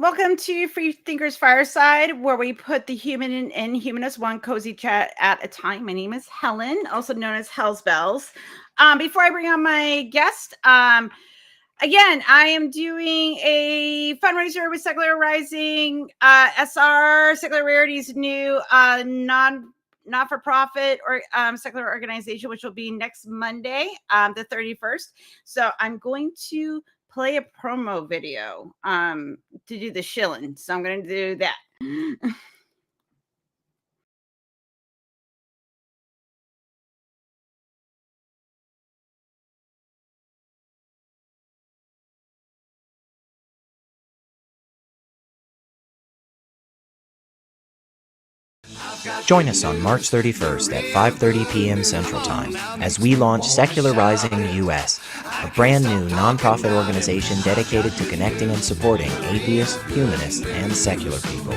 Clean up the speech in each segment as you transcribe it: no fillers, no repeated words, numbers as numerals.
Welcome to FreeThinker's Fireside, where we put the human in humanist one cozy chat at a time. My name is Helen, also known as Hell's Bells. Before I bring on my guest, again, I am doing a fundraiser with Secular Rising, SR, Secular Rarity's new not-for-profit or secular organization, which will be next Monday, the 31st. So I'm going to play a promo video to do the shilling. So I'm going to do that. Join us on March 31st at 5:30 p.m. Central Time as we launch Secular Rising US, a brand new nonprofit organization dedicated to connecting and supporting atheists, humanists, and secular people.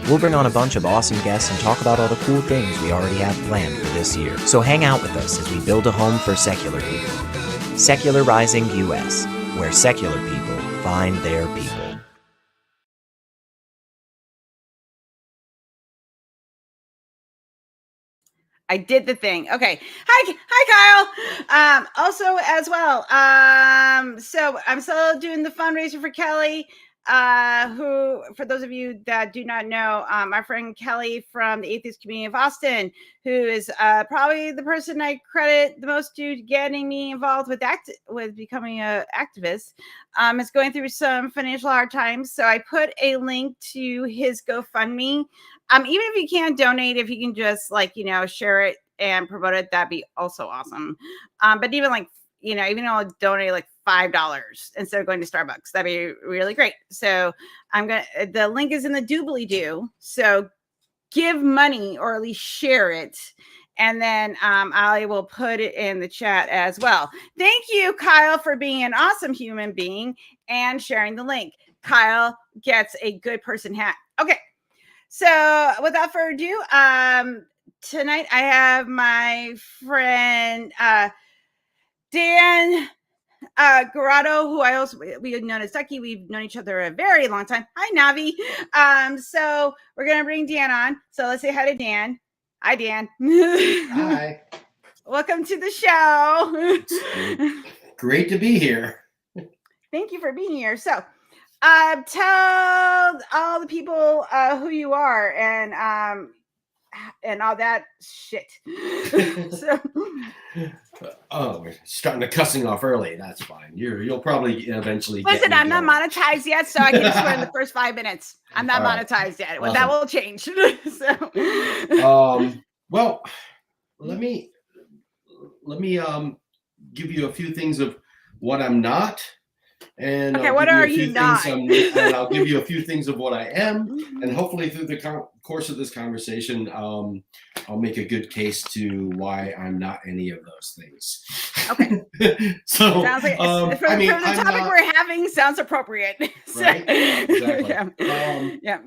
We'll bring on a bunch of awesome guests and talk about all the cool things we already have planned for this year. So hang out with us as we build a home for secular people. Secular Rising US, where secular people find their people. I did the thing. Okay. Hi, Kyle. Also as well. So I'm still doing the fundraiser for Kelley. Who, for those of you that do not know, my friend Kelley from the atheist community of Austin, who is probably the person I credit the most to getting me involved with becoming an activist, is going through some financial hard times. So I put a link to his GoFundMe. Even if you can't donate, if you can just share it and promote it, that'd be also awesome. But even even though I'll donate like $5 instead of going to Starbucks, that'd be really great. So the link is in the doobly-doo. So give money or at least share it. And then I will put it in the chat as well. Thank you, Kyle, for being an awesome human being and sharing the link. Kyle gets a good person hat. Okay. So without further ado, tonight I have my friend Dan Garrido, who we've known as Ducky. We've known each other a very long time. Hi, Navi. So we're gonna bring Dan on. So let's say hi to Dan. Hi, Dan. Hi. Welcome to the show. Great to be here. Thank you for being here. So tell all the people who you are and all that shit. So, we're starting the cussing off early. That's fine. You'll probably eventually listen. I'm not monetized yet, so I can swear in the first 5 minutes. I'm not monetized yet. Well, that will change. So, well, let me give you a few things of what I'm not. And okay, what are you not? And I'll give you a few things of what I am, and hopefully through the course of this conversation, I'll make a good case to why I'm not any of those things. Okay. So sounds like for the topic we're having sounds appropriate. Right? Exactly. Yeah.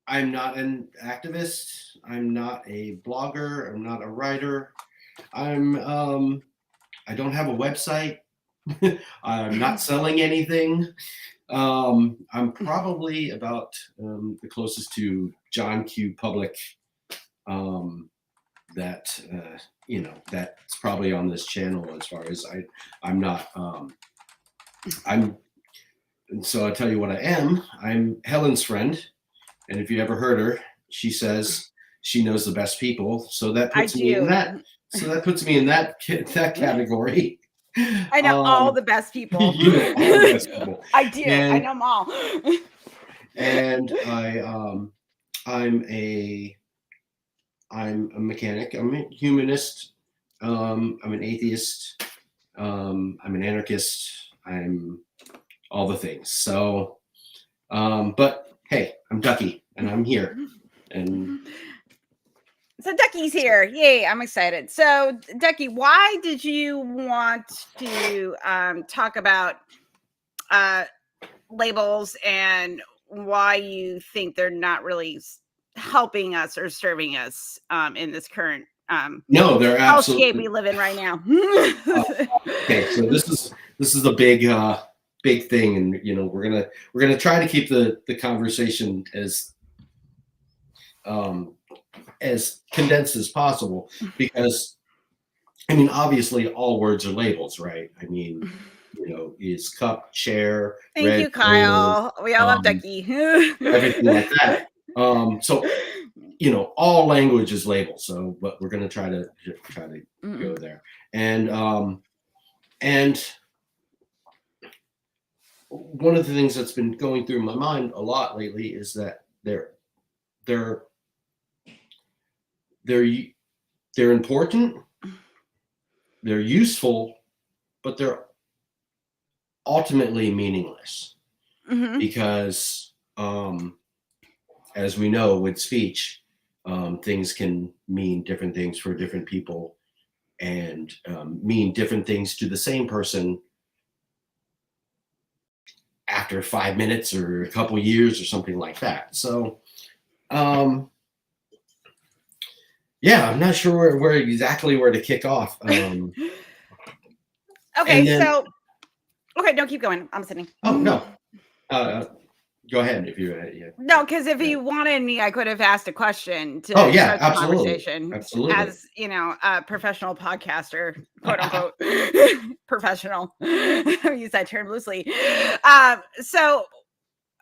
I'm not an activist. I'm not a blogger. I'm not a writer. I don't have a website. I'm not selling anything. I'm probably about the closest to John Q. Public that's probably on this channel as far as I'm not. And so I'll tell you what I am. I'm Helen's friend, and if you ever heard her, she says she knows the best people. So that puts me in that. So that puts me in that category. I know all the best people. You know all the best people. I do. I know them all. And I'm a mechanic. I'm a humanist. I'm an atheist. I'm an anarchist. I'm all the things. So, but hey, I'm Ducky, and I'm here. And so Ducky's here. Yay, I'm excited. So Ducky, why did you want to talk about labels and why you think they're not really helping us or serving us in this current no, they're absolutely hellscape we live in right now? Okay, so this this is a big thing, and we're gonna try to keep the conversation as condensed as possible, because I mean, obviously all words are labels, right? I mean, is cup, chair, Thank red, you, blue, Kyle. We all love Ducky. everything like that. So all language is labels. So, but we're gonna try to go there, and one of the things that's been going through my mind a lot lately is that they're they're important, they're useful, but they're ultimately meaningless, because as we know with speech, things can mean different things for different people, and mean different things to the same person after 5 minutes or a couple years or something like that. So yeah, I'm not sure where exactly to kick off. Okay, then, so no, keep going. I'm sitting. Oh no, go ahead if you. Yeah. No, because if you wanted me, I could have asked a question to Oh yeah, start the absolutely, conversation. absolutely. As a professional podcaster, quote unquote, professional. Use that term loosely. So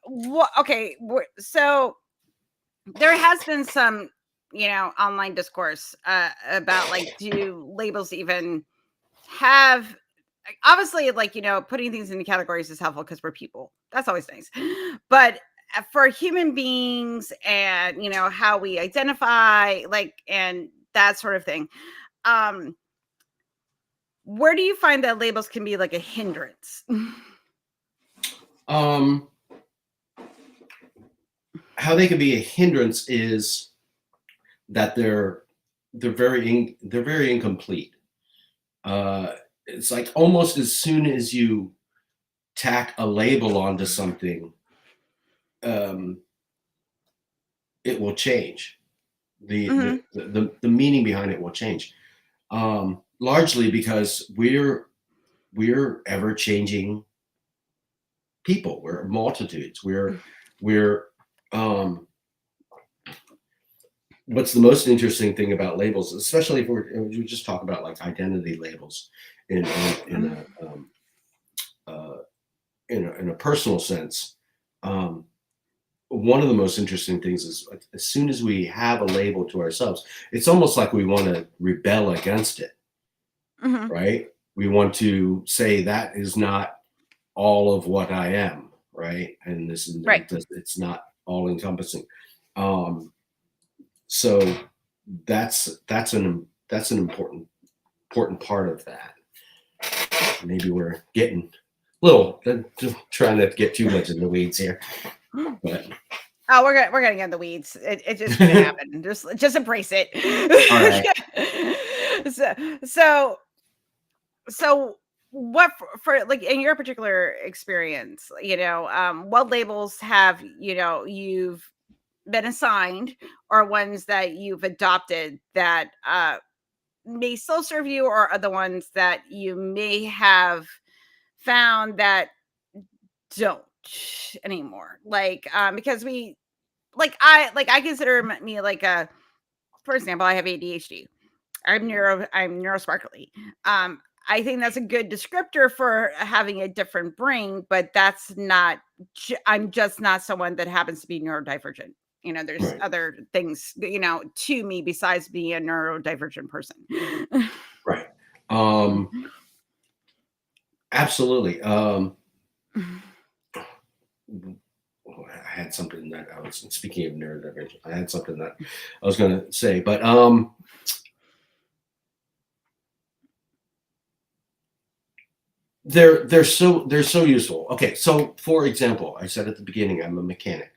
what? Okay, so there has been some, online discourse about, like, do labels even have, obviously, like, putting things into categories is helpful because we're people. That's always nice. But for human beings, and how we identify, like, and that sort of thing, where do you find that labels can be like a hindrance? How they can be a hindrance is that they're very incomplete. It's like almost as soon as you tack a label onto something, it will change. The meaning behind it will change, largely because we're ever changing people. We're multitudes. We're what's the most interesting thing about labels, especially if we just talk about like identity labels in a personal sense. One of the most interesting things is, like, as soon as we have a label to ourselves, it's almost like we want to rebel against it, right? We want to say that is not all of what I am, right? And it's not all encompassing. So that's an important part of that. Maybe we're getting a little, trying not to get too much in the weeds here, but we're gonna get in the weeds. It's just gonna happen. Just embrace it. All right. So what, for like, in your particular experience, what labels have you've been assigned, or ones that you've adopted that may still serve you, or other ones that you may have found that don't anymore? Like, because I consider me like a, for example, I have ADHD. I'm neurosparkly. I think that's a good descriptor for having a different brain, but that's not, I'm just not someone that happens to be neurodivergent. There's Right. other things, to me besides being a neurodivergent person. Right. Absolutely. I had something that I was speaking of neurodivergent. I had something that I was going to say, but they're so useful. Okay, so for example, I said at the beginning, I'm a mechanic.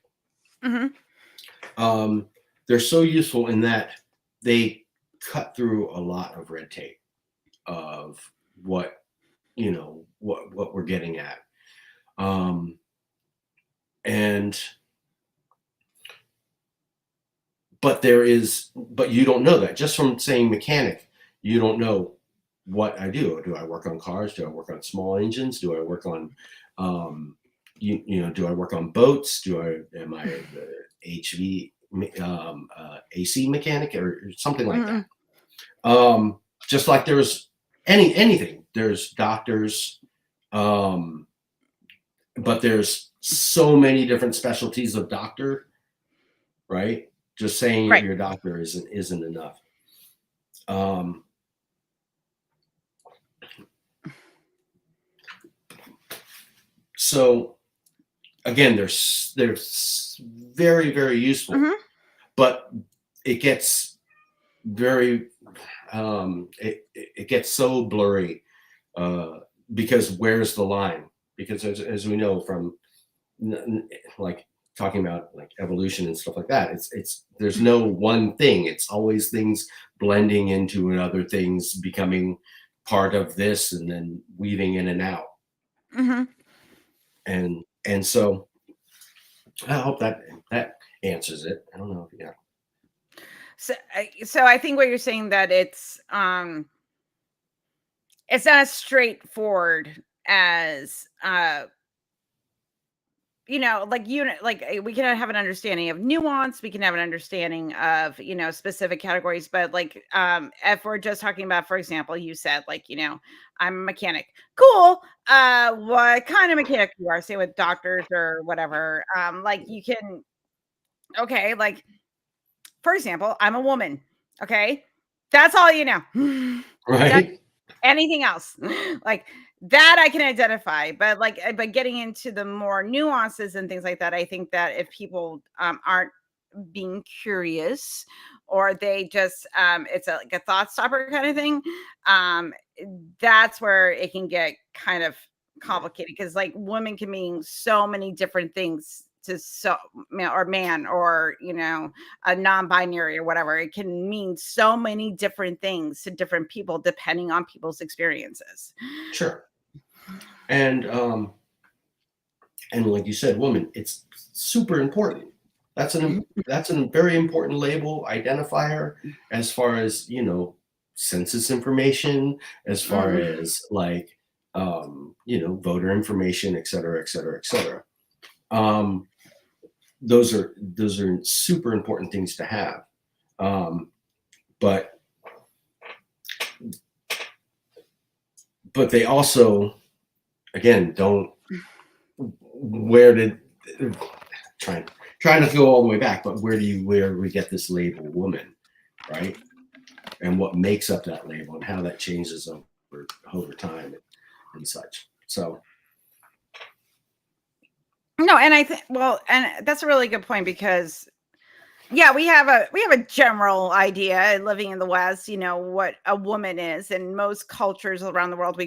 They're so useful in that they cut through a lot of red tape of what we're getting at, and but you don't know that just from saying mechanic. You don't know what I do. Do I work on cars? Do I work on small engines? Do I work on, do I work on boats? Am I the HV, AC mechanic or something like that? Just like there's anything, there's doctors, but there's so many different specialties of doctor, right? Just saying Right. you're a doctor isn't enough. So again, they're very, very useful, but it gets very it gets so blurry because where's the line? Because as we know from like talking about like evolution and stuff like that, it's there's no one thing. It's always things blending into other things, becoming part of this, and then weaving in and out. And so I hope that answers it. I don't know if So I think what you're saying, that it's not as straightforward as we can have an understanding of nuance, we can have an understanding of specific categories, but if we're just talking about, for example, you said I'm a mechanic. Cool. What kind of mechanic you are, say with doctors or whatever. You can, okay, for example, I'm a woman. Okay. That's all you know. right. Anything else like that I can identify, but getting into the more nuances and things like that, I think that if people aren't being curious, or they just it's like a thought stopper kind of thing, that's where it can get kind of complicated, because women can mean so many different things to man, or a non-binary or whatever. It can mean so many different things to different people depending on people's experiences. Sure. And like you said, woman, it's super important. That's a very important label identifier as far as census information, as far as voter information, et cetera, et cetera, et cetera. Those are super important things to have. But they also, again, don't. Where did trying to go all the way back? But where do we get this label woman, right? And what makes up that label, and how that changes over time and such. So. No, and I think, well, and that's a really good point, because we have a general idea living in the West, what a woman is, and most cultures around the world,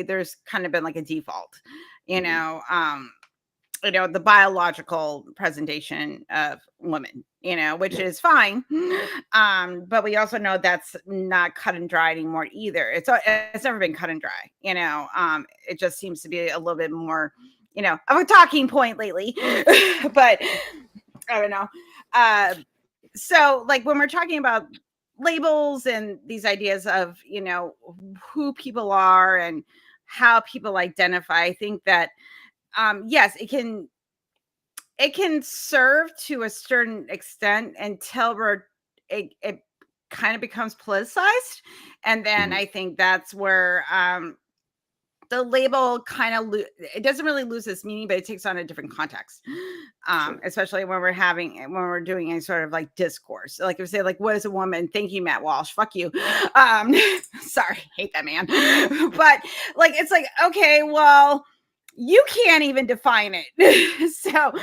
there's kind of been like a default, the biological presentation of women, which is fine. But we also know that's not cut and dry anymore either. It's never been cut and dry, it just seems to be a little bit more, of a talking point lately. But I don't know. So when we're talking about labels and these ideas of, who people are and how people identify, I think that, yes, it can serve to a certain extent until it kind of becomes politicized. And then I think that's where, the label kind of it doesn't really lose its meaning, but it takes on a different context. Especially when we're doing any sort of discourse. If we say what is a woman? Thank you, Matt Walsh. Fuck you. Sorry, hate that man. But it's okay, well, you can't even define it. So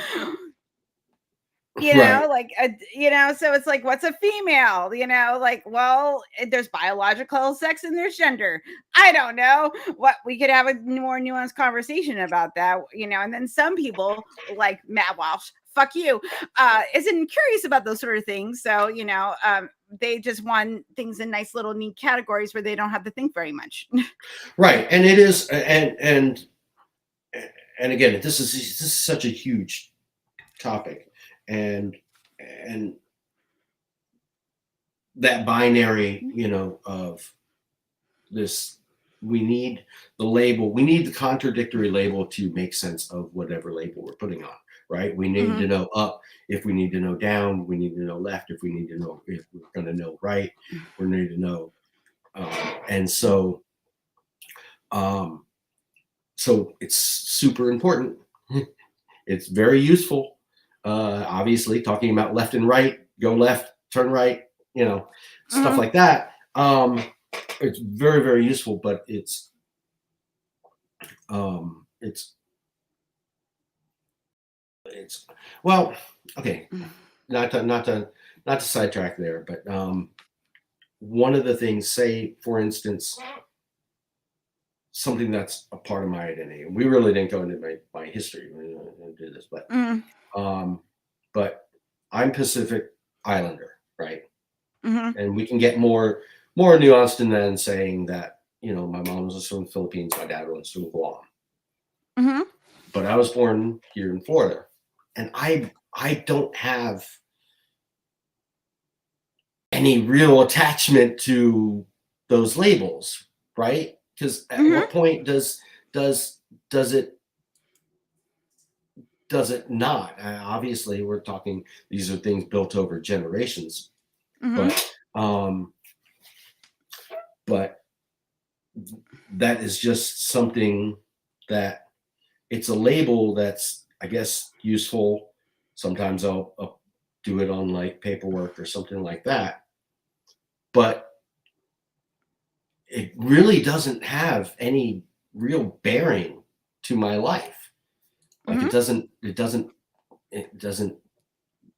so it's what's a female, well, there's biological sex and there's gender. I don't know, what we could have a more nuanced conversation about that, and then some people like Matt Walsh, fuck you, isn't curious about those sort of things. So they just want things in nice little neat categories where they don't have to think very much. Right. And it is, and again, this is such a huge topic, and that binary, of this we need the label. We need the contradictory label to make sense of whatever label we're putting on, right? We need to know up if we need to know down. We need to know left if we need to know, if we're going to know right. We need to know. And so, so it's super important. It's very useful. Obviously, talking about left and right, go left, turn right, you know, stuff like that. It's very, very useful, but it's well, okay, not to sidetrack there, but one of the things, say for instance, something that's a part of my identity, and we really didn't go into my history when we did this, but I'm Pacific Islander, right? And we can get more nuanced in than saying that, you know, my mom was from the Philippines, my dad was from Guam. But I was born here in Florida, and I don't have any real attachment to those labels, right? Because at what point does it not? Obviously, we're talking, these are things built over generations, but that is just something that it's a label that's, I guess, useful. Sometimes I'll do it on like paperwork or something like that, but it really doesn't have any real bearing to my life. Like it doesn't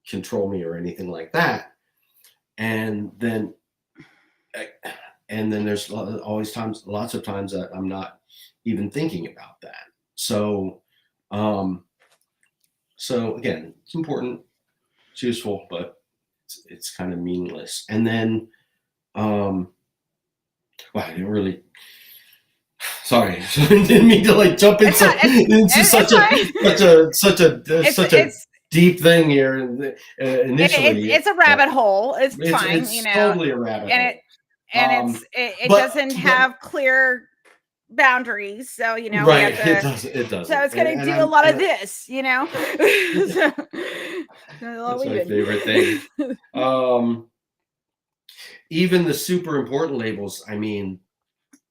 control me or anything like that. And then there's always lots of times that I'm not even thinking about that. So, so again, it's important, it's useful, but it's kind of meaningless. And then, wow, I didn't really. Sorry, I didn't mean to like jump into such a deep thing here. Initially, it's a rabbit hole. It's fine, it's you know. Totally a rabbit hole. It doesn't have clear boundaries, so you know, right? it doesn't. So it's going to do a lot of this, you know. That's my favorite thing. Even the super important labels. I mean,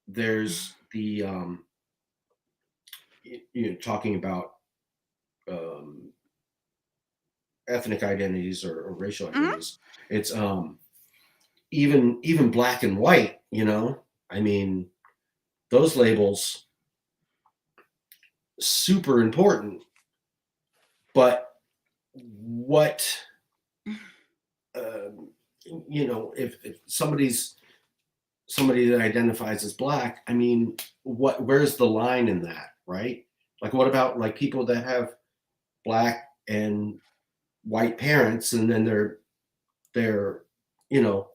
there's the you know, talking about ethnic identities or racial identities. It's even black and white, you know. I mean, those labels super important, but what you know, if somebody that identifies as black, I mean, where's the line in that, right? Like, what about like people that have black and white parents, and then they're you know,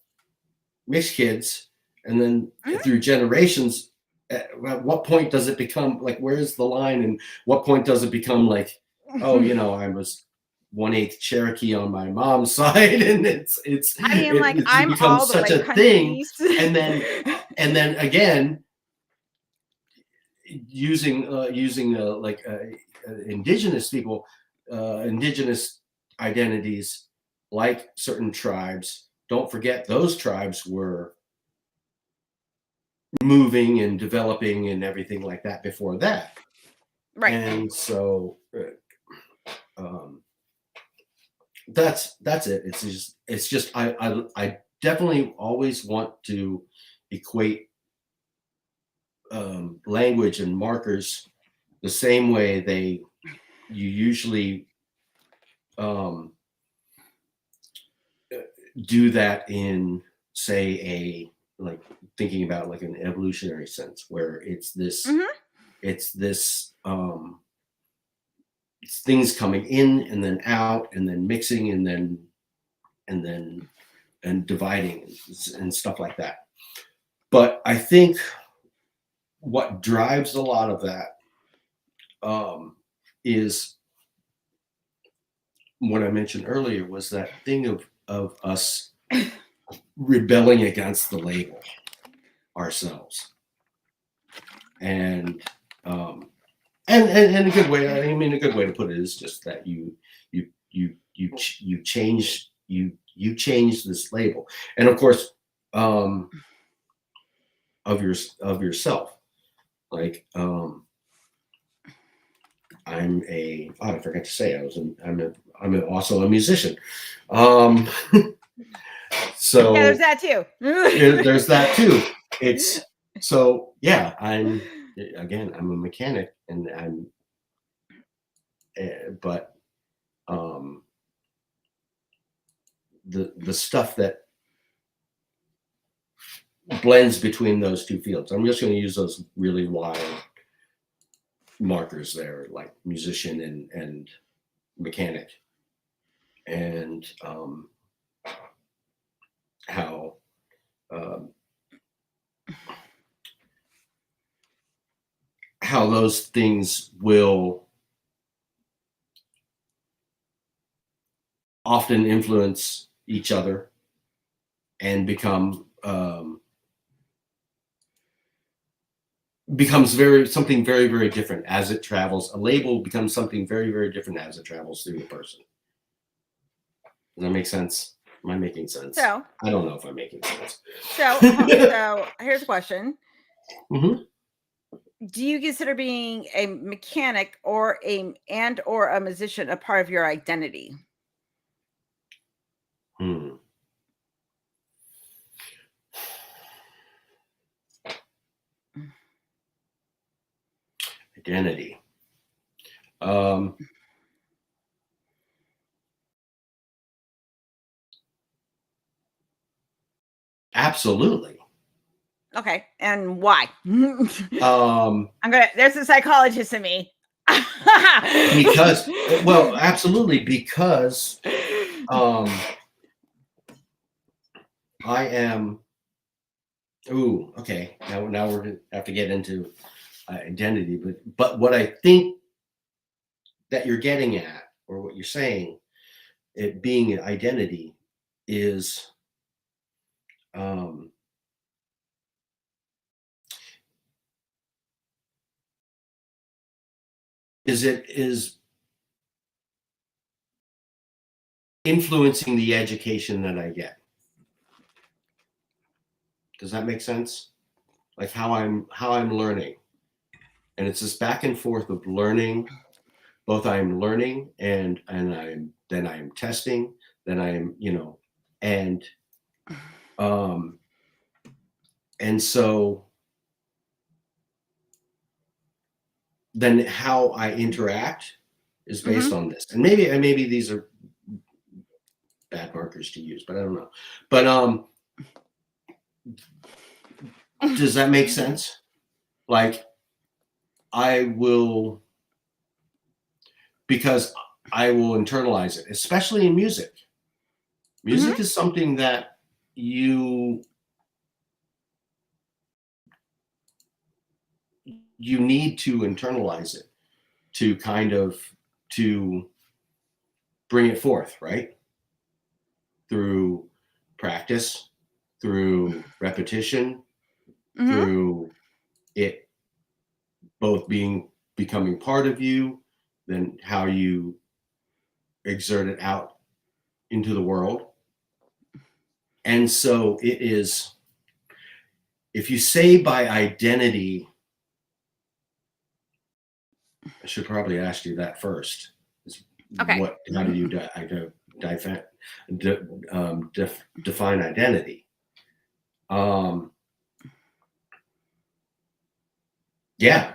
mixed kids, and then through generations, at what point does it become like, where's the line, and what point does it become like, oh, you know, I was 1/8 Cherokee on my mom's side, and it's I mean, like, it becomes such a thing, and then again, using like indigenous people, indigenous identities, like certain tribes. Don't forget, those tribes were moving and developing and everything like that before that, right? And so that's it. It's just I definitely always want to equate language and markers the same way you usually do that in, say, like thinking about like an evolutionary sense, where it's this it's things coming in and then out and then mixing and dividing and stuff like that. But I think what drives a lot of that is what I mentioned earlier, was that thing of us rebelling against the label ourselves. and a good way. I mean, a good way to put it is just that you change this label, and of course, of yourself. Like, I forgot to say I'm also a musician. So yeah, there's that too. there's that too. It's so yeah. I'm a mechanic, and but the stuff that blends between those two fields. I'm just going to use those really wide markers there, like musician and mechanic, and how how those things will often influence each other and becomes something very, very different as it travels. A label becomes something very, very different as it travels through the person. Does that make sense? Am I making sense? So I don't know if I'm making sense. So here's a question. Mm-hmm. Do you consider being a mechanic or a musician a part of your identity? Identity. Absolutely. Okay, and why? There's a psychologist in me. because absolutely, because I am. Ooh, okay. Now we're gonna have to get into identity, but what I think that you're getting at, or what you're saying, it being an identity, is is influencing the education that I get. Does that make sense? Like how I'm learning, and it's this back and forth of learning. Both I'm learning and I'm testing, then I'm and so then how I interact is based on this. And maybe these are bad markers to use, but I don't know. But does that make sense? Like, because I will internalize it, especially in music. Music is something that you need to internalize it to to bring it forth, right? Through practice, through repetition, through it both becoming part of you, then how you exert it out into the world. And so it is, if you say by identity, I should probably ask you that first. Okay. How do you define identity? Yeah,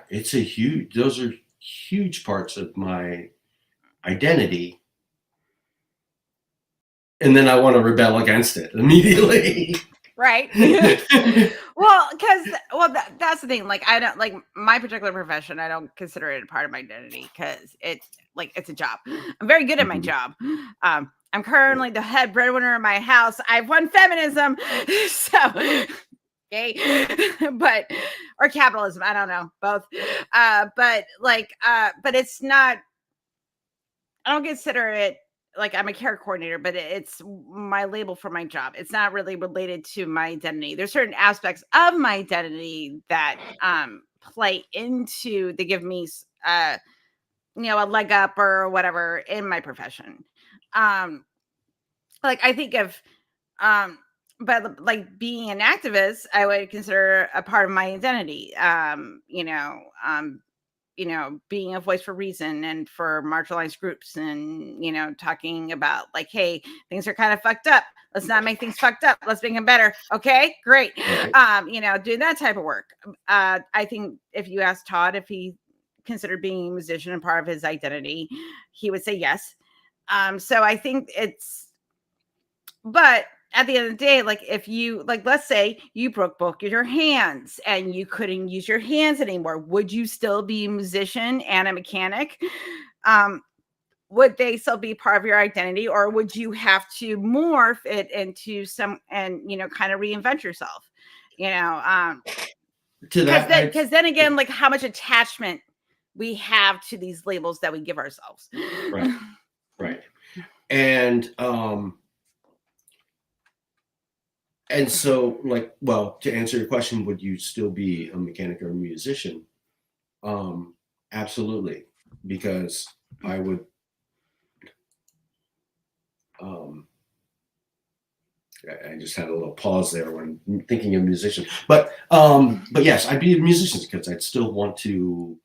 those are huge parts of my identity. And then I want to rebel against it immediately. Right. That's the thing. Like, I don't like my particular profession. I don't consider it a part of my identity because it's a job. I'm very good at my job. I'm currently the head breadwinner in my house. I've won feminism. So, okay. Or capitalism. I don't know, both. But it's not, I don't consider it like I'm a care coordinator, but it's my label for my job. It's not really related to my identity. There's certain aspects of my identity that play into they give me a leg up or whatever in my profession. Like I think of but like being an activist, I would consider a part of my identity. Being a voice for reason and for marginalized groups, and talking about like, hey, things are kind of fucked up. Let's not make things fucked up. Let's make them better. Okay, great. Right. Doing that type of work. I think if you ask Todd if he considered being a musician and part of his identity, he would say yes. So I think but at the end of the day, like if you let's say you broke both your hands and you couldn't use your hands anymore, would you still be a musician and a mechanic? Would they still be part of your identity, or would you have to morph it into some and kind of reinvent yourself? To that, Because then again, like how much attachment we have to these labels that we give ourselves. Right. And so, like, well, to answer your question, would you still be a mechanic or a musician? Absolutely, because I would. I just had a little pause there when thinking of musician, but yes, I'd be a musician because I'd still want to.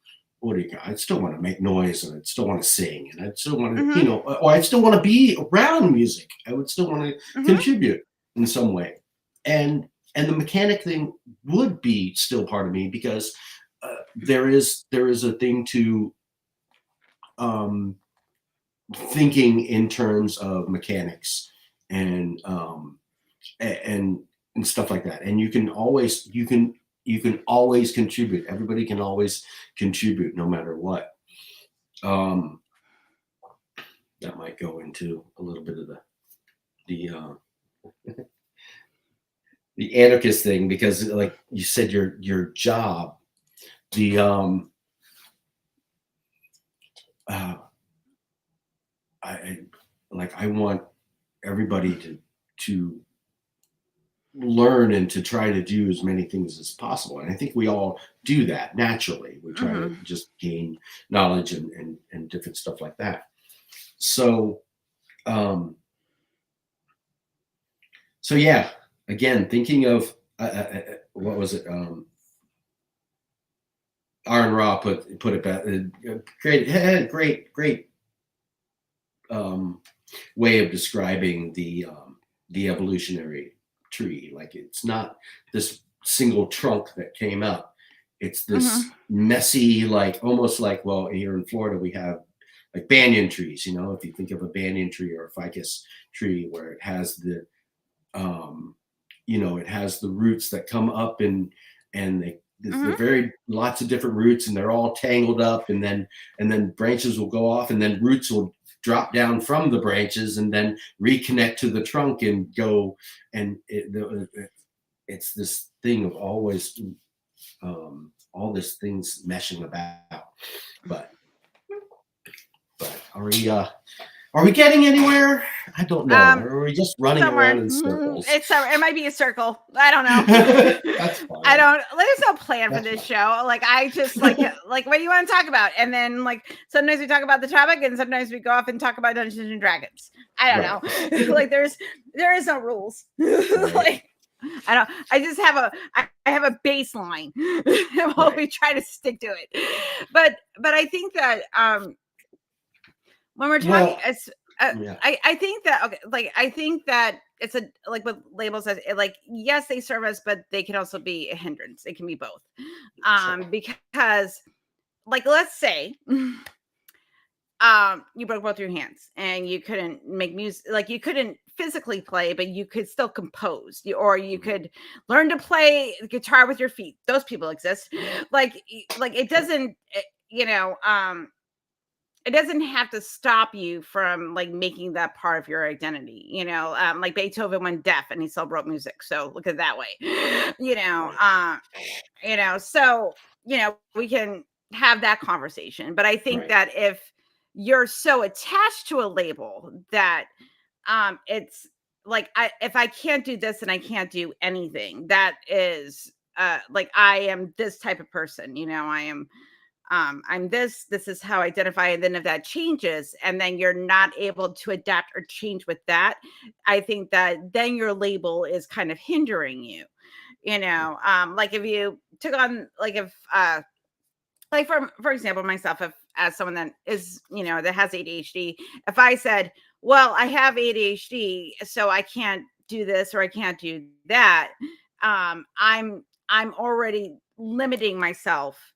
I'd still want to make noise, and I'd still want to sing, and I'd still want to, or I'd still want to be around music. I would still want to contribute in some way. And the mechanic thing would be still part of me because there is a thing to thinking in terms of mechanics and stuff like that. And you can always contribute. Everybody can always contribute no matter what. That might go into a little bit of the anarchist thing, because like you said, your job, I want everybody to learn and to try to do as many things as possible, and I think we all do that naturally. We try to just gain knowledge and different stuff like that. So yeah, again, thinking of what was it? Aaron Ra put it back. Great way of describing the evolutionary tree. Like, it's not this single trunk that came up. It's this messy, like almost like, well, here in Florida we have like banyan trees. If you think of a banyan tree or a ficus tree, where it has the it has the roots that come up and they're very lots of different roots, and they're all tangled up, and then branches will go off, and then roots will drop down from the branches and then reconnect to the trunk and go, and it's this thing of always all these things meshing about. But are we getting anywhere? I don't know. Or are we just running around in circles? It might be a circle. I don't know. That's fine. There's no plan for this show. Like, I just like what do you want to talk about? And then like sometimes we talk about the topic, and sometimes we go off and talk about Dungeons and Dragons. I don't know. Like there is no rules. Like I just have I have a baseline. And we try to stick to it. But I think that when we're talking, I think that I think that it's a like with labels as like, yes, they serve us, but they can also be a hindrance. It can be both, because like let's say you broke both your hands and you couldn't make music, like you couldn't physically play, but you could still compose, or you could learn to play guitar with your feet. Those people exist. Like it doesn't, it doesn't have to stop you from like making that part of your identity, like Beethoven went deaf and he still wrote music. So look at it that way, so, we can have that conversation. But I think that if you're so attached to a label that it's like, if I can't do this, then I can't do anything, that is like I am this type of person, I'm this is how I identify. And then if that changes and then you're not able to adapt or change with that, I think that then your label is kind of hindering you, like if you took on, like if, like for example, myself, if as someone that is, that has ADHD, if I said, well, I have ADHD, so I can't do this or I can't do that, I'm already limiting myself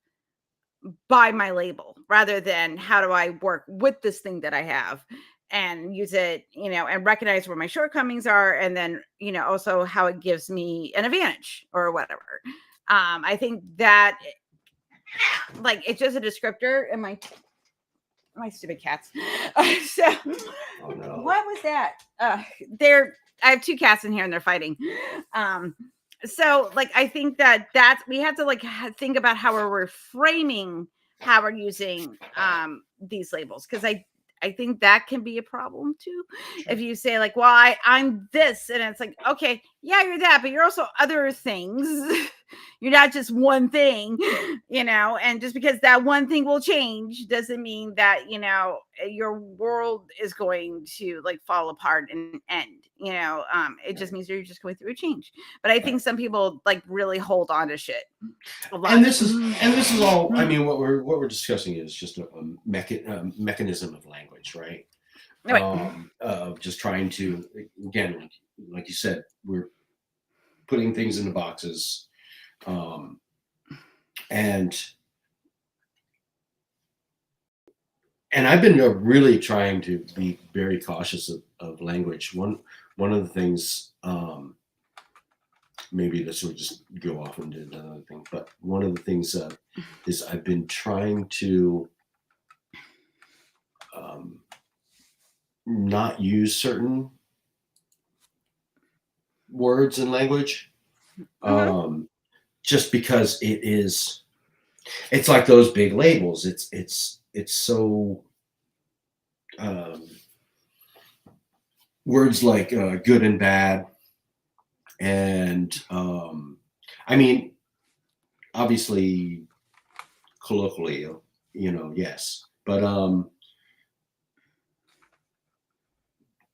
by my label rather than how do I work with this thing that I have and use it, and recognize where my shortcomings are. And then, also how it gives me an advantage or whatever. I think that like it's just a descriptor in my stupid cats. So Oh, no. what was that? I have two cats in here and they're fighting. So like I think that's we have to like think about how we're reframing how we're using these labels, because I think that can be a problem too. Sure. If you say like, well, I'm this, and it's like, okay, yeah, you're that, but you're also other things. You're not just one thing, and just because that one thing will change doesn't mean that, your world is going to like fall apart and end, it just means you're just going through a change. But I think some people like really hold on to shit a lot. And this is all, I mean, what we're discussing is just a mechanism of language, right? Of just trying to, again, like you said, we're putting things into boxes. And I've been really trying to be very cautious of language. One of the things, maybe this will just go off into another thing, but one of the things is I've been trying to not use certain words in language. Just because it's like those big labels. It's so words like good and bad, and I mean, obviously, colloquially, yes, but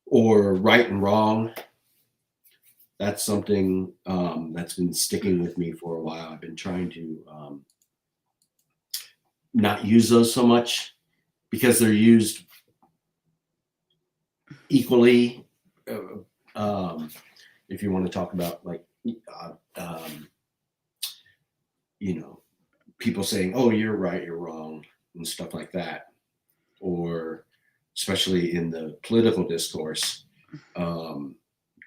or right and wrong. That's something that's been sticking with me for a while. I've been trying to not use those so much because they're used equally. If you want to talk about like, people saying, "Oh, you're right, you're wrong," and stuff like that, or especially in the political discourse.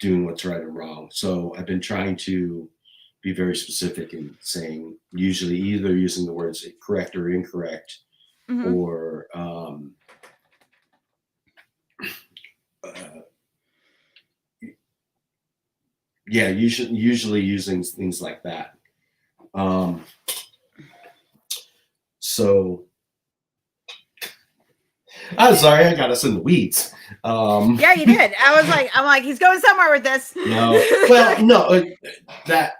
Doing what's right and wrong. So I've been trying to be very specific in saying, usually either using the words correct or incorrect, or usually using things like that. So I'm sorry, I got us in the weeds. Yeah, you did. I'm like, he's going somewhere with this. No, well, no, that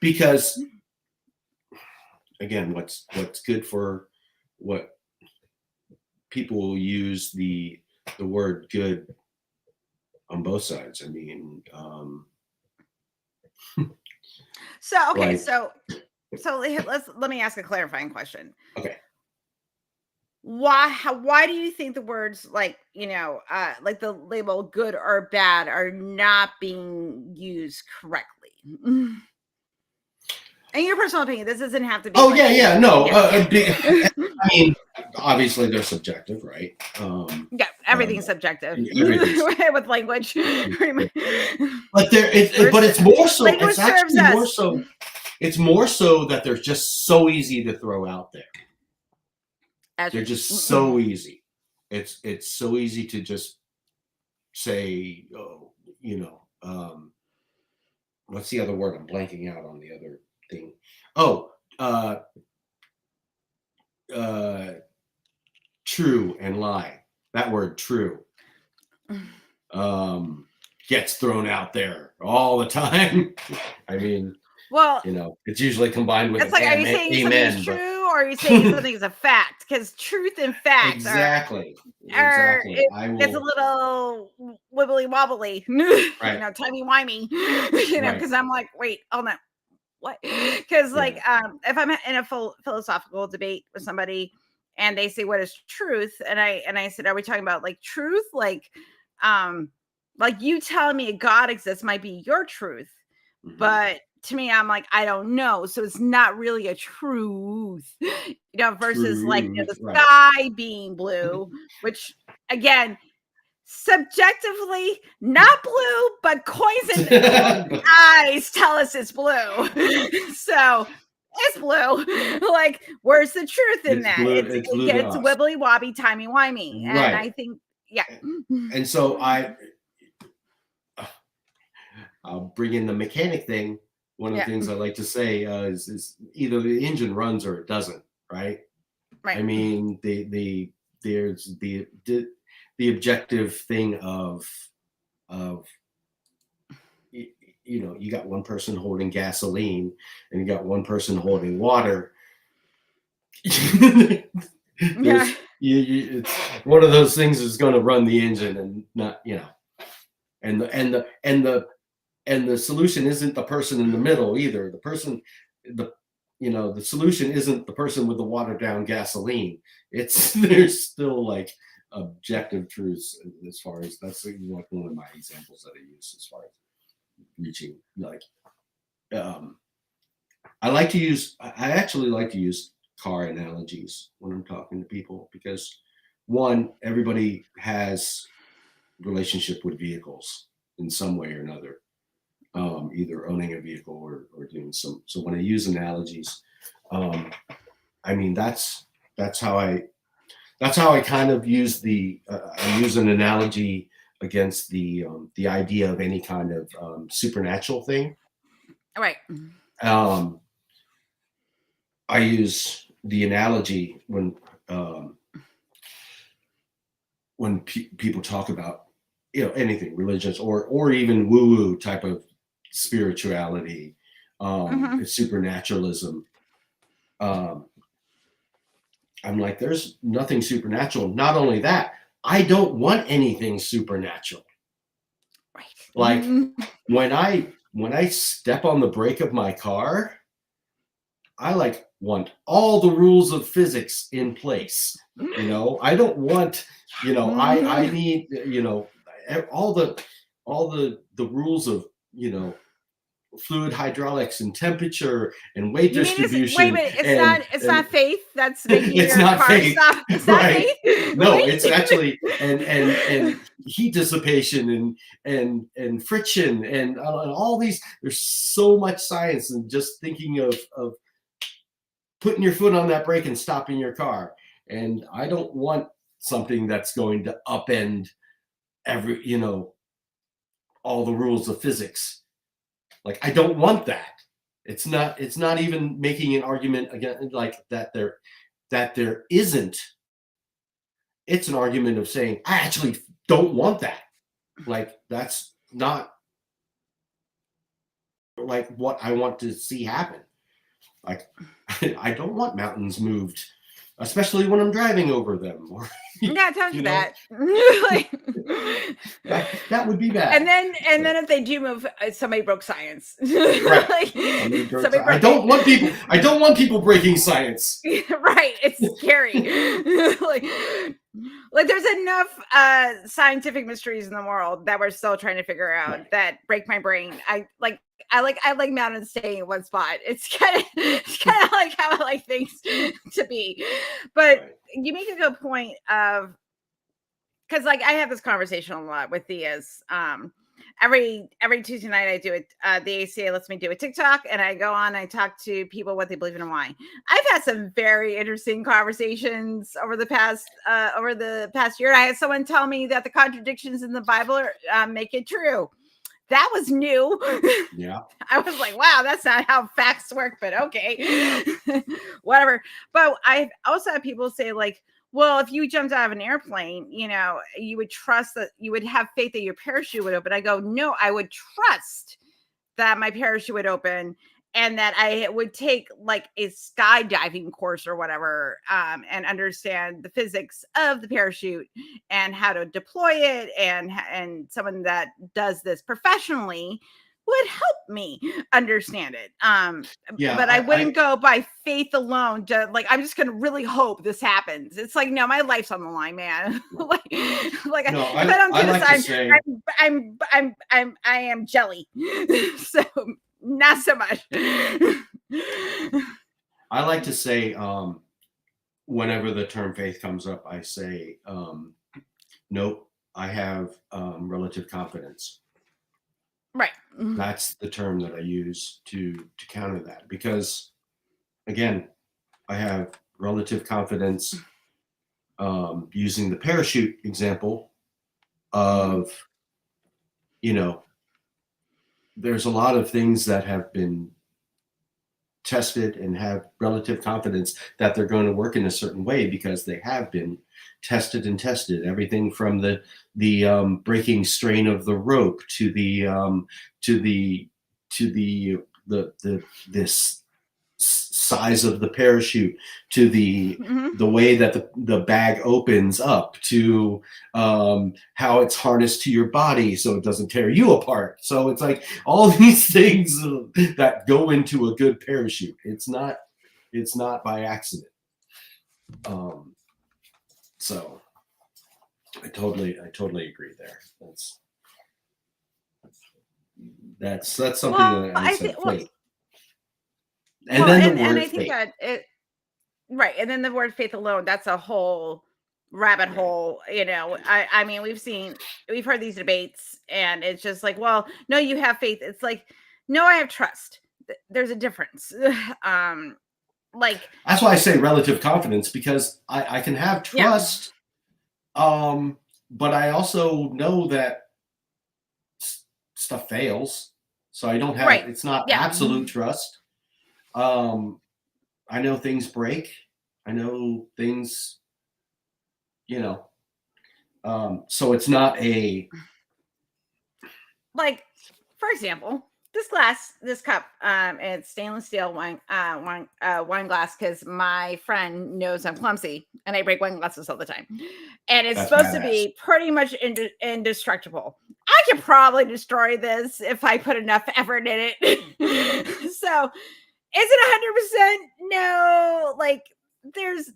because again, what's good for what people will use the word good on both sides. I mean, so okay, like, so let me ask a clarifying question. Okay. Why do you think the words like like the label good or bad are not being used correctly? In your personal opinion, this doesn't have to be. Oh, no. I mean, obviously they're subjective, right? Yeah, everything's subjective. Everything's with language. But it's more so. It's actually more so. It's more so that they're just so easy to throw out there. They're just so easy. It's so easy to just say, oh, what's the other word? I'm blanking out on the other thing. Oh, true and lie. That word true gets thrown out there all the time. I mean, Well, You know, it's usually combined with it's like, are you saying amen. something's true, or are you saying something is a fact? Because truth and facts Exactly. are Exactly. it's a little wibbly wobbly, you Right. know, timey wimey, you know, Right. because I'm like, wait, hold on, what? Because like, Yeah. if I'm in a full philosophical debate with somebody and they say what is truth, and I said, are we talking about like truth, like you telling me a God exists might be your truth, Mhm. but to me, I'm like, I don't know. So it's not really a truth, you know, versus like, you know, the Truth, right. sky being blue, which again, subjectively not blue, but coins and eyes tell us it's blue. So it's blue. Like, where's the truth in It's that? blue. It's It's it blue to gets us. wibbly wobbly, timey wimey. And Right. I think, yeah. And so I'll bring in the mechanic thing. One of the Yeah. things I like to say is either the engine runs or it doesn't, right? I Right. mean, there's the objective thing of you know, you got one person holding gasoline and you got one person holding water. Yeah. It's one of those things is going to run the engine and not, you know, and the solution isn't the person in the middle either. The you know, the solution isn't the person with the watered down gasoline. It's there's still like objective truths as far as that's like one of my examples that I use as far as reaching like I actually like to use car analogies when I'm talking to people because one, everybody has relationship with vehicles in some way or another, either owning a vehicle or doing some. So when I use analogies, I mean that's how I kind of use I use an analogy against the idea of any kind of supernatural thing. Right. I use the analogy when people talk about, you know, anything religious or even woo woo type of spirituality, supernaturalism. I'm like, there's nothing supernatural. Not only that, I don't want anything supernatural. Right. Like when I step on the brake of my car, I like want all the rules of physics in place. You know, I don't want, you know, I need, you know, all the rules of, you know, fluid hydraulics and temperature and weight You mean distribution. wait a minute, it's not faith that's making it's your not car faith. stop. It's Right. not faith. No, Really? it's actually and heat dissipation and friction and all these. There's so much science and just thinking of putting your foot on that brake and stopping your car. And I don't want something that's going to upend every, you know, all the rules of physics. Like I don't want that. It's not even making an argument again like that there isn't. It's an argument of saying I actually don't want that. Like that's not like what I want to see happen. Like I don't want mountains moved, especially when I'm driving over them. Or, Yeah, tell you know, that. that would be bad. And then if they do move, somebody broke science. Right. Like, I don't want people breaking science. Right. It's scary. like there's enough scientific mysteries in the world that we're still trying to figure out Right. that break my brain. I like mountains staying in one spot. It's kind of like how I like things to be. But Right. you make a good point of, because like I have this conversation a lot with Thea's. Every Tuesday night I do it. The ACA lets me do a TikTok, and I go on. I talk to people what they believe in and why. I've had some very interesting conversations over the past year. I had someone tell me that the contradictions in the Bible make it true. That was new. Yeah. I was like, wow, that's not how facts work, but okay. Whatever. But I also have people say, like, well, if you jumped out of an airplane, you know, you would trust that you would have faith that your parachute would open. I go, no, I would trust that my parachute would open. and that I would take like a skydiving course or whatever, and understand the physics of the parachute and how to deploy it, and someone that does this professionally would help me understand it. Yeah, But I wouldn't go by faith alone. Like, I'm just gonna really hope this happens. It's like, no, my life's on the line, man. like no, if I don't do I like to this, say, I am jelly. So not so much. I like to say, whenever the term faith comes up, I say, nope, I have relative confidence. Right. That's the term that I use to counter that, because again, I have relative confidence, using the parachute example of, you know, there's a lot of things that have been tested and have relative confidence that they're going to work in a certain way because they have been tested and tested. Everything from the breaking strain of the rope to this size of the parachute, to the way that the bag opens up, to how it's harnessed to your body so it doesn't tear you apart. So it's like all these things that go into a good parachute. It's not by accident. So I totally agree there. That's something that I said. And then the word I think faith. that it, right, and then the word faith alone, that's a whole rabbit hole. I mean, we've heard these debates, and it's just like, well, no, you have faith. It's like, no, I have trust. There's a difference. Like, that's why I say relative confidence, because I can have trust, but I also know that stuff fails, so I don't have it's not absolute trust. I know things break. I know things, so it's not a, like, for example, this cup, it's stainless steel wine glass, because my friend knows I'm clumsy and I break wine glasses all the time, and it's supposed to be pretty much indestructible. I could probably destroy this if I put enough effort in it. So is it 100%? No. Like, there's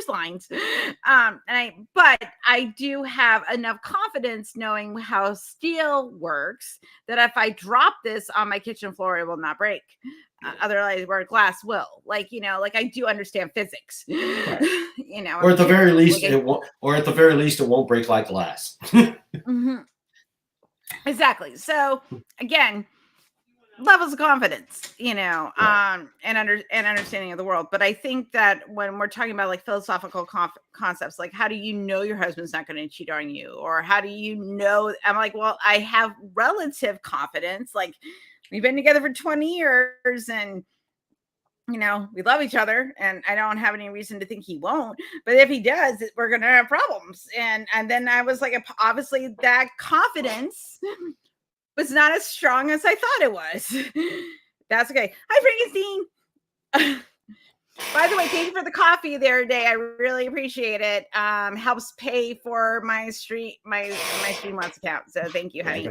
lines. But I do have enough confidence knowing how steel works that if I drop this on my kitchen floor, it will not break. Otherwise, where glass will. Like I do understand physics. Right. Or at the very least, it won't. Or at the very least, it won't break like glass. Exactly. So again, levels of confidence, and understanding of the world. But I think that when we're talking about like philosophical concepts, like, how do you know your husband's not going to cheat on you? Or how do you know? I'm like, well, I have relative confidence. Like, we've been together for 20 years and, we love each other, and I don't have any reason to think he won't. But if he does, we're going to have problems. And then I was like, obviously that confidence was not as strong as I thought it was. That's okay. Hi, Frankenstein. By the way, thank you for the coffee the other day. I really appreciate it. Helps pay for my Streamlabs account. So thank you, honey.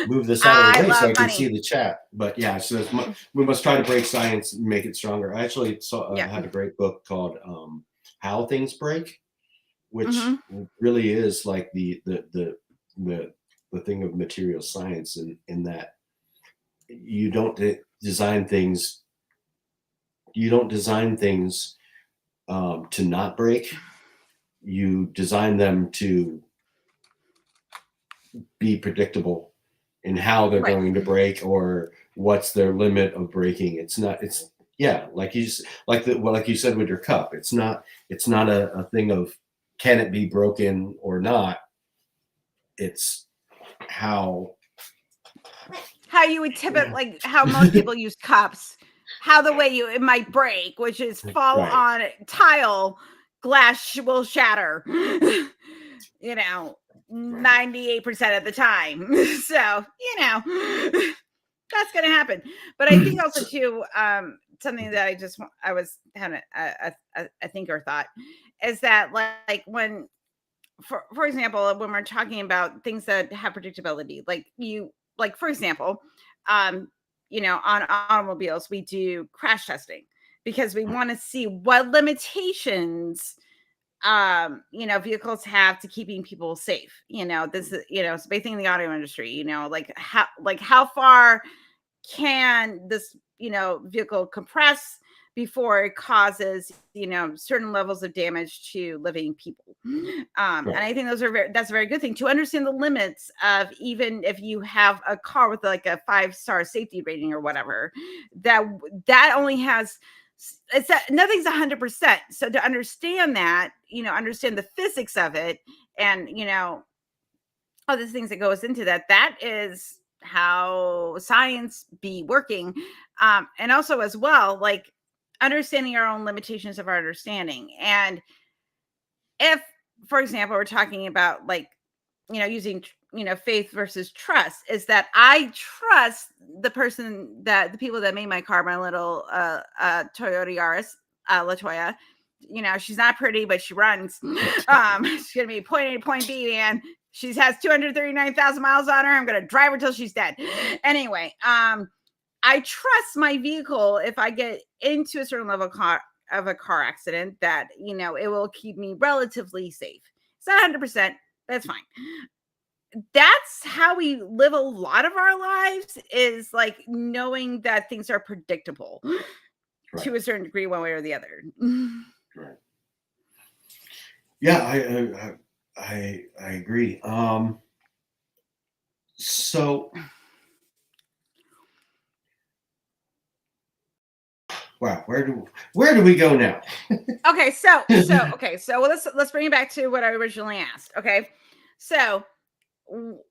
Move this out of the way so I can see the chat. But yeah, so we must try to break science and make it stronger. I actually had a great book called How Things Break, which really is like the thing of material science, in that you don't design things to not break. You design them to be predictable in how they're going to break, or what's their limit of breaking. Like you said with your cup, it's not a thing of can it be broken or not. It's how you would tip it, like how most people use cups, how the way it might break, which is fall on tile, glass will shatter, 98% of the time. So, That's going to happen. But I think also too, something that I was having a thinker thought is that like when, for example, when we're talking about things that have predictability, like for example, um, on automobiles, we do crash testing because we want to see what limitations vehicles have to keeping people safe. This is, it's a big thing in the auto industry, how far can this, vehicle compress before it causes, certain levels of damage to living people. And I think that's a very good thing to understand the limits of, even if you have a car with like a 5-star safety rating or whatever, that only has, it's that nothing's 100%. So to understand that, understand the physics of it, and all these things that goes into that is how science be working. And also as well, like understanding our own limitations of our understanding. And if, for example, we're talking about like, using, faith versus trust, is that I trust the people that made my car, my little Toyota Yaris, LaToya. She's not pretty, but she runs. She's gonna be point A to point B, man. She has 239,000 miles on her. I'm gonna drive her till she's dead. Anyway, I trust my vehicle if I get into a certain level of a car accident that, it will keep me relatively safe. It's not 100%. That's fine. That's how we live a lot of our lives, is like knowing that things are predictable to a certain degree, one way or the other. Right. Yeah, I agree. So wow, where do we go now? Okay, so let's bring it back to what I originally asked. Okay, so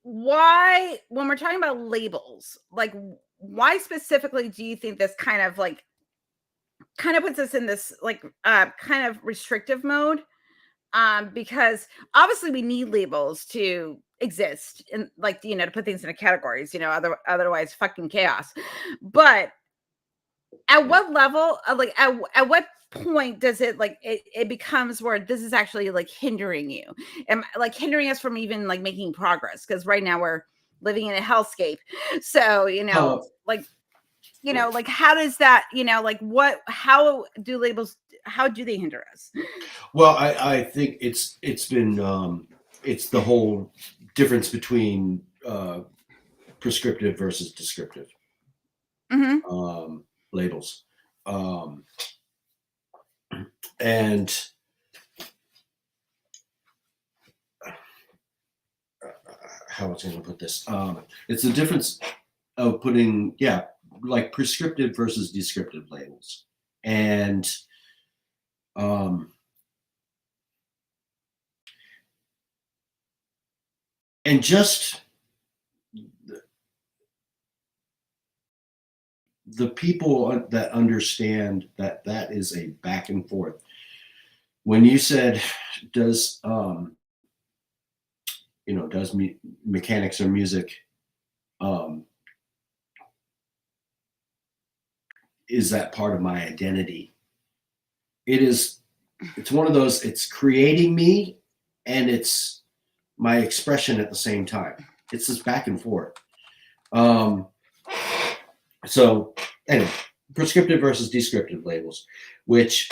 why, when we're talking about labels, like why specifically do you think this kind of puts us in this like kind of restrictive mode? Because obviously we need labels to exist, and like, to put things into categories, otherwise fucking chaos. But at what level, like at what point does it, like it becomes where this is actually like hindering you, and like hindering us from even like making progress? Because right now we're living in a hellscape. So like how does that, how do labels, how do they hinder us? Well, I think it's been it's the whole difference between prescriptive versus descriptive labels, and how was I going to put this? It's the difference of putting, like prescriptive versus descriptive labels, and just the people that understand that is a back and forth. When you said, does does mechanics or music is that part of my identity? It's one of those, it's creating me and it's my expression at the same time. It's this back and forth. So anyway, prescriptive versus descriptive labels, which,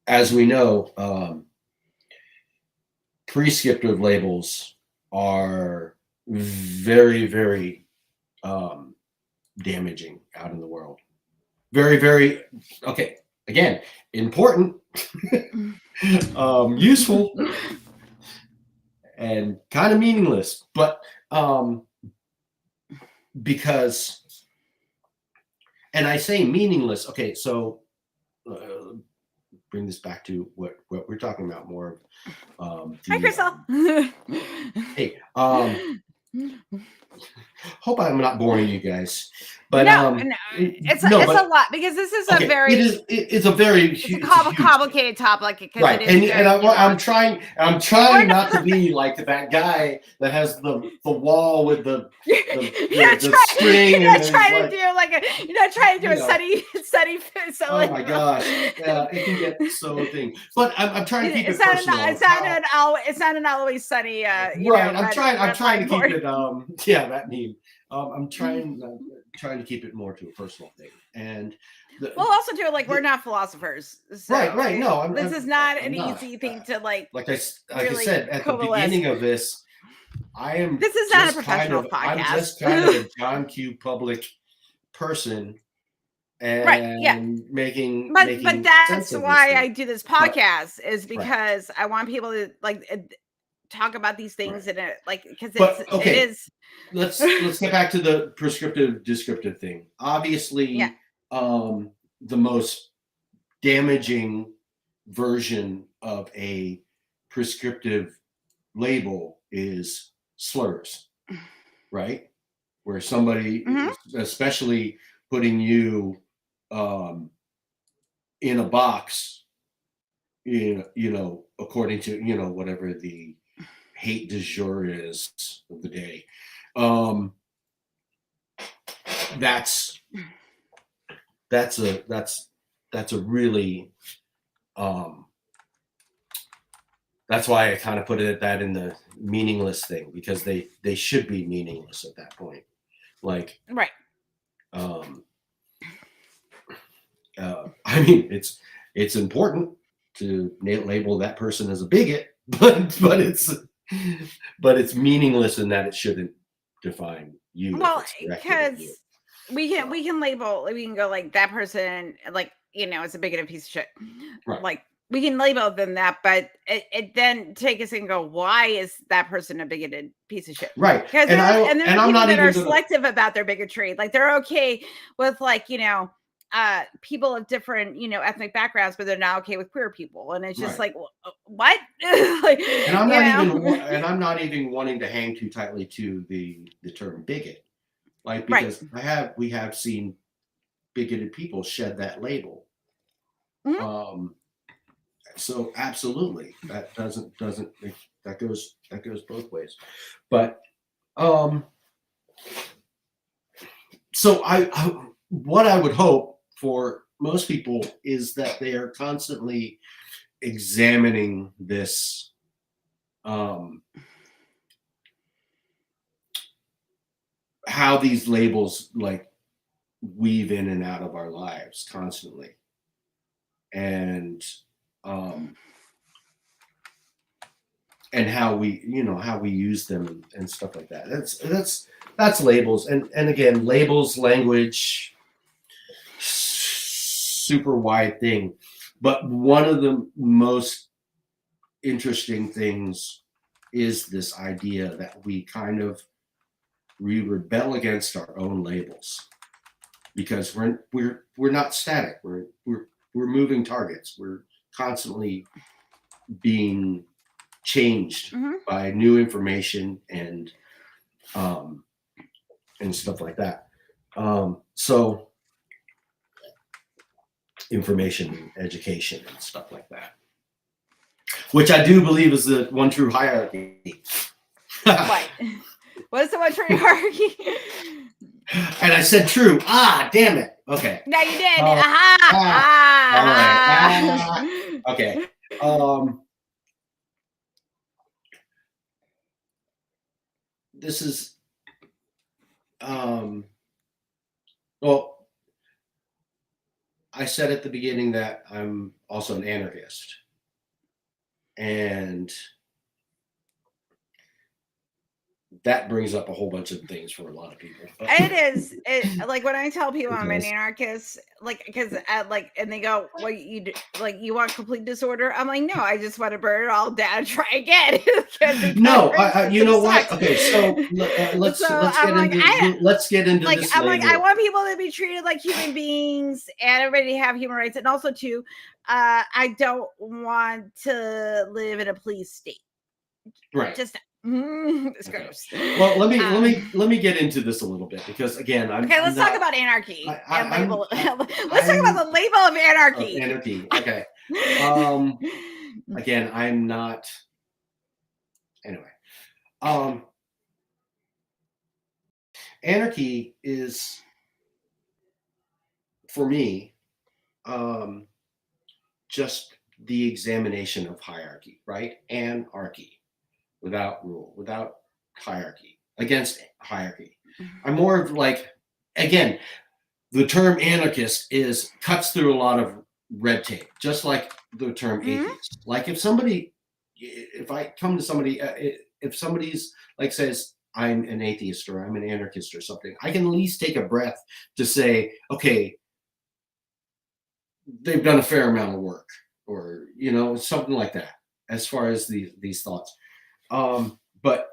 as we know, prescriptive labels are very, very damaging out in the world. Very, very, okay, again, important, useful, and kind of meaningless, but because, and I say meaningless, okay, so bring this back to what we're talking about more. Hi, Crystal. Hey, hope I'm not boring you guys, but no, it's a lot because this is okay, a very it's a very it's a huge complicated topic because right, it is very I'm trying not to be like that guy that has the wall with the string, you're and not then trying like, to do like you're not trying to do a sunny so oh my gosh, yeah, it can get so thing. But I'm trying to keep it personal. It's not always sunny. Right, I'm trying to keep board. it. Yeah, that meme. I'm trying to keep it more to a personal thing, and we'll also do it like we're not philosophers. So right. No, this is not an not. easy thing to like I really said at the beginning of this. This is not a professional podcast. I'm just kind of a John Q. Public person, and making but that's why I do this podcast is because I want people to like talk about these things and because it is. Let's get back to the prescriptive descriptive thing. Obviously, the most damaging version of a prescriptive label is slurs, right? Where somebody, especially putting you in a box, according to whatever the hate du jour is of the day. That's a really that's why I kind of put it in the meaningless thing, because they should be meaningless at that point. Like, right. I mean, it's important to label that person as a bigot, but it's meaningless in that it shouldn't define you. Well, because we can label, we can go like that person, like, it's a bigoted piece of shit. Right. Like we can label them that, but it then take us and go, why is that person a bigoted piece of shit? Right. Because I'm not that are selective about their bigotry. Like they're okay with like, people of different, ethnic backgrounds, but they're not okay with queer people. And it's just like, what? And I'm not even wanting to hang too tightly to the term bigot. Like, because we have seen bigoted people shed that label. Mm-hmm. So absolutely, that that goes both ways. But so what I would hope for most people is that they are constantly examining this how these labels like weave in and out of our lives constantly, and how we use them and stuff like that. That's labels, and again, labels, language, super wide thing. But one of the most interesting things is this idea that we rebel against our own labels, because we're not static. We're moving targets. We're constantly being changed by new information and stuff like that. So information, education, and stuff like that, which I do believe is the one true hierarchy. What? What is the one true hierarchy? And I said true. Ah, damn it. Okay. No, you did. All right. Okay. This is well, I said at the beginning that I'm also an anarchist, and that brings up a whole bunch of things for a lot of people. It like when I tell people I'm an anarchist, like, because and they go, well, you want complete disorder? I'm like, no, I just want to burn it all down and try again. No, you know what? Okay, so let's get into like, this. I'm like, I want people to be treated like human beings and everybody to have human rights, and also too, I don't want to live in a police state. Right. Just It's Okay. gross. Well, let me get into this a little bit because again, let's talk about anarchy and label. Let's talk about the label of anarchy. Anarchy. Okay. Again, I'm not. Anyway, anarchy is for me just the examination of hierarchy, right? Anarchy, without rule, without hierarchy, against hierarchy. I'm more of like, again, the term anarchist cuts through a lot of red tape, just like the term atheist. Like if I come to somebody, if somebody's like says, I'm an atheist or I'm an anarchist or something, I can at least take a breath to say, okay, they've done a fair amount of work, or something like that, as far as these thoughts. But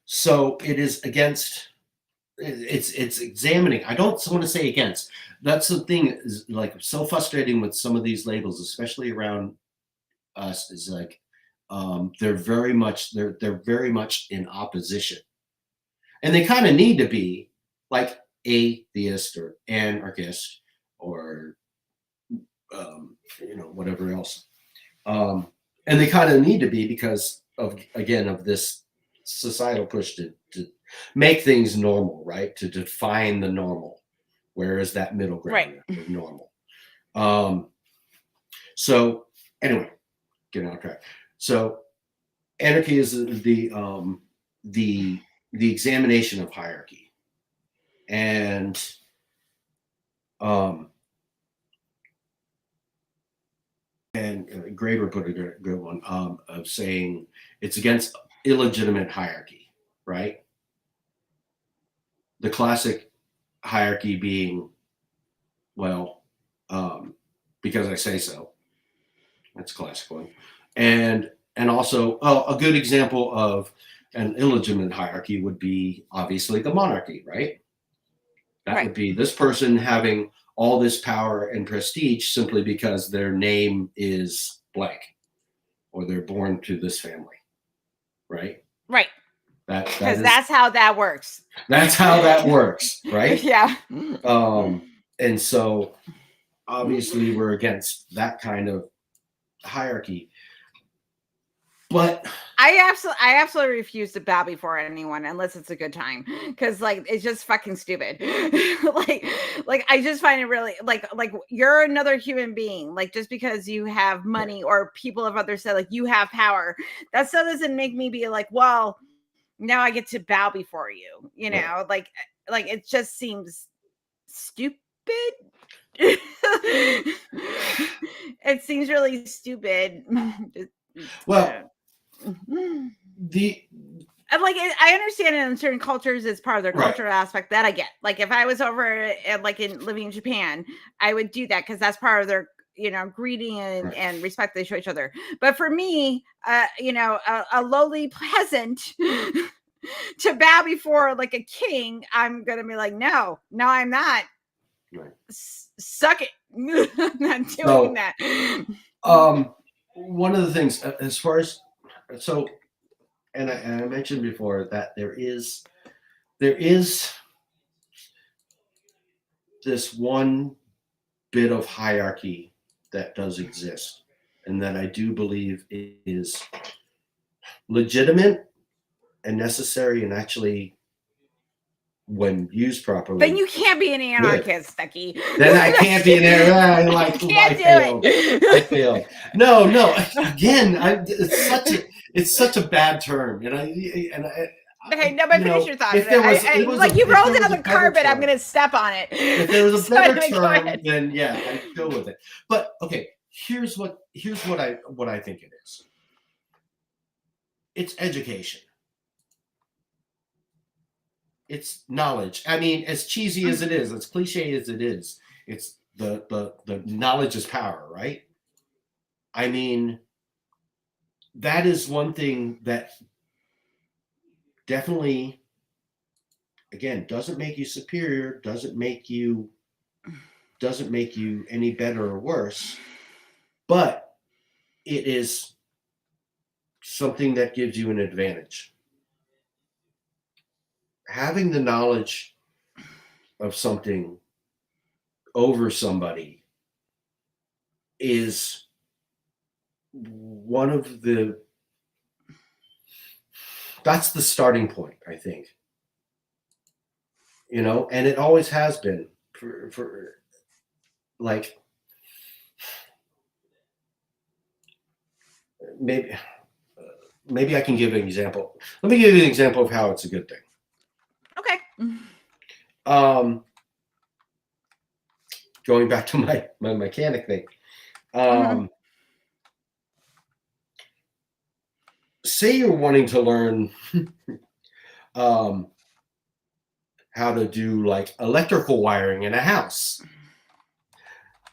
so it is against. It's examining. I don't want to say against. That's the thing is like so frustrating with some of these labels, especially around us. Is like they're very much in opposition, and they kind of need to be like atheist or anarchist or whatever else. And they kind of need to be because of this societal push to make things normal, right? To define the normal. Where is that middle ground of normal? So anyway, getting on track. So anarchy is the examination of hierarchy, and Graeber put a good one of saying it's against illegitimate hierarchy, right? The classic hierarchy being, well, because I say so. That's a classic one. And also a good example of an illegitimate hierarchy would be obviously the monarchy, right? That would be this person having all this power and prestige simply because their name is blank or they're born to this family, right? Right. Because that's how that works. That's how that works, right? Yeah. And so obviously we're against that kind of hierarchy. But I absolutely refuse to bow before anyone unless it's a good time, because like it's just fucking stupid. like I just find it really like you're another human being. Like just because you have money or people have others said like you have power, that still doesn't make me be like, well, now I get to bow before you. You know, like it just seems stupid. It seems really stupid. Well, I understand it in certain cultures it's part of their cultural aspect that I get. Like if I was over living in Japan, I would do that because that's part of their greeting and respect they show each other. But for me, a lowly peasant to bow before like a king, I'm gonna be like, no, I'm not. Right. Suck it. I'm not doing that. One of the things as far as and I mentioned before that there is this one bit of hierarchy that does exist, and that I do believe is legitimate and necessary, and actually, when used properly, then you can't be an anarchist, Ducky. Then I can't be an anarchist. I failed. No. Again, it's such a bad term, Okay, no, but finish your thought. If there was, you rolled it on the carpet, I'm going to step on it. If there was a better term, then yeah, I'd go with it. But okay, here's what I think it is. It's education. It's knowledge. I mean, as cheesy as it is, as cliche as it is, it's the knowledge is power, right? I mean, that is one thing that definitely, again, doesn't make you superior, doesn't make you any better or worse, but it is something that gives you an advantage. Having the knowledge of something over somebody is that's the starting point, I think. And it always has been for like, maybe I can give an example. Let me give you an example of how it's a good thing. Okay. Going back to my mechanic thing. Say you're wanting to learn how to do like electrical wiring in a house.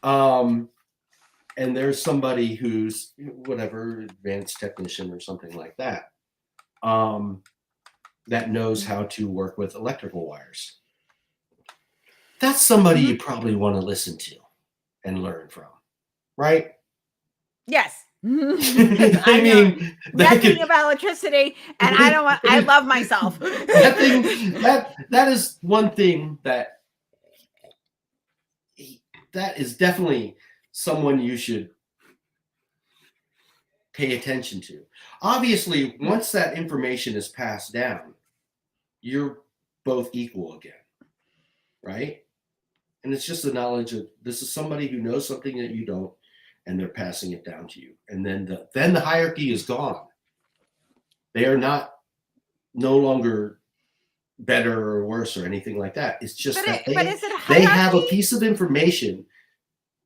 And there's somebody who's whatever advanced technician or something like that, that knows how to work with electrical wires. That's somebody you probably want to listen to and learn from, right? Yes. I mean, nothing about electricity, and I love myself. that is one thing that is definitely someone you should pay attention to. Obviously, once that information is passed down, you're both equal again, right? And it's just the knowledge of this is somebody who knows something that you don't, and they're passing it down to you. And then the hierarchy is gone. They are no longer better or worse or anything like that. It's just they have a piece of information,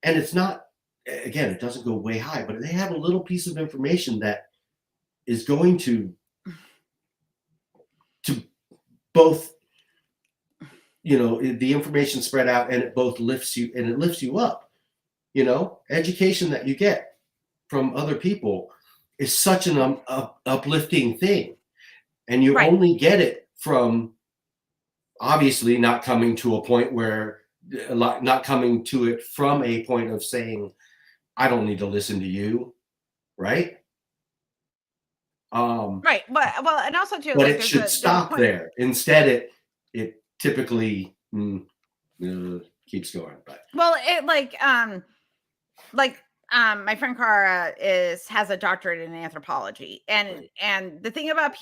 and it's not, again, it doesn't go way high, but they have a little piece of information that is going to both, the information spread out, and it both lifts you up. Education that you get from other people is such an uplifting thing, and you only get it from obviously not coming to a point where not coming to it from a point of saying, I don't need to listen to you, right? Right. Well, and also too, but like, it should stop there. Instead, it typically keeps going. But it my friend Cara has a doctorate in anthropology, and the thing about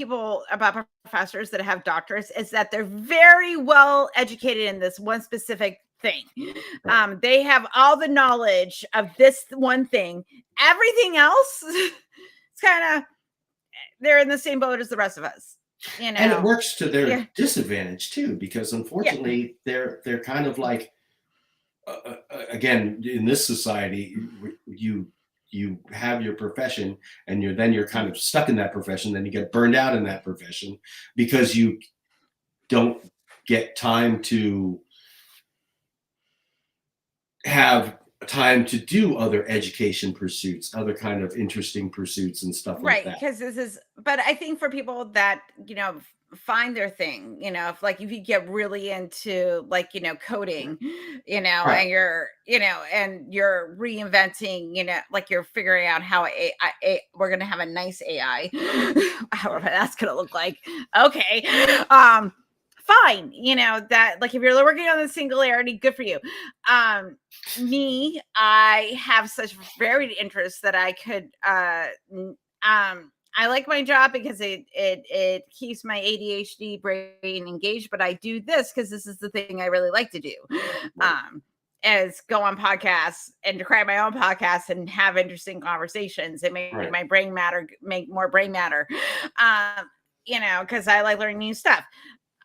professors that have doctorates is that they're very well educated in this one specific thing. Right. They have all the knowledge of this one thing. Everything else, it's kind of, they're in the same boat as the rest of us. And it works to their disadvantage too, because unfortunately they're kind of like, again, in this society, you have your profession, and you're kind of stuck in that profession. Then you get burned out in that profession because you don't get time to have time to do other education pursuits, other kind of interesting pursuits and stuff like that. Right, because but I think for people that, find their thing, if you get really into coding, right. And you're, and you're reinventing, you're figuring out how we're going to have a nice AI, however that's going to look like. Okay. Fine. That if you're working on the singularity, good for you. Me, I have such varied interests that I could, I like my job because it keeps my ADHD brain engaged, but I do this because this is the thing I really like to do. As go on podcasts and to create my own podcasts and have interesting conversations and make my brain matter, make more brain matter. Because I like learning new stuff.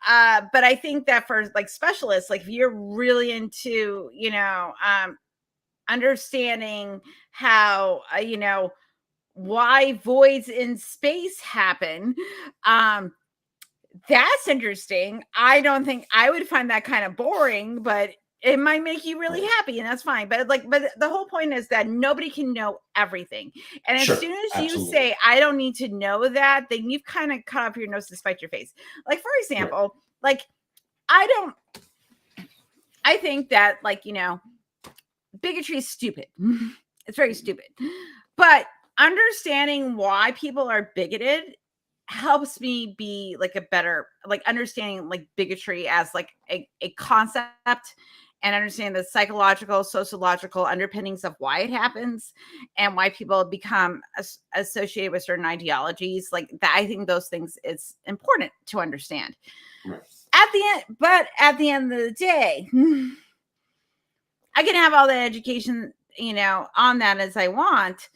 But I think that for specialists, if you're really into, understanding how, why voids in space happen, that's interesting. I don't think I would find that kind of boring, but it might make you really happy, and that's fine. But the whole point is that nobody can know everything. And as soon as you say, I don't need to know that, then you've kind of cut off your nose to spite your face. For example, I think that bigotry is stupid. It's very stupid. But understanding why people are bigoted helps me be like a better, like understanding like bigotry as like a concept, and understanding the psychological, sociological underpinnings of why it happens and why people become associated with certain ideologies. Like that, I think those things it's important to understand. Right. At the end of the day, I can have all the education, on that as I want.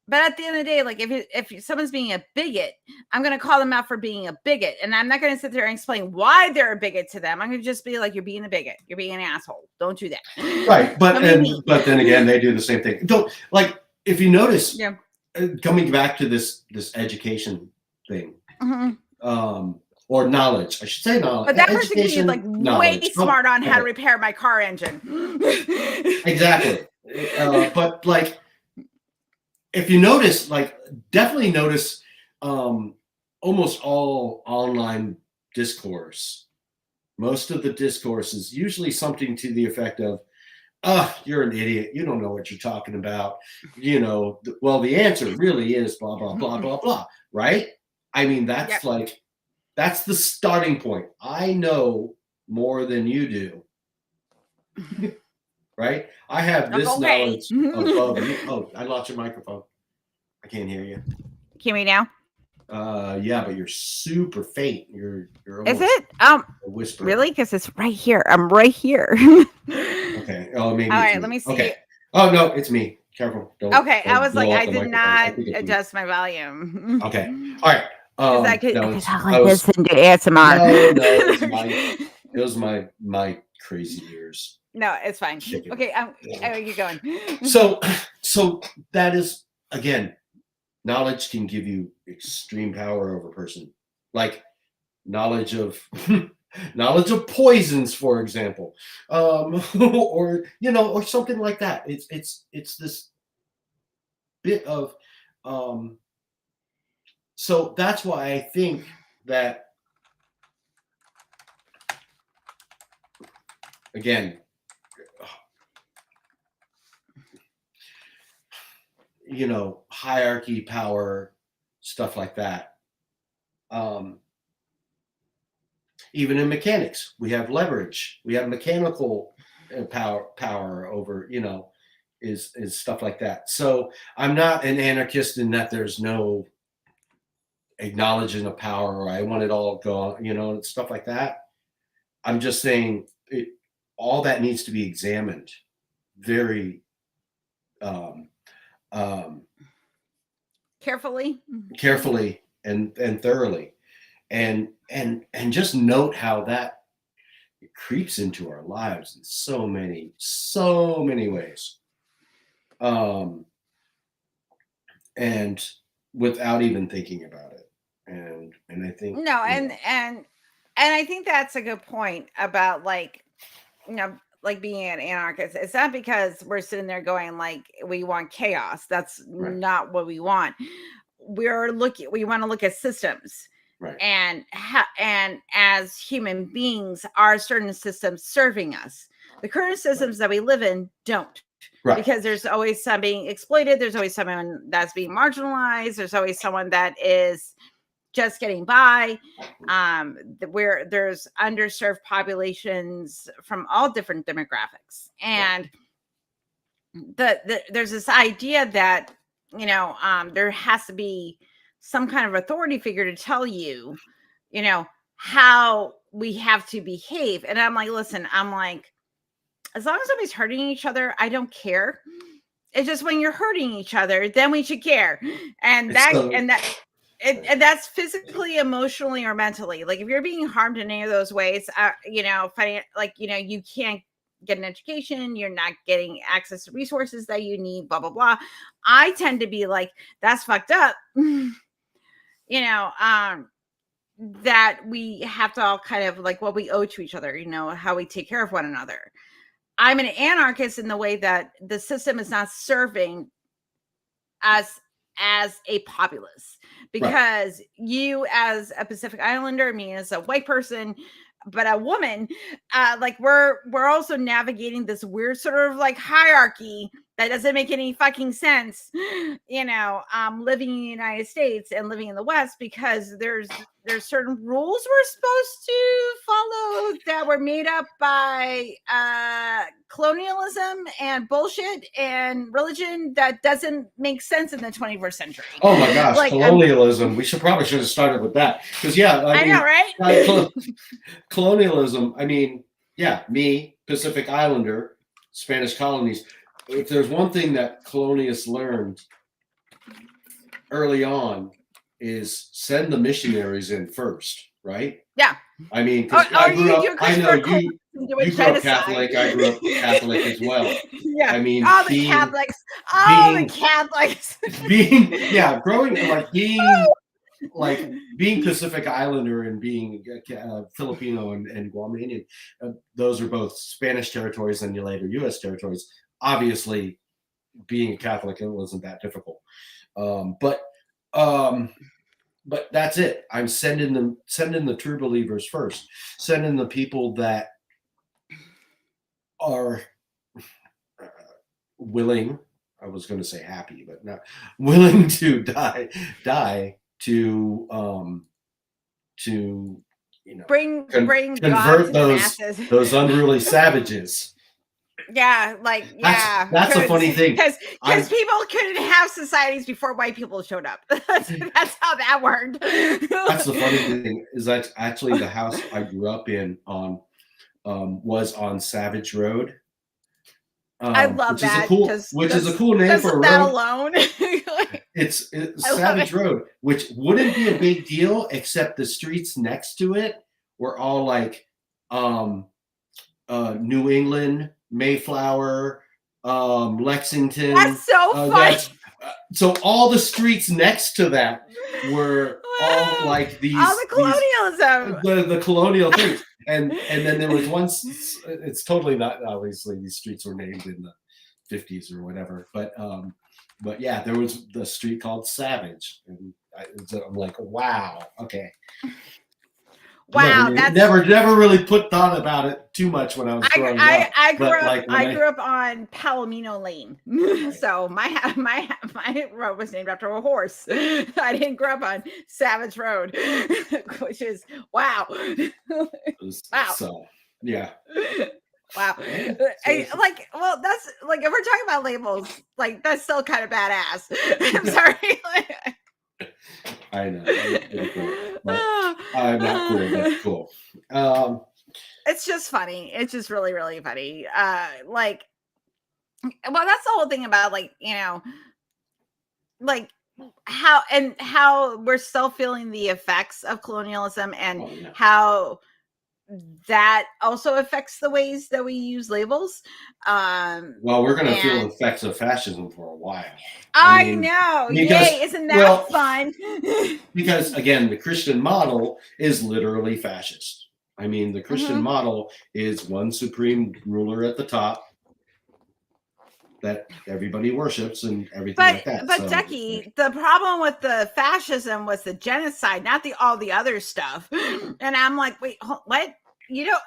But at the end of the day, like if someone's being a bigot, I'm going to call them out for being a bigot. And I'm not going to sit there and explain why they're a bigot to them. I'm going to just be like, you're being a bigot. You're being an asshole. Don't do that. Right. But then again, they do the same thing. Don't, like, if you notice, coming back to this education thing, or knowledge, I should say knowledge. But that person can be like way smart on how to repair my car engine. Exactly. But like, if you notice, like, definitely notice almost all online discourse. Most of the discourse is usually something to the effect of, you're an idiot. You don't know what you're talking about. Well, the answer really is blah, blah, blah, blah, blah. Right? I mean, that's that's the starting point. I know more than you do. Right? I have this knowledge above you. Oh, I lost your microphone. I can't hear you. Can we now? Yeah, but you're super faint. You're is it? A whisper. Really? Because it's right here. I'm right here. Okay. Oh, maybe. All right. Let me see. Okay. Oh no, it's me. Careful. Don't I was like, I did not adjust my volume. Okay. All right. I could listen to ASMR. No, it was my crazy ears. No, it's fine. Okay, you going. So that is, again, knowledge can give you extreme power over a person. Like knowledge of poisons, for example, or or something like that. It's this bit of so that's why I think that, again, hierarchy, power, stuff like that. Even in mechanics, we have leverage. We have mechanical power over, is stuff like that. So I'm not an anarchist in that there's no acknowledging of power, or I want it all gone, stuff like that. I'm just saying all that needs to be examined very carefully and thoroughly, and just note how that it creeps into our lives in so many ways, and without even thinking about it. And I think and I think that's a good point about like being an anarchist. It's not because we're sitting there going like we want chaos. That's not what we want. We want to look at systems, and as human beings, are certain systems serving us? The current systems that we live in don't. Because there's always someone being exploited. There's always someone that's being marginalized. There's always someone that is just getting by, where there's underserved populations from all different demographics. And there's this idea that, there has to be some kind of authority figure to tell you, how we have to behave. And I'm like, listen, as long as somebody's hurting each other, I don't care. It's just when you're hurting each other, then we should care. And that's physically, emotionally, or mentally. Like if you're being harmed in any of those ways, you can't get an education, you're not getting access to resources that you need, blah, blah, blah. I tend to be like, that's fucked up. That we have to all kind of like what we owe to each other, how we take care of one another. I'm an anarchist in the way that the system is not serving us as a populace, because you as a Pacific Islander, me as a white person, but a woman, like we're also navigating this weird sort of like hierarchy That doesn't make any fucking sense, living in the United States and living in the West, because there's certain rules we're supposed to follow that were made up by colonialism and bullshit and religion that doesn't make sense in the 21st century. Oh my gosh, like, colonialism. We should have started with that, because I mean, know, right? Colonialism. I mean, yeah, me, Pacific Islander, Spanish colonies. If there's one thing that colonialists learned early on, is send the missionaries in first, right? Yeah. I mean, I grew up. I know you grew up Catholic. I grew up Catholic as well. Yeah. I mean, all the Catholics. Being Pacific Islander and being Filipino and Guamanian, those are both Spanish territories and later U.S. territories. Obviously, being a Catholic, it wasn't that difficult. But that's it. I'm sending the true believers first, sending the people that are willing. I was going to say happy, but not willing to die to bring convert those unruly savages. Yeah, that's a funny thing, because people couldn't have societies before white people showed up. That's how that worked. That's the funny thing, is that actually the house I grew up in was on Savage Road. I love that. Which is a cool name for a road. That alone. It's Savage Road, which wouldn't be a big deal, except the streets next to it were all like New England, Mayflower, Lexington. That's so funny. So all the streets next to that were all like these. All the colonialism. The colonial things. And then there was one. It's totally not, obviously these streets were named in the 50s or whatever, but yeah, there was the street called Savage, and I'm like, wow, okay. Wow, never really put thought about it too much when I was growing up. I grew up on Palomino Lane, so my road was named after a horse. I didn't grow up on Savage Road, which is wow. Wow. So yeah. Wow. That's if we're talking about labels, that's still kind of badass. I'm sorry. I know. I'm not cool. That's cool. It's just funny. It's just really, really funny. That's the whole thing about how we're still feeling the effects of colonialism, and how that also affects the ways that we use labels. Well, we're going to feel the effects of fascism for a while. I know. Yay, isn't that fun? Because, again, the Christian model is literally fascist. I mean, the Christian model is one supreme ruler at the top that everybody worships and everything like that. But Ducky, the problem with the fascism was the genocide, not all the other stuff. And I'm like, wait, what?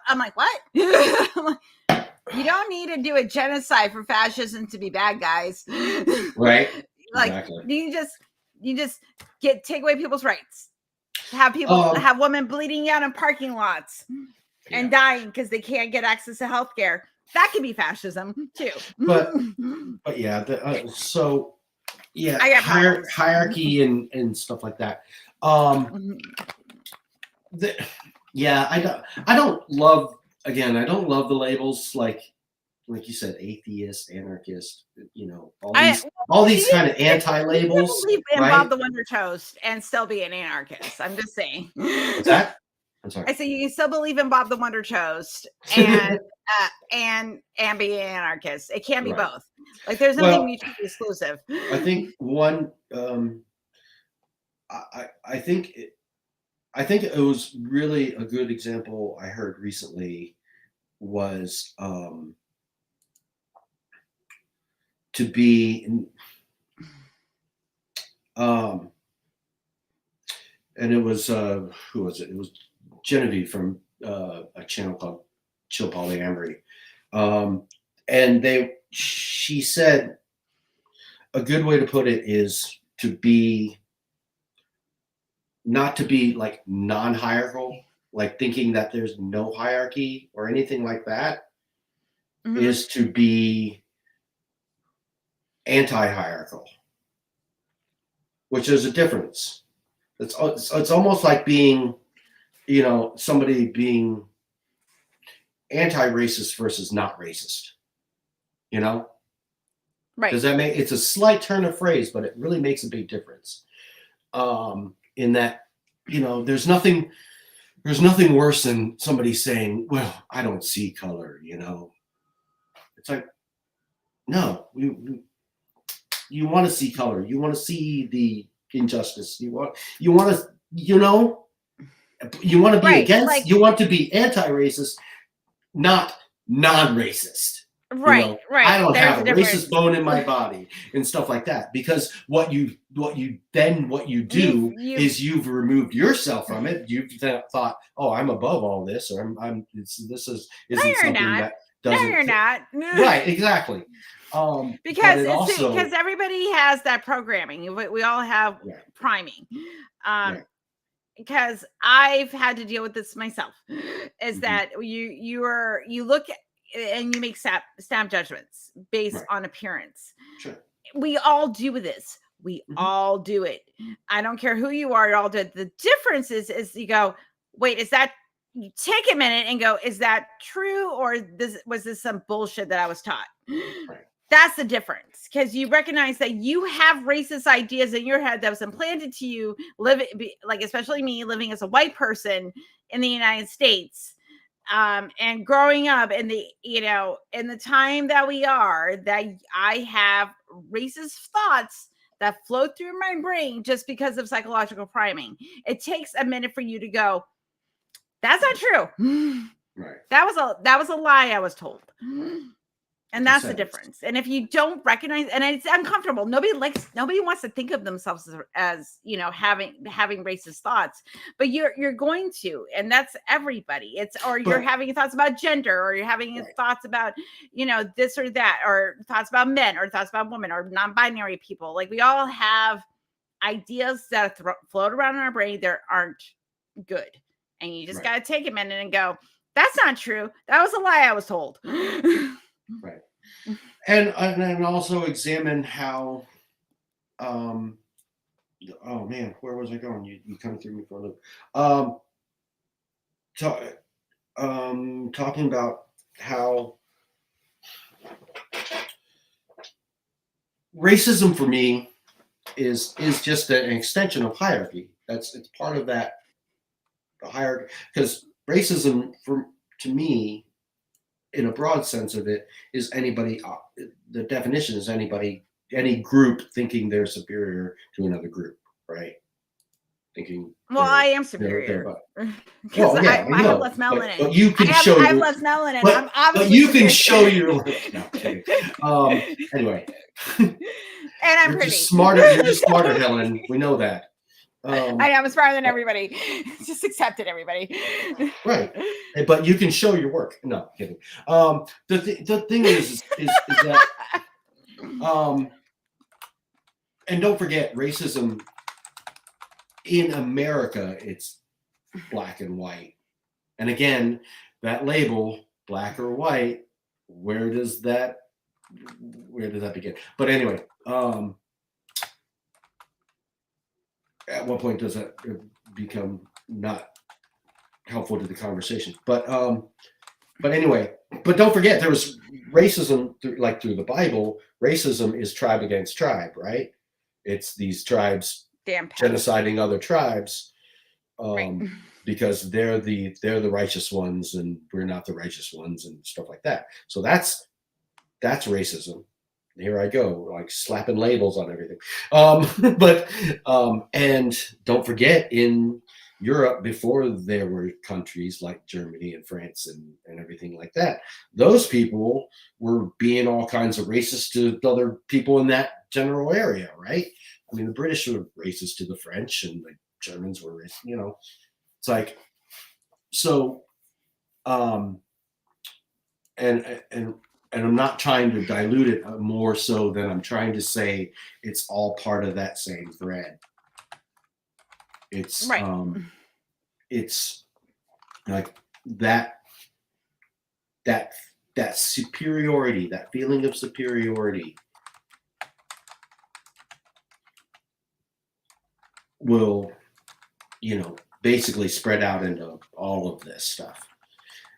I'm like, what? You don't need to do a genocide for fascism to be bad guys. Right. Exactly. you just take away people's rights. Have have women bleeding out in parking lots and dying because they can't get access to healthcare. That could be fascism too. But yeah, hierarchy and stuff like that. I don't love the labels like you said, atheist, anarchist, all these kind of anti-labels. Believe in Bob the Wonder Toast and still be an anarchist. I'm just saying. What's that? I'm sorry. I say you can still believe in Bob the Wonder Toast and be an anarchist. It can't be both. There's nothing mutually exclusive. I think one. I think it was really a good example I heard recently was to be and it was who was it? It was Genevieve from a channel called Chill Polyamory, and she said a good way to put it is to be not to be like non-hierarchical, like thinking that there's no hierarchy or anything like that, is to be anti-hierarchical, which is a difference. It's almost like being, somebody being anti-racist versus not racist. Right. Does that make it's a slight turn of phrase, but it really makes a big difference. In that, there's nothing worse than somebody saying, "Well, I don't see color." It's like, no, you want to see color. You want to see the injustice. You want to, you want to be Right, against. like- You want to be anti-racist, not non-racist. Right. I don't There's have a difference. racist bone in my body and stuff like that, because what you do is you've removed yourself from it. You've thought, oh, I'm above all this, or isn't something not. that doesn't. No, you're not. Right, exactly. Because also, because everybody has that programming. We all have priming. Because I've had to deal with this myself, is that you look and you make stamp judgments based on appearance. Sure. We all do this. We all do it. I don't care who you are, you all do it. The difference is you go, wait, is that, you take a minute and go, is that true, or was this some bullshit that I was taught? Right. That's the difference, because you recognize that you have racist ideas in your head that was implanted to you, especially me living as a white person in the United States, and growing up in the time that we are, that I have racist thoughts that flow through my brain just because of psychological priming. It takes a minute for you to go, that's not true. Right. That was a lie I was told. And that's the difference. And if you don't recognize, and it's uncomfortable, nobody wants to think of themselves as having racist thoughts, but you're going to, and that's everybody. You're having thoughts about gender, or you're having thoughts about, this or that, or thoughts about men, or thoughts about women, or non-binary people. Like, we all have ideas that float around in our brain that aren't good. And you just got to take a minute and go, that's not true. That was a lie I was told. Right. And also examine how, oh man, where was I going? You kind of threw me for a loop. Talking about how racism for me is just an extension of hierarchy. It's part of that hierarchy, because racism to me, in a broad sense of it, is anybody, the definition is any group thinking they're superior to another group, right? Thinking, well, I am superior. Well, yeah, I have less melanin. But you can show I have less melanin. I'm obviously but you can superior. show your anyway. And I'm you're pretty. Just smarter. You're just smarter, Helen. We know that. I am smarter than everybody. Just accept it, everybody. Right. But you can show your work. No, kidding. The thing is that and don't forget, racism in America, it's black and white. And again, that label, black or white, where does that begin? But anyway, at what point does that become not helpful to the conversation? But anyway, but don't forget, there was racism through the Bible. Racism is tribe against tribe, right? It's these tribes genociding other tribes, because they're the righteous ones and we're not the righteous ones and stuff like that. So that's racism. Here I go, like slapping labels on everything. And don't forget, in Europe, before there were countries like Germany and France and everything like that, those people were being all kinds of racist to other people in that general area, right? I mean, the British were racist to the French, and the Germans were racist, it's like, so, and and I'm not trying to dilute it more so than I'm trying to say it's all part of that same thread. It's Right. It's like that superiority, that feeling of superiority will, basically spread out into all of this stuff.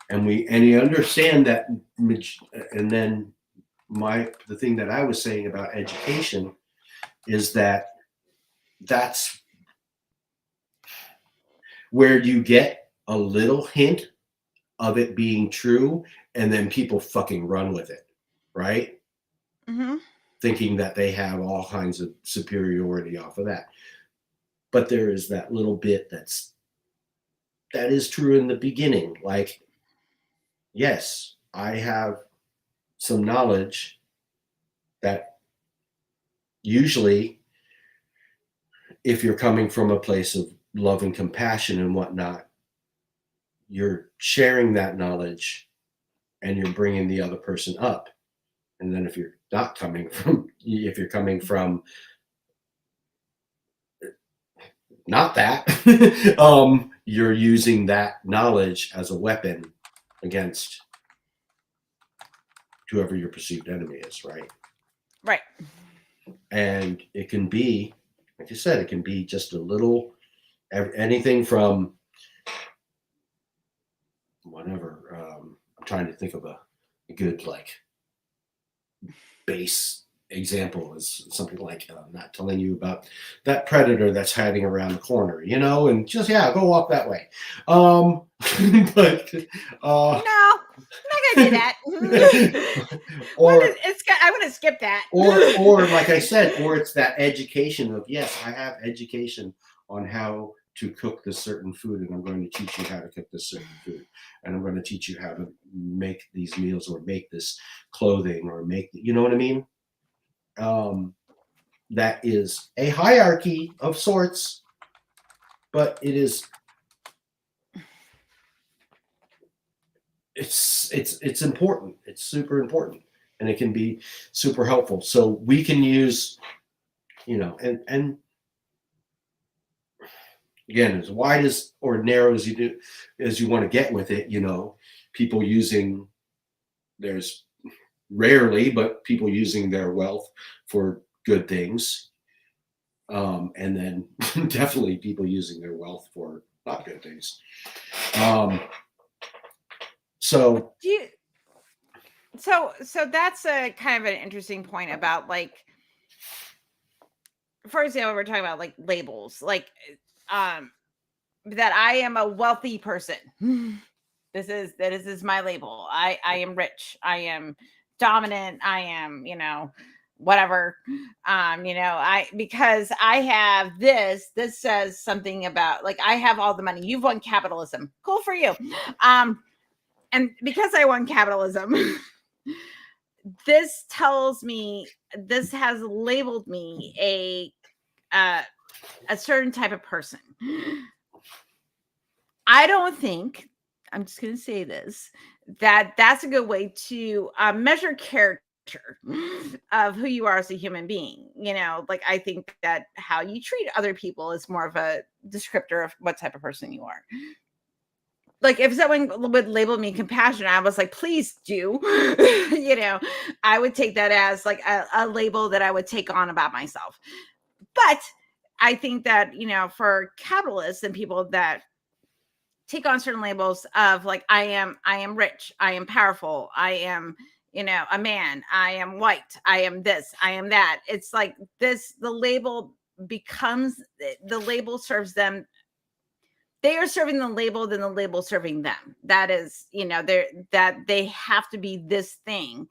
And you understand that, and then the thing that I was saying about education is that's where you get a little hint of it being true, and then people fucking run with it, right? Mm-hmm. Thinking that they have all kinds of superiority off of that. But there is that little bit that is true in the beginning. Like, yes, I have some knowledge that usually, if you're coming from a place of love and compassion and whatnot, you're sharing that knowledge and you're bringing the other person up. And then if you're coming from not that, you're using that knowledge as a weapon against whoever your perceived enemy is, right? Right. And it can be, like you said, it can be just a little, anything from whatever. I'm trying to think of a good, like, base example is something like, not telling you about that predator that's hiding around the corner, and just, go walk that way. But No, I'm not gonna do that. I'm gonna skip that. or like I said, or it's that education of, yes, I have education on how to cook this certain food, and I'm going to teach you how to cook this certain food, and I'm going to teach you how to make these meals or make this clothing or make, you know what I mean? That is a hierarchy of sorts, but it's important. It's super important, and it can be super helpful. So we can use, and again, as wide as or narrow as you want to get with it, people using, there's rarely, but people using their wealth for good things. And then definitely people using their wealth for not good things. So that's a kind of an interesting point about, like, for example, we're talking about like labels, like, that I am a wealthy person. This is my label. I am rich. I am dominant. I am, whatever. Because I have this says something about, like, I have all the money. You've won capitalism. Cool for you. And because I won capitalism, this has labeled me a certain type of person. I don't think, I'm just going to say this, that's a good way to measure character of who you are as a human being. Like, I think that how you treat other people is more of a descriptor of what type of person you are. Like, if someone would label me compassionate, I was like, please do. I would take that as like a label that I would take on about myself. But I think that, for capitalists and people that take on certain labels of, like, I am rich, I am powerful, I am, a man, I am white, I am this, I am that. It's like this, the label serves them. They are serving the label, then the label serving them. That is, that they have to be this thing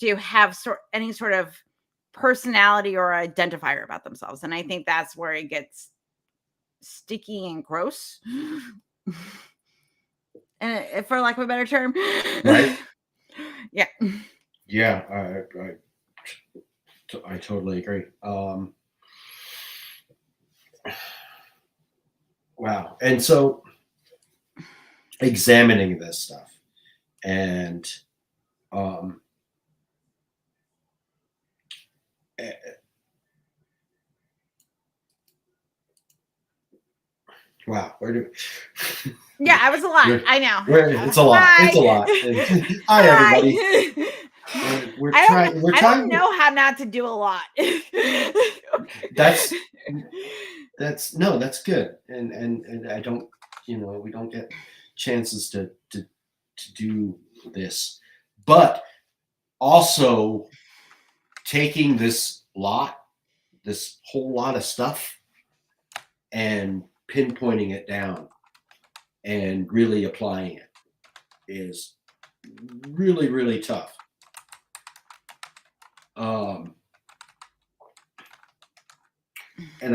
to have any sort of personality or identifier about themselves. And I think that's where it gets sticky and gross. And for lack of a better term, right? Yeah. I totally agree. Wow. And so examining this stuff and Wow. Where do? Yeah, I was a lot. We're- I know. It's a lot. Hi. It's a lot. Hi, everybody. We're I trying. We're I trying. don't know how not to do a lot. That's no. That's good. And I don't. We don't get chances to do this, but also taking this whole lot of stuff, and pinpointing it down and really applying it is really, really tough. And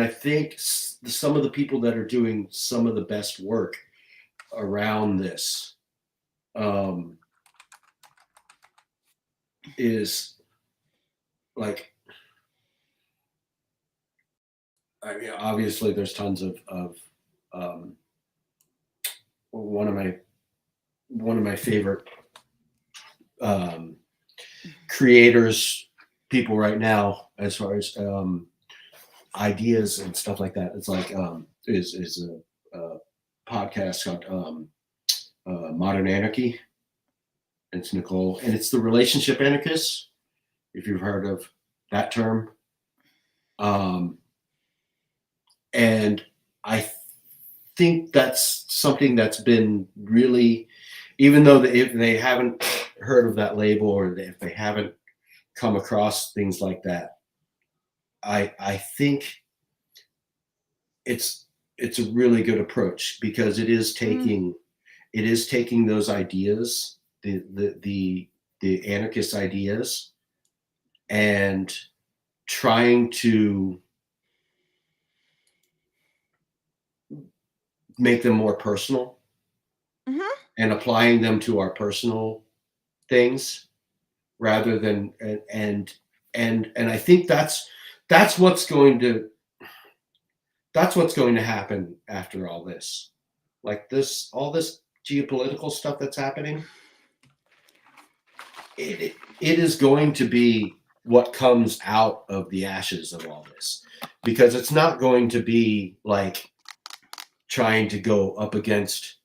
I think some of the people that are doing some of the best work around this is like, I mean, obviously there's tons of one of my favorite creators, people right now, as far as ideas and stuff like that. It's like is a podcast called Modern Anarchy. It's Nicole, and it's the relationship anarchist, if you've heard of that term. And I think that's something that's been really, even though if they haven't heard of that label, or if they haven't come across things like that, I think it's a really good approach, because it is taking those ideas, the anarchist ideas, and trying to make them more personal, and applying them to our personal things, rather than and I think that's what's going to happen after all this, like all this geopolitical stuff that's happening. It is going to be what comes out of the ashes of all this, because it's not going to be like trying to go up against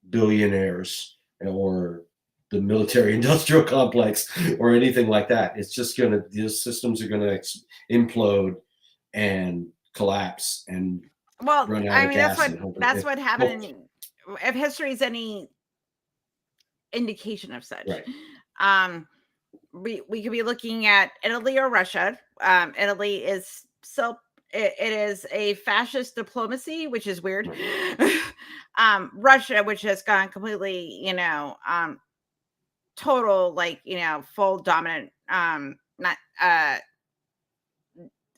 billionaires or the military industrial complex or anything like that. It's just these systems are gonna implode and collapse and run out of gas. That's what happened. If history is any indication of such, right. We could be looking at Italy or Russia. Italy is it is a fascist diplomacy, which is weird. Right. Russia, which has gone completely, total, like, full dominant, not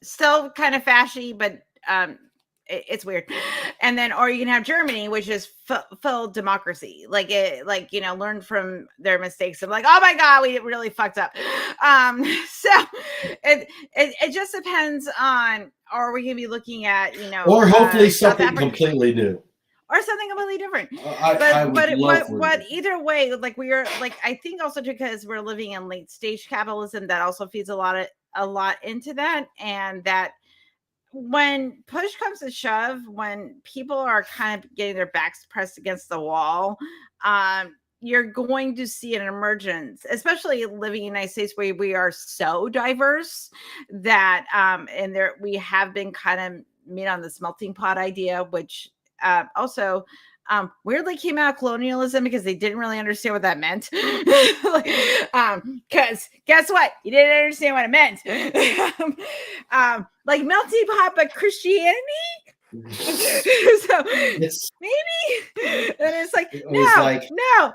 still kind of fashy, but it's weird. And then, or you can have Germany, which is full democracy, like learn from their mistakes of like, oh my god, we really fucked up. So it just depends on, or we can be looking at, or hopefully something completely new, or something completely different. But either way, like, we are, like, I think also because we're living in late stage capitalism, that also feeds a lot into that. And that when push comes to shove, when people are kind of getting their backs pressed against the wall, you're going to see an emergence, especially living in the United States, where we are so diverse that and there we have been kind of made on this melting pot idea, which also weirdly came out of colonialism, because they didn't really understand what that meant. Because guess what? You didn't understand what it meant. Like melting pot, but Christianity. So maybe, and it's like, no,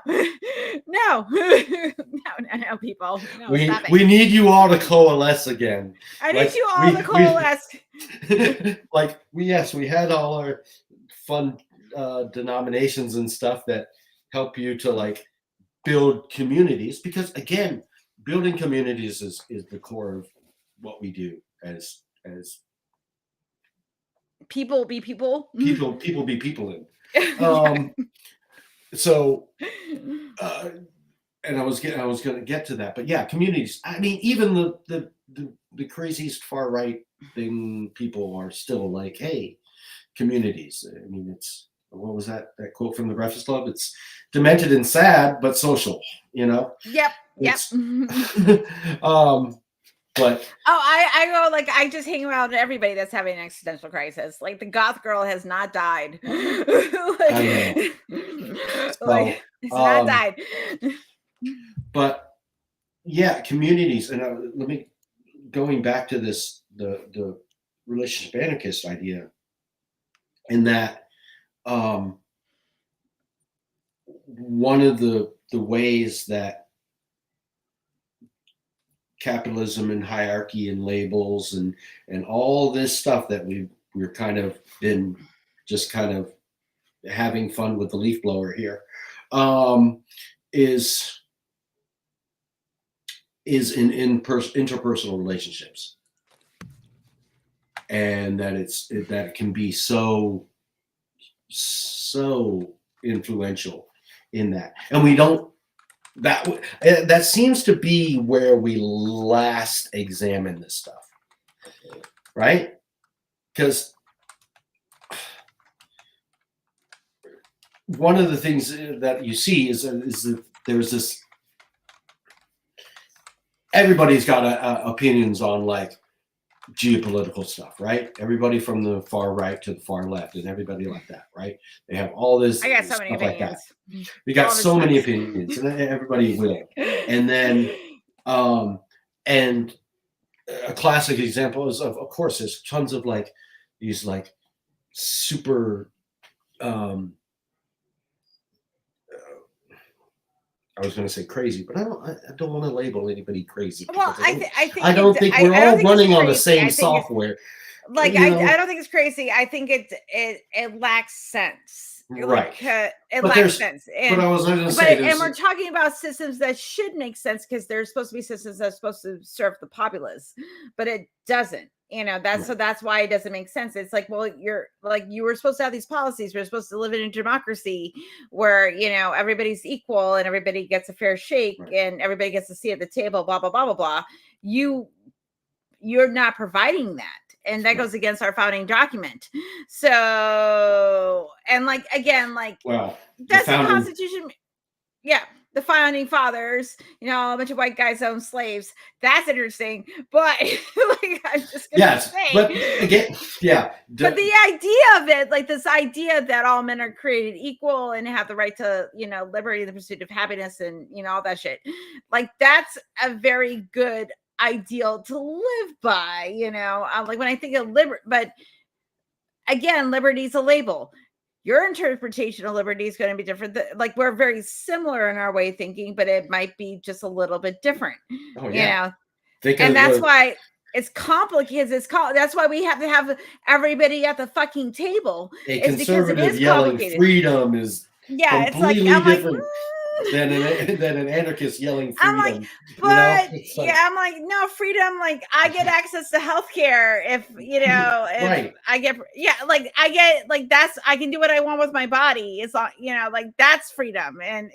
people. No, we need you all to coalesce again. I need you all to coalesce. Like we had all our fun denominations and stuff that help you to like build communities, because again, building communities is the core of what we do as people be people be people in. So and I was going to get to that, but yeah, communities. I mean, even the craziest far right thing people are still like, hey, communities. I mean, what was that quote from the Breakfast Club? It's demented and sad, but social, you know? Yep. But I go like I just hang around with everybody that's having an existential crisis. Like the goth girl has not died. I know. It's not died. But yeah, communities, and let me going back to this the relationship anarchist idea, in that one of the ways that capitalism and hierarchy and labels and all this stuff that we're kind of been just kind of having fun with the leaf blower here, is in interpersonal relationships, and that that it can be so influential in that, and we don't. That seems to be where we last examine this stuff, right? Because one of the things that you see is that there's this. Everybody's got opinions on like geopolitical stuff, right? Everybody from the far right to the far left, and everybody like that, right? They have all this. I got so many stuff opinions. like that. We got so many opinions, and everybody will. And then, and a classic example is of course, there's tons of like these like super. I was going to say crazy, but I don't want to label anybody crazy. Well, I don't think we're all running on the same software. Like I don't think it's crazy. I think it lacks sense. Right. It lacks sense. But I was going to say, and we're talking about systems that should make sense because they're supposed to be systems that are supposed to serve the populace, but it doesn't. You know, that's why it doesn't make sense. It's like, well, you were supposed to have these policies. We're supposed to live in a democracy where, you know, everybody's equal and everybody gets a fair shake and everybody gets to sit at the table, blah, blah, blah, blah, blah. You're not providing that. And that goes against our founding document. So, and like, again, like, well, that's the Constitution. Yeah. The founding fathers, you know, a bunch of white guys own slaves. That's interesting. But like, I'm just going to say. But again, yeah. But the idea of it, like this idea that all men are created equal and have the right to, you know, liberty, the pursuit of happiness and, you know, all that shit. Like that's a very good ideal to live by, you know, like when I think of liberty, but again, liberty is a label. Your interpretation of liberty is going to be different. Like we're very similar in our way of thinking, but it might be just a little bit different. Oh, yeah. You know, and that's why it's complicated. That's why we have to have everybody at the fucking table. A conservative yelling freedom is completely different. Than an anarchist yelling freedom. I'm like, but you know, I'm like, no, freedom. Like I get access to healthcare if, you know, if I get, I can do what I want with my body. It's all, you know, like that's freedom. And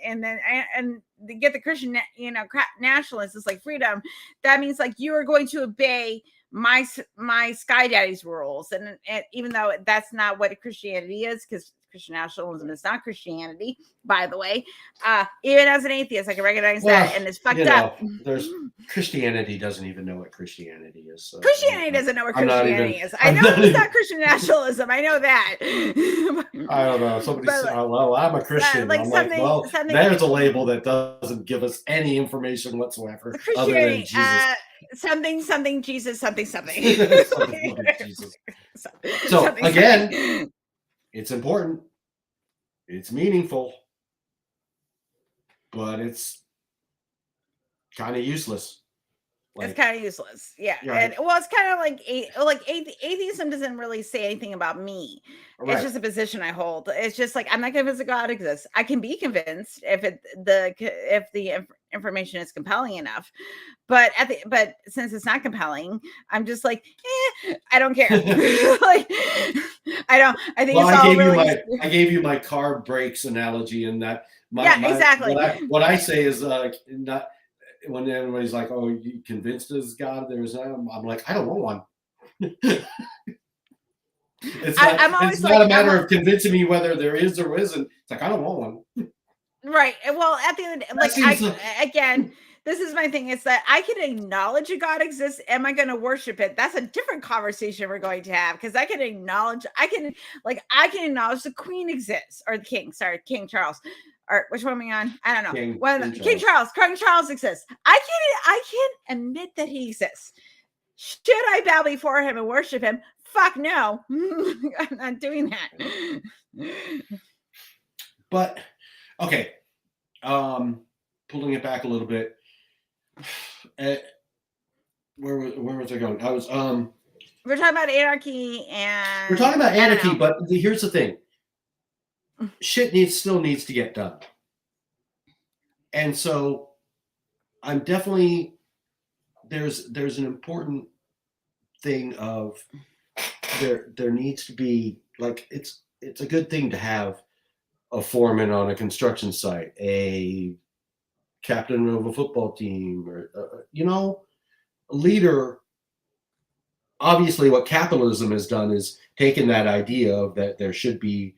to get the Christian, you know, nationalists, it's like freedom. That means like you are going to obey my Sky Daddy's rules. And even though that's not what Christianity is, because Christian nationalism is not Christianity, by the way. Even as an atheist, I can recognize that, and it's fucked up. There's Christianity doesn't even know what Christianity is. So Christianity doesn't know what Christianity is. I know it's not Christian nationalism. I know that. I don't know. Somebody said, "Well, I'm a Christian." Like I'm like, well, there's a label that doesn't give us any information whatsoever other than Jesus. Something Jesus, something. Jesus. So again. It's important. It's meaningful, but it's kind of useless. It's kind of useless. Yeah. Right. And well, it's kind of like atheism doesn't really say anything about me. Right. It's just a position I hold. It's just like, I'm not convinced that God exists. I can be convinced if the information is compelling enough, but since it's not compelling, I'm just like, I don't care. Like, I think it's all really. I gave you my car brakes analogy, and that. Exactly. What I say is not. When everybody's like, "Oh, you convinced us God?" I'm like, I don't want one. I'm always it's not like, a matter of convincing me whether there is or isn't. It's like, I don't want one. right. Well, at the end, like, again, this is my thing. It's that I can acknowledge a God exists. Am I going to worship it? That's a different conversation we're going to have, because I can acknowledge the Queen exists, or the King. Sorry, King Charles, or which one are we on? I don't know. King Charles exists. I can admit that he exists. Should I bow before him and worship him? Fuck no. I'm not doing that. But okay, pulling it back a little bit. Where was I going? I was we're talking about anarchy, and we're talking about anarchy, but here's the thing: shit still needs to get done, and so I'm definitely there's an important thing of there needs to be, like, it's a good thing to have a foreman on a construction site, a captain of a football team, or a leader. Obviously, what capitalism has done is taken that idea of that there should be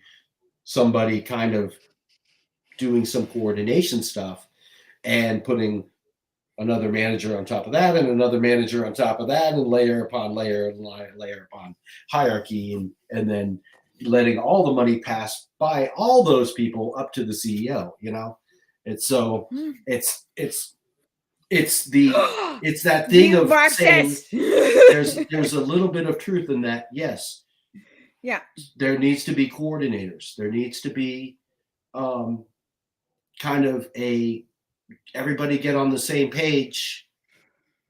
somebody kind of doing some coordination stuff and putting another manager on top of that and another manager on top of that, and layer upon layer and layer upon hierarchy, and then letting all the money pass by all those people up to the CEO, And so it's that thing of saying there's a little bit of truth in that. Yes. Yeah. There needs to be coordinators. There needs to be kind of a everybody get on the same page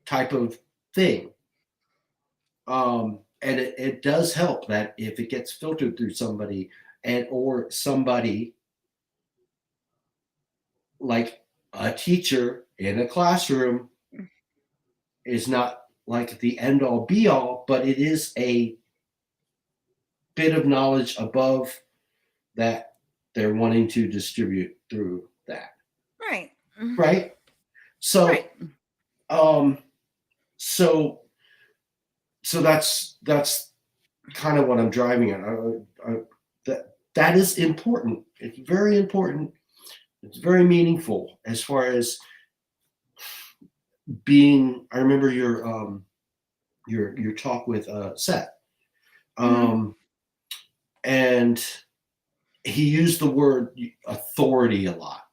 type of thing. And it does help that if it gets filtered through somebody, or somebody like a teacher in a classroom is not like the end all be all, but it is a bit of knowledge above that they're wanting to distribute through that. Right. Right. So, right. So that's kind of what I'm driving at. That is important. It's very important. It's very meaningful as far as being. I remember your talk with Seth, and he used the word authority a lot.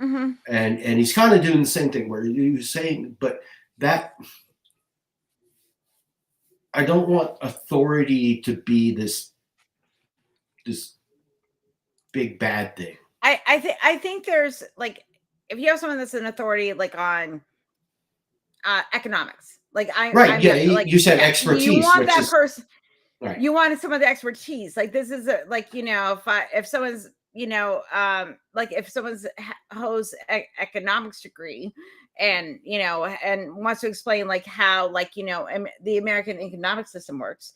Mm-hmm. And he's kind of doing the same thing where you're saying, but that I don't want authority to be this big bad thing. I think there's, like, if you have someone that's an authority, like, on economics, like you said expertise. You want that person. Right. You wanted some of the expertise. Like, this is if someone's like if someone's holds economics degree, and and wants to explain like how the American economic system works,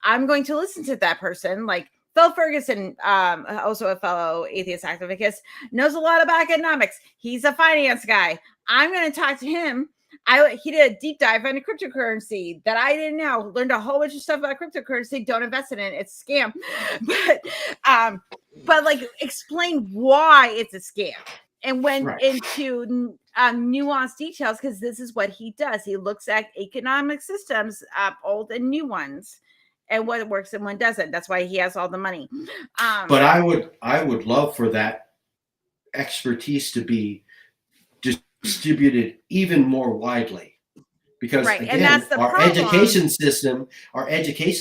I'm going to listen to that person. Like Phil Ferguson, also a fellow atheist activist, knows a lot about economics. He's a finance guy. I'm going to talk to him. He did a deep dive into cryptocurrency that I didn't know. Learned a whole bunch of stuff about cryptocurrency. Don't invest in it; it's a scam. But like, explain why it's a scam, and went into nuanced details, because this is what he does. He looks at economic systems, old and new ones, and what works and what doesn't. That's why he has all the money. But I would love for that expertise to be distributed even more widely, because again, and that's the our education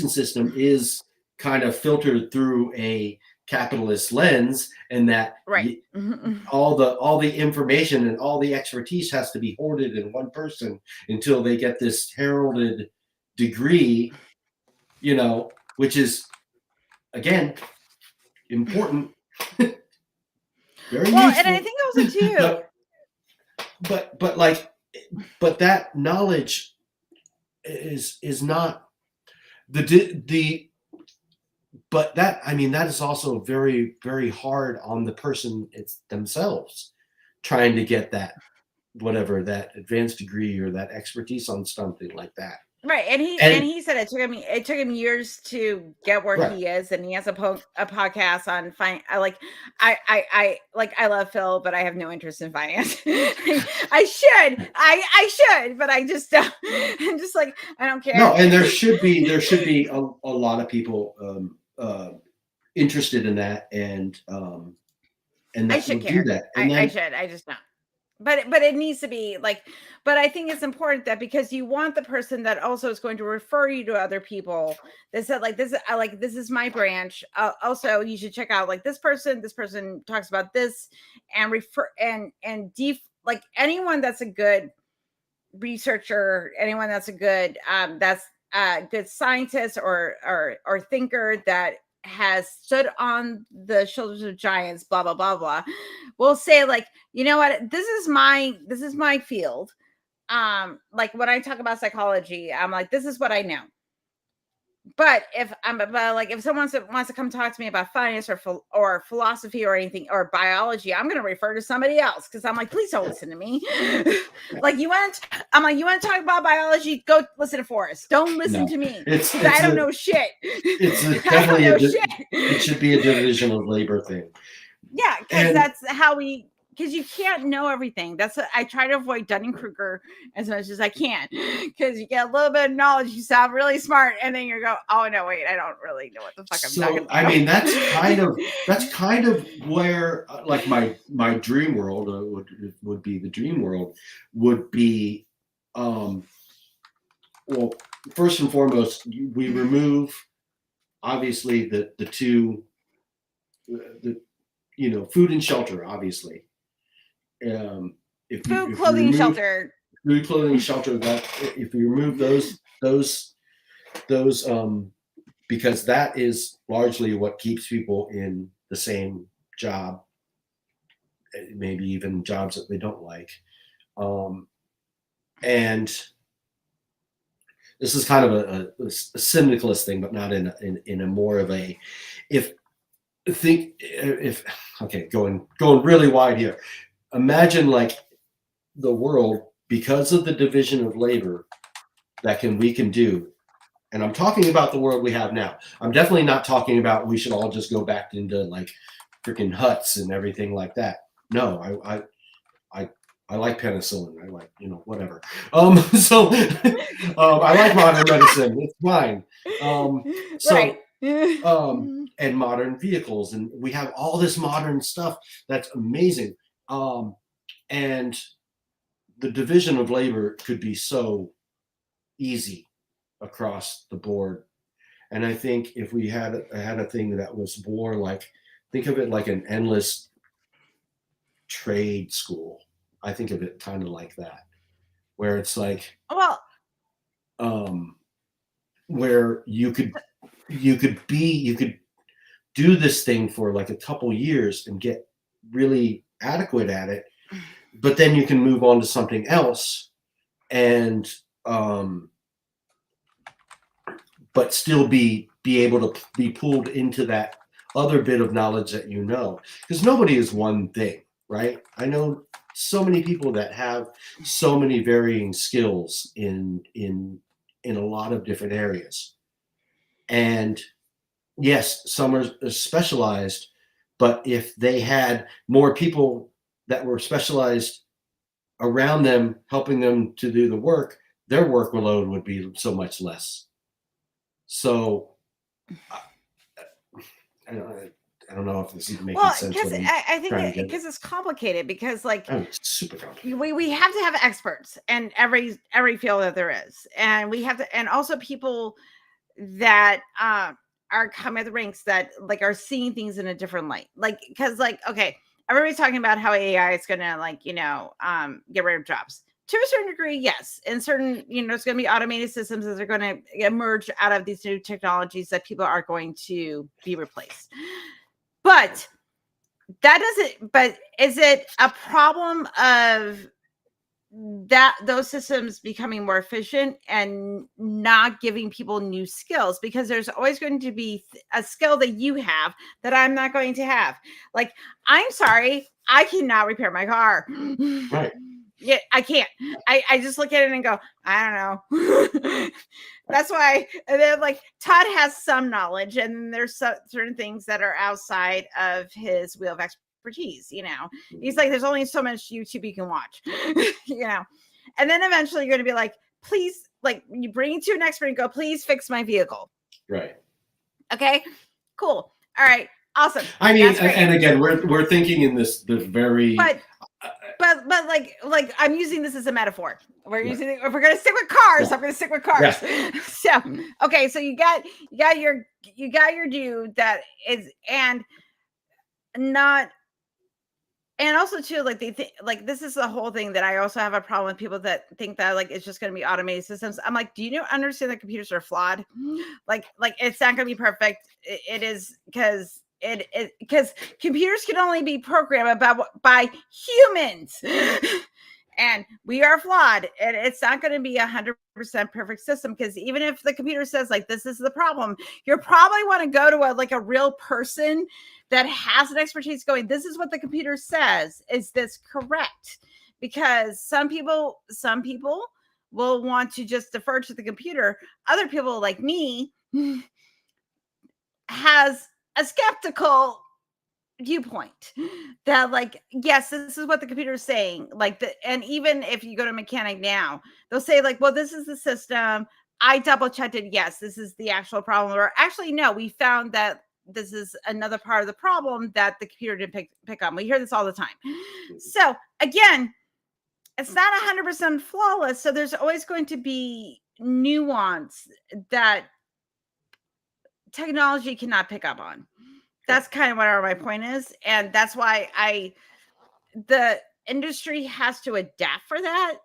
system is kind of filtered through a capitalist lens, and that all the information and all the expertise has to be hoarded in one person until they get this heralded degree, which is again important. Very useful. And I think also too. But that knowledge is not the but that, I mean, that is also very, very hard on the person themselves, trying to get that, whatever, that advanced degree or that expertise on something like that. Right, and he said it took him years to get where right. he is, and he has a podcast on I love Phil, but I have no interest in finance. I should, but I just don't. I'm just like, I don't care. No, and there should be a lot of people interested in that, and I that should would do care. that. And I then should. I just don't. But it needs to be like, but I think it's important that because you want the person that also is going to refer you to other people that said like this, I like this is my branch. Also, you should check out like this person talks about this, and refer like anyone that's a good researcher, anyone that's a good good scientist or thinker that has stood on the shoulders of giants, blah blah blah blah, will say like, you know what, this is my field. Like when I talk about psychology, I'm like, this is what I know. But if someone wants to come talk to me about finance or philosophy or anything or biology, I'm going to refer to somebody else because I'm like, please don't listen to me. Like you want to talk about biology? Go listen to Forrest. Don't listen to me. I don't know shit. Definitely it should be a division of labor thing. Yeah, because that's how because you can't know everything. That's what I try to avoid Dunning-Kruger as much as I can, because you get a little bit of knowledge, you sound really smart, and then you go, oh no, wait, I don't really know what the fuck I'm talking about. I mean, that's kind of where like my dream world would be the dream world would be, well, first and foremost, we remove obviously the two, food and shelter, obviously. Food, clothing, shelter. Food, clothing, shelter. That if we remove those, because that is largely what keeps people in the same job, maybe even jobs that they don't like. And this is kind of a syndicalist thing, but not in a more of a going really wide here. Imagine like the world, because of the division of labor that we can do. And I'm talking about the world we have now. I'm definitely not talking about we should all just go back into like freaking huts and everything like that. No, I like penicillin. I like, whatever. So I like modern medicine. It's fine. Right. And modern vehicles, and we have all this modern stuff that's amazing. And the division of labor could be so easy across the board. And I think if we had a thing that was more like, think of it like an endless trade school. I think of it kind of like that, where it's like, well, where you could do this thing for like a couple years and get really adequate at it, but then you can move on to something else, and but still be able to be pulled into that other bit of knowledge that because nobody is one thing, right? I know so many people that have so many varying skills in a lot of different areas, and yes, some are specialized, but if they had more people that were specialized around them, helping them to do the work, their workload would be so much less. So I don't know if this is making sense. Well, because I think because it's complicated, because like it's super complicated. We have to have experts in every field that there is, and we have to, and also people that are coming at the ranks that like are seeing things in a different light, like because like okay, everybody's talking about how AI is gonna like get rid of jobs to a certain degree, yes. And certain there's going to be automated systems that are going to emerge out of these new technologies that people are going to be replaced. But that doesn't. But is it a problem of those systems becoming more efficient and not giving people new skills? Because there's always going to be a skill that you have that I'm not going to have. Like, I'm sorry, I cannot repair my car. Right. Yeah, I can't. I just look at it and go, I don't know. That's why. And then like Todd has some knowledge, and there's certain things that are outside of his wheel of expertise. He's like, there's only so much YouTube you can watch. And then eventually you're going to be like, please, like you bring it to an expert and go, please fix my vehicle. Right. Okay. Cool. All right. Awesome. I mean, and again, we're thinking in the very. But like I'm using this as a metaphor. We're using it, if we're gonna stick with cars, I'm gonna stick with cars. Yeah. So okay, so you got your dude that is and also too, like they think like this is the whole thing that I also have a problem with people that think that like it's just gonna be automated systems. I'm like, do you understand that computers are flawed? Like it's not gonna be perfect. It is because computers can only be programmed by humans. And we are flawed, and it's not going to be 100% perfect system, because even if the computer says like this is the problem, you probably want to go to a real person that has an expertise going, this is what the computer says, is this correct? Because some people will want to just defer to the computer. Other people like me has a skeptical viewpoint that like, yes, this is what the computer is saying. And even if you go to a mechanic now, they'll say like, well, this is the system. I double checked it. Yes, this is the actual problem. Or actually, no, we found that this is another part of the problem that the computer didn't pick up. We hear this all the time. So again, it's not 100% flawless. So there's always going to be nuance that technology cannot pick up on. That's kind of what my point is. And that's why the industry has to adapt for that.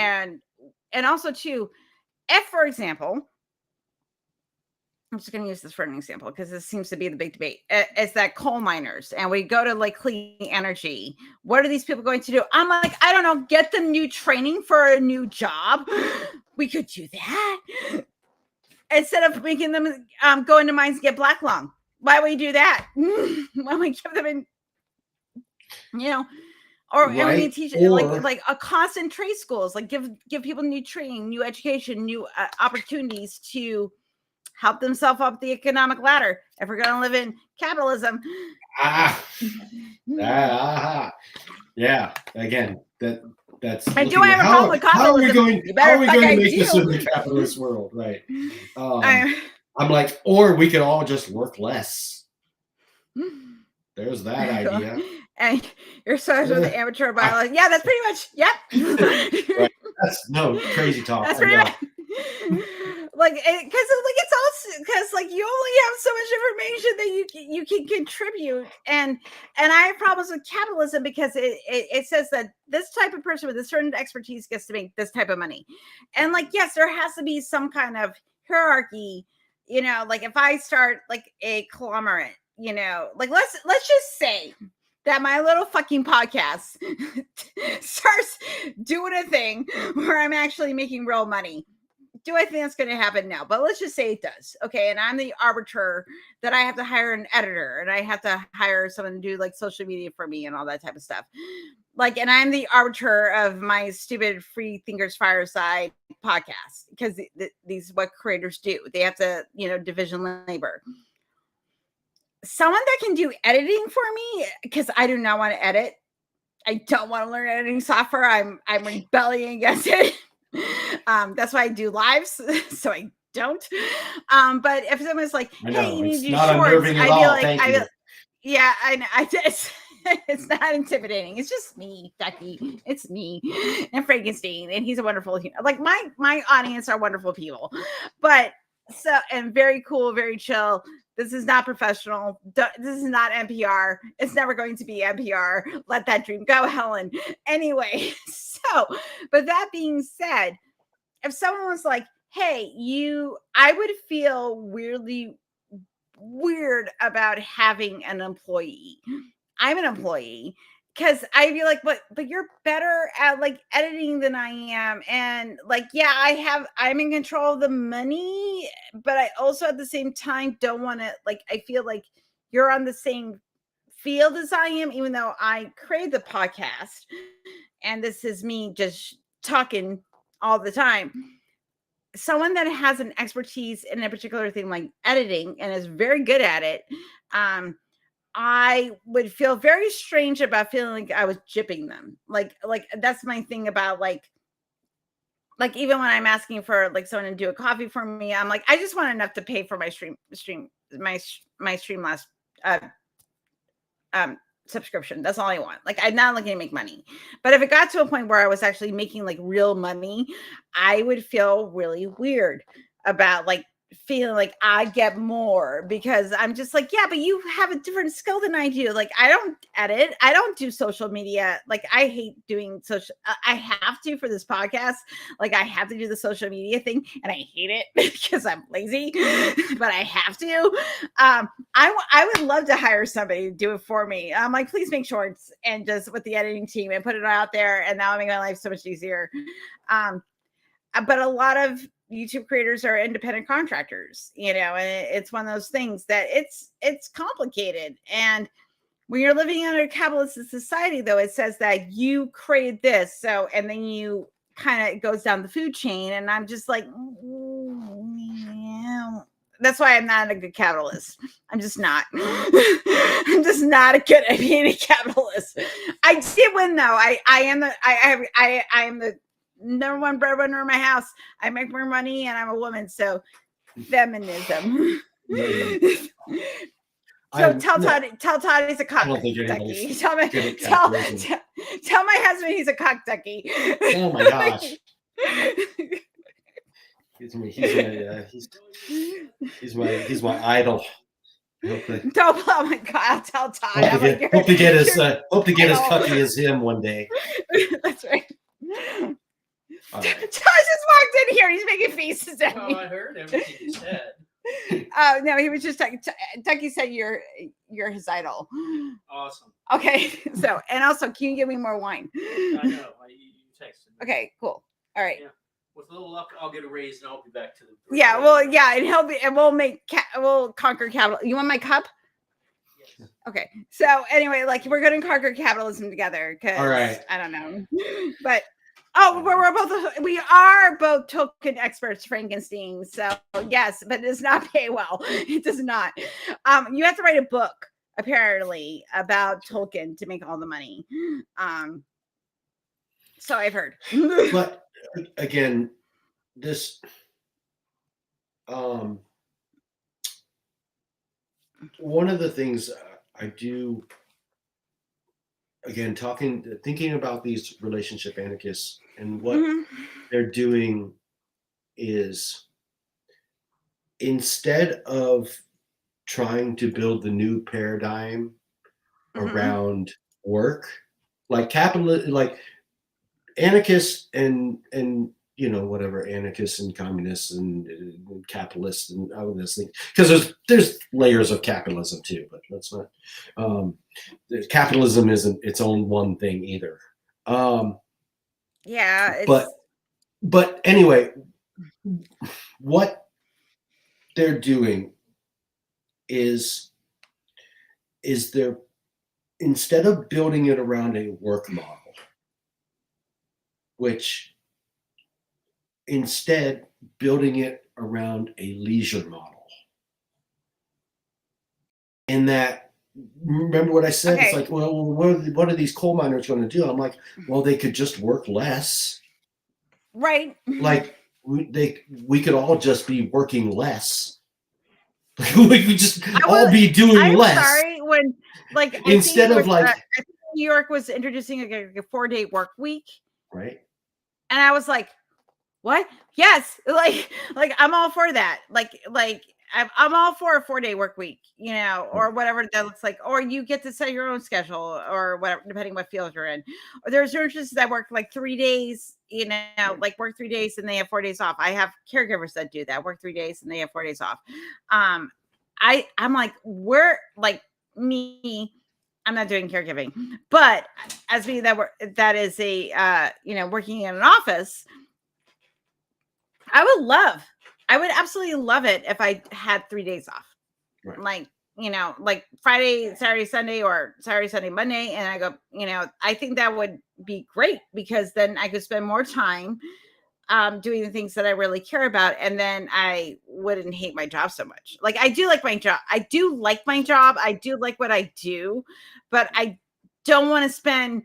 And also too, if, for example, I'm just going to use this for an example, because this seems to be the big debate. It's that coal miners, and we go to like clean energy. What are these people going to do? I'm like, I don't know, get them new training for a new job. We could do that instead of making them go into mines and get black lung. Why would we do that? Why don't we give them or right. And we teach like a constant trade schools, like give people new training, new education, new opportunities to help themselves up the economic ladder. If we're going to live in capitalism. Yeah. Again, that's. And do I have a problem with capitalism? How are we going to make this in the capitalist world? Right. I'm like, or we could all just work less. There's that idea. And you're starting with the amateur biology. Yeah, that's pretty much. Yep. Right. That's no crazy talk. That's pretty much. Like, because like you only have so much information that you can contribute, and I have problems with capitalism because it says that this type of person with a certain expertise gets to make this type of money, and like, yes, there has to be some kind of hierarchy. Like if I start like a conglomerate, like let's just say that my little fucking podcast starts doing a thing where I'm actually making real money. Do I think that's going to happen? No, but let's just say it does. Okay. And I'm the arbiter that I have to hire an editor, and I have to hire someone to do like social media for me and all that type of stuff. Like, and I'm the arbiter of my stupid FreeThinkers Fireside podcast, because these are what creators do. They have to, division labor. Someone that can do editing for me, because I do not want to edit. I don't want to learn editing software. I'm rebelling against it. That's why I do lives, so I don't. But if someone's like, "Hey, you need to do shorts," I'd be like, "Yeah, I know." It's not intimidating. It's just me, Ducky. It's me and Frankenstein, and he's a wonderful. Like my audience are wonderful people, but and very cool, very chill. This is not professional. This is not NPR. It's never going to be NPR. Let that dream go, Helen. Anyway, but that being said, if someone was like, hey, I would feel weirdly weird about having an employee. I'm an employee. Because I'd be like, but you're better at like editing than I am. And like, yeah, I'm in control of the money, but I also at the same time don't want to, like, I feel like you're on the same field as I am, even though I create the podcast. and this is me just talking all the time, someone that has an expertise in a particular thing like editing and is very good at it, I would feel very strange about feeling like I was gypping them. Like that's my thing about like even when I'm asking for like someone to do a coffee for me, I'm like, I just want enough to pay for my my Streamlabs subscription. That's all I want. Like, I'm not looking to make money. But if it got to a point where I was actually making like real money, I would feel really weird about like feeling like I get more, because I'm just like, yeah, but you have a different skill than I do. Like, I don't edit, I don't do social media. Like, I hate doing social. I have to for this podcast. Like, I have to do the social media thing, and I hate it because I'm lazy, but I have to. I would love to hire somebody to do it for me. I'm like, please make shorts and just with the editing team and put it out there, and that would make my life so much easier. But a lot of YouTube creators are independent contractors, you know, and it's one of those things that it's complicated. And when you're living under a capitalist society, though, it says that you create this, so, and then you kind of goes down the food chain, and I'm just like, yeah. That's why I'm not a good capitalist. I'm just not. I'm just not a good at being a capitalist. I did win, though. I am the number one breadwinner in my house. I make more money, and I'm a woman, so feminism. So tell Todd he's a cock ducky. Tell my husband he's a cock ducky. Oh my gosh. He's my idol. Don't, oh my God! I'll tell Todd. Hope to get as cucky as him one day. That's right. Josh just walked in here. He's making faces at me. Oh, I heard everything you said. Oh no, he was just talking. Ducky said you're his idol. Awesome. Okay, so, and also, can you give me more wine? I know. You texted me. Okay, cool. All right. Yeah. With a little luck, I'll get a raise and I'll be back to the. Yeah, well, yeah, and we'll conquer capital. You want my cup? Yes. Okay. So anyway, like, we're going to conquer capitalism together. All right. I don't know, but we are both token experts, Frankenstein. So yes, but it does not pay well. It does not. You have to write a book apparently about Tolkien to make all the money. So I've heard. But again, this one of the things I do, again, thinking about these relationship anarchists, and what they're doing is, instead of trying to build the new paradigm around work, like anarchists and you know, whatever, anarchists and communists and capitalists and all this thing, because there's layers of capitalism too, but let's not. Capitalism isn't its own one thing either. Yeah. But anyway, what they're doing is they're, instead of building it around a work model, which instead building it around a leisure model. And that, remember what I said? Okay. It's like, well, what are these coal miners going to do? I'm like, well, they could just work less. Right. Like we could all just be working less. We could just all be doing less. I'm sorry, when, like, instead of like, I think New York was introducing a 4-day work week. Right. And I was like, what? Yes. Like I'm all for that. Like I'm all for a 4-day work week, you know, or whatever that looks like, or you get to set your own schedule or whatever, depending what field you're in. Or there's nurses that work like 3 days, you know, like work 3 days and they have 4 days off. I have caregivers that do that, work 3 days and they have 4 days off. I'm like, we're like me. I'm not doing caregiving, but as me that is a, you know, working in an office, I would absolutely love it if I had 3 days off. Right. Like, you know, like Friday, Saturday, Sunday, or Saturday, Sunday, Monday. And I go, you know, I think that would be great because then I could spend more time doing the things that I really care about, and then I wouldn't hate my job so much. Like I do like my job. I do like my job. I do like what I do, but I don't want to spend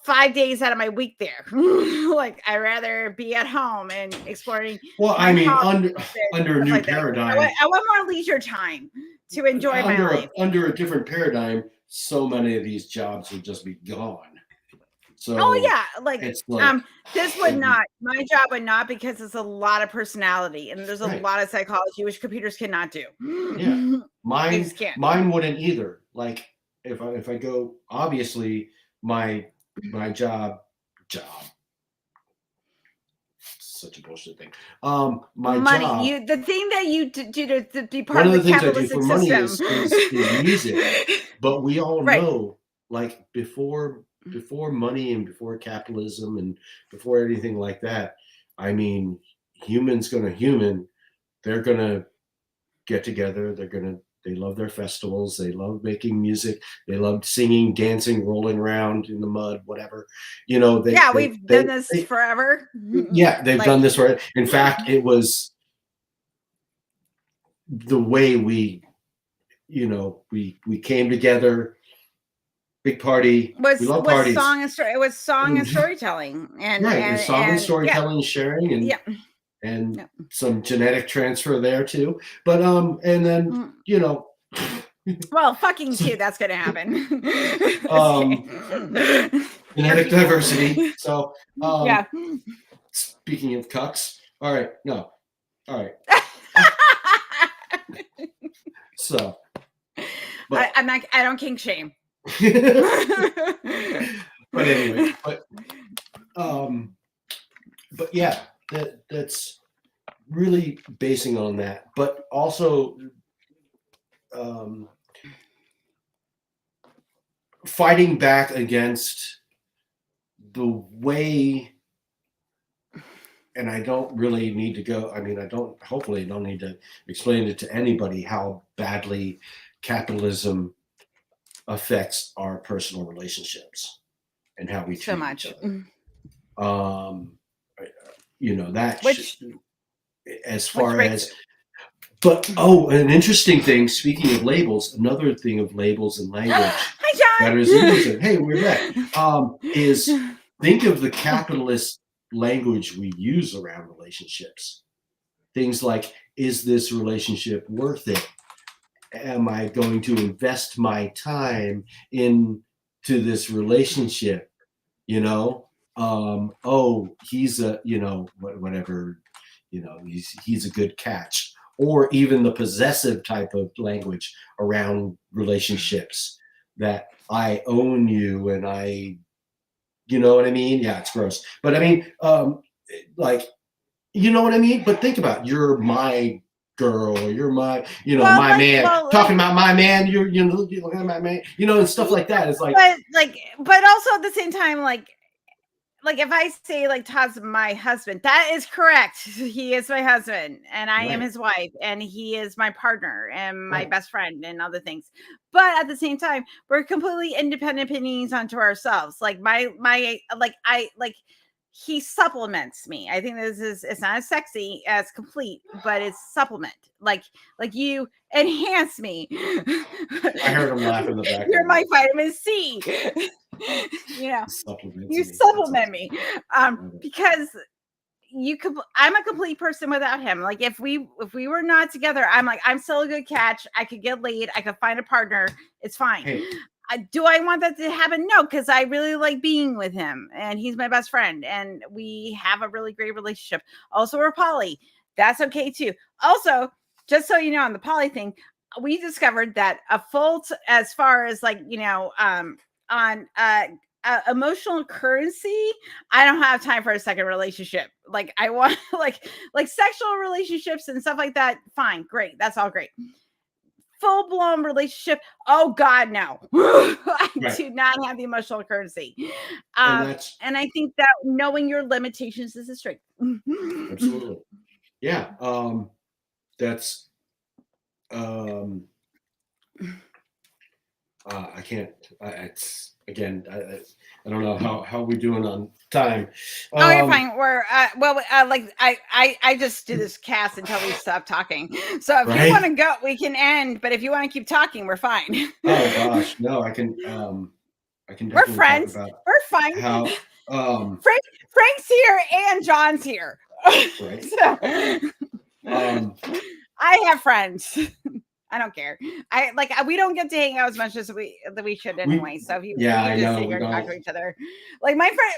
5 days out of my week there. Like I rather be at home and exploring. Well, my I mean, hobbies under a stuff new like that. paradigm, I want more leisure time to enjoy my life. under a different paradigm, so many of these jobs would just be gone. So Oh yeah, like it's like this would not, my job would not, because it's a lot of personality and there's a Right. lot of psychology which computers cannot do. Yeah. They just can't. Mine wouldn't either. Like if I go, obviously my job, such a bullshit thing. My Money, job, the thing that you do to be part one of of the the things I do capitalistic for money system is music. But we all Right. know, like before money and before capitalism and before anything like that, I mean, human's gonna human. They're gonna get together. They love their festivals. They love making music. They love singing, dancing, rolling around in the mud, whatever. You know, we've done this forever. Yeah, they've Like, done this right. In fact, it was the way we came together. Big party. We love parties. It was song and storytelling, and right, and song and storytelling, yeah. sharing, and Yeah. and some genetic transfer there too. But and then well, fucking too. That's gonna happen. Genetic diversity. So yeah. Speaking of cucks, all right, no, all right. So, but I don't kink shame. But anyway, but yeah, that's really basing on that, but also fighting back against the way, and I don't really need to go, I mean, hopefully I don't need to explain it to anybody how badly capitalism affects our personal relationships and how we treat so much. each other. That as far as, but an interesting thing, speaking of labels, another thing of labels and language Hi, John. that is interesting. Hey, we're back. Is think of the capitalist language we use around relationships. Things like, is this relationship worth it? Am I going to invest my time into this relationship? He's a, whatever, he's a good catch. Or even the possessive type of language around relationships, that I own you and you know what I mean? Yeah, it's gross. But I mean, you know what I mean? But think about it. You're my girl, or you're my, my man. Talking about my man, you're looking at my man, and stuff like that. It's like, but also at the same time, like if I say like Todd's my husband, that is correct. He is my husband, and I am his wife, and he is my partner and my best friend and other things. But at the same time, we're completely independent beings unto ourselves. Like he supplements me. I think it's not as sexy as complete, but it's supplement. Like you enhance me. I heard him laugh in the back. You're my vitamin C. You supplement me. Because I'm a complete person without him. Like if we were not together, I'm still a good catch. I could get laid. I could find a partner. It's fine. Hey. Do I want that to happen? No, because I really like being with him, and he's my best friend, and we have a really great relationship. Also, we're poly. That's okay too. Also, just so you know, on the poly thing, we discovered that as far as on emotional currency, I don't have time for a second relationship. Like I want like sexual relationships and stuff like that. Fine, great. That's all great. Full-blown relationship, oh god, no. I do not have the emotional currency. And I think that knowing your limitations is a strength. Absolutely. Yeah. That's I can't again, I don't know how we're doing on time. Oh, you're fine. We're like I just do this cast until we stop talking. So if you want to go, we can end. But if you want to keep talking, we're fine. Oh gosh, no, I can. We're friends. We're fine. How Frank's here and John's here. right? So, I have friends. I don't care. We don't get to hang out as much as we should anyway. So if you I just know, sit here and talk to each other, like my friend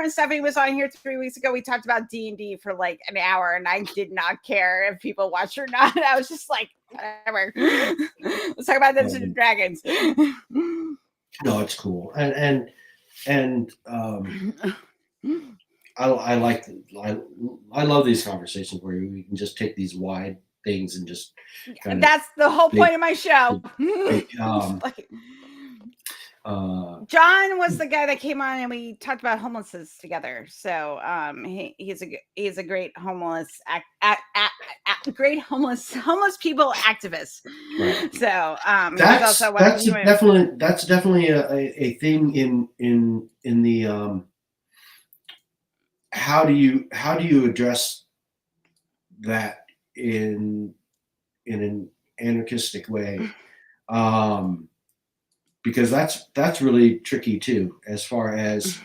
Stephanie was on here 3 weeks ago. We talked about D&D for like an hour, and I did not care if people watched or not. I was just like, whatever. Let's talk about Dungeons and Dragons. No, it's cool, and I love these conversations where we can just take these wide things and just that's the whole point of my show. John was the guy that came on and we talked about homelessness together. So he's a great homeless great homeless people activist. Right. So that's definitely a thing in the how do you address that in an anarchistic way, because that's really tricky too, as far as.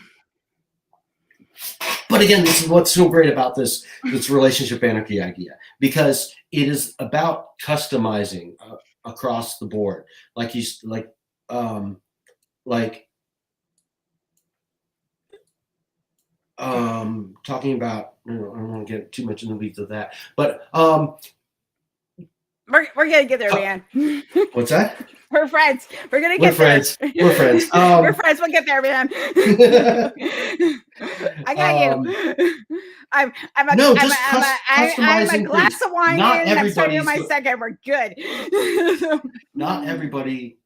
But again, this is what's so great about this relationship anarchy idea, because it is about customizing across the board, talking about. I don't want to get too much in the weeds of that, but we're gonna get there, man. What's that? We're friends. We're gonna get there. We're friends. We're friends. We'll get there, man. I got you. I'm a glass of wine in, and I'm starting on my second. We're good. Not everybody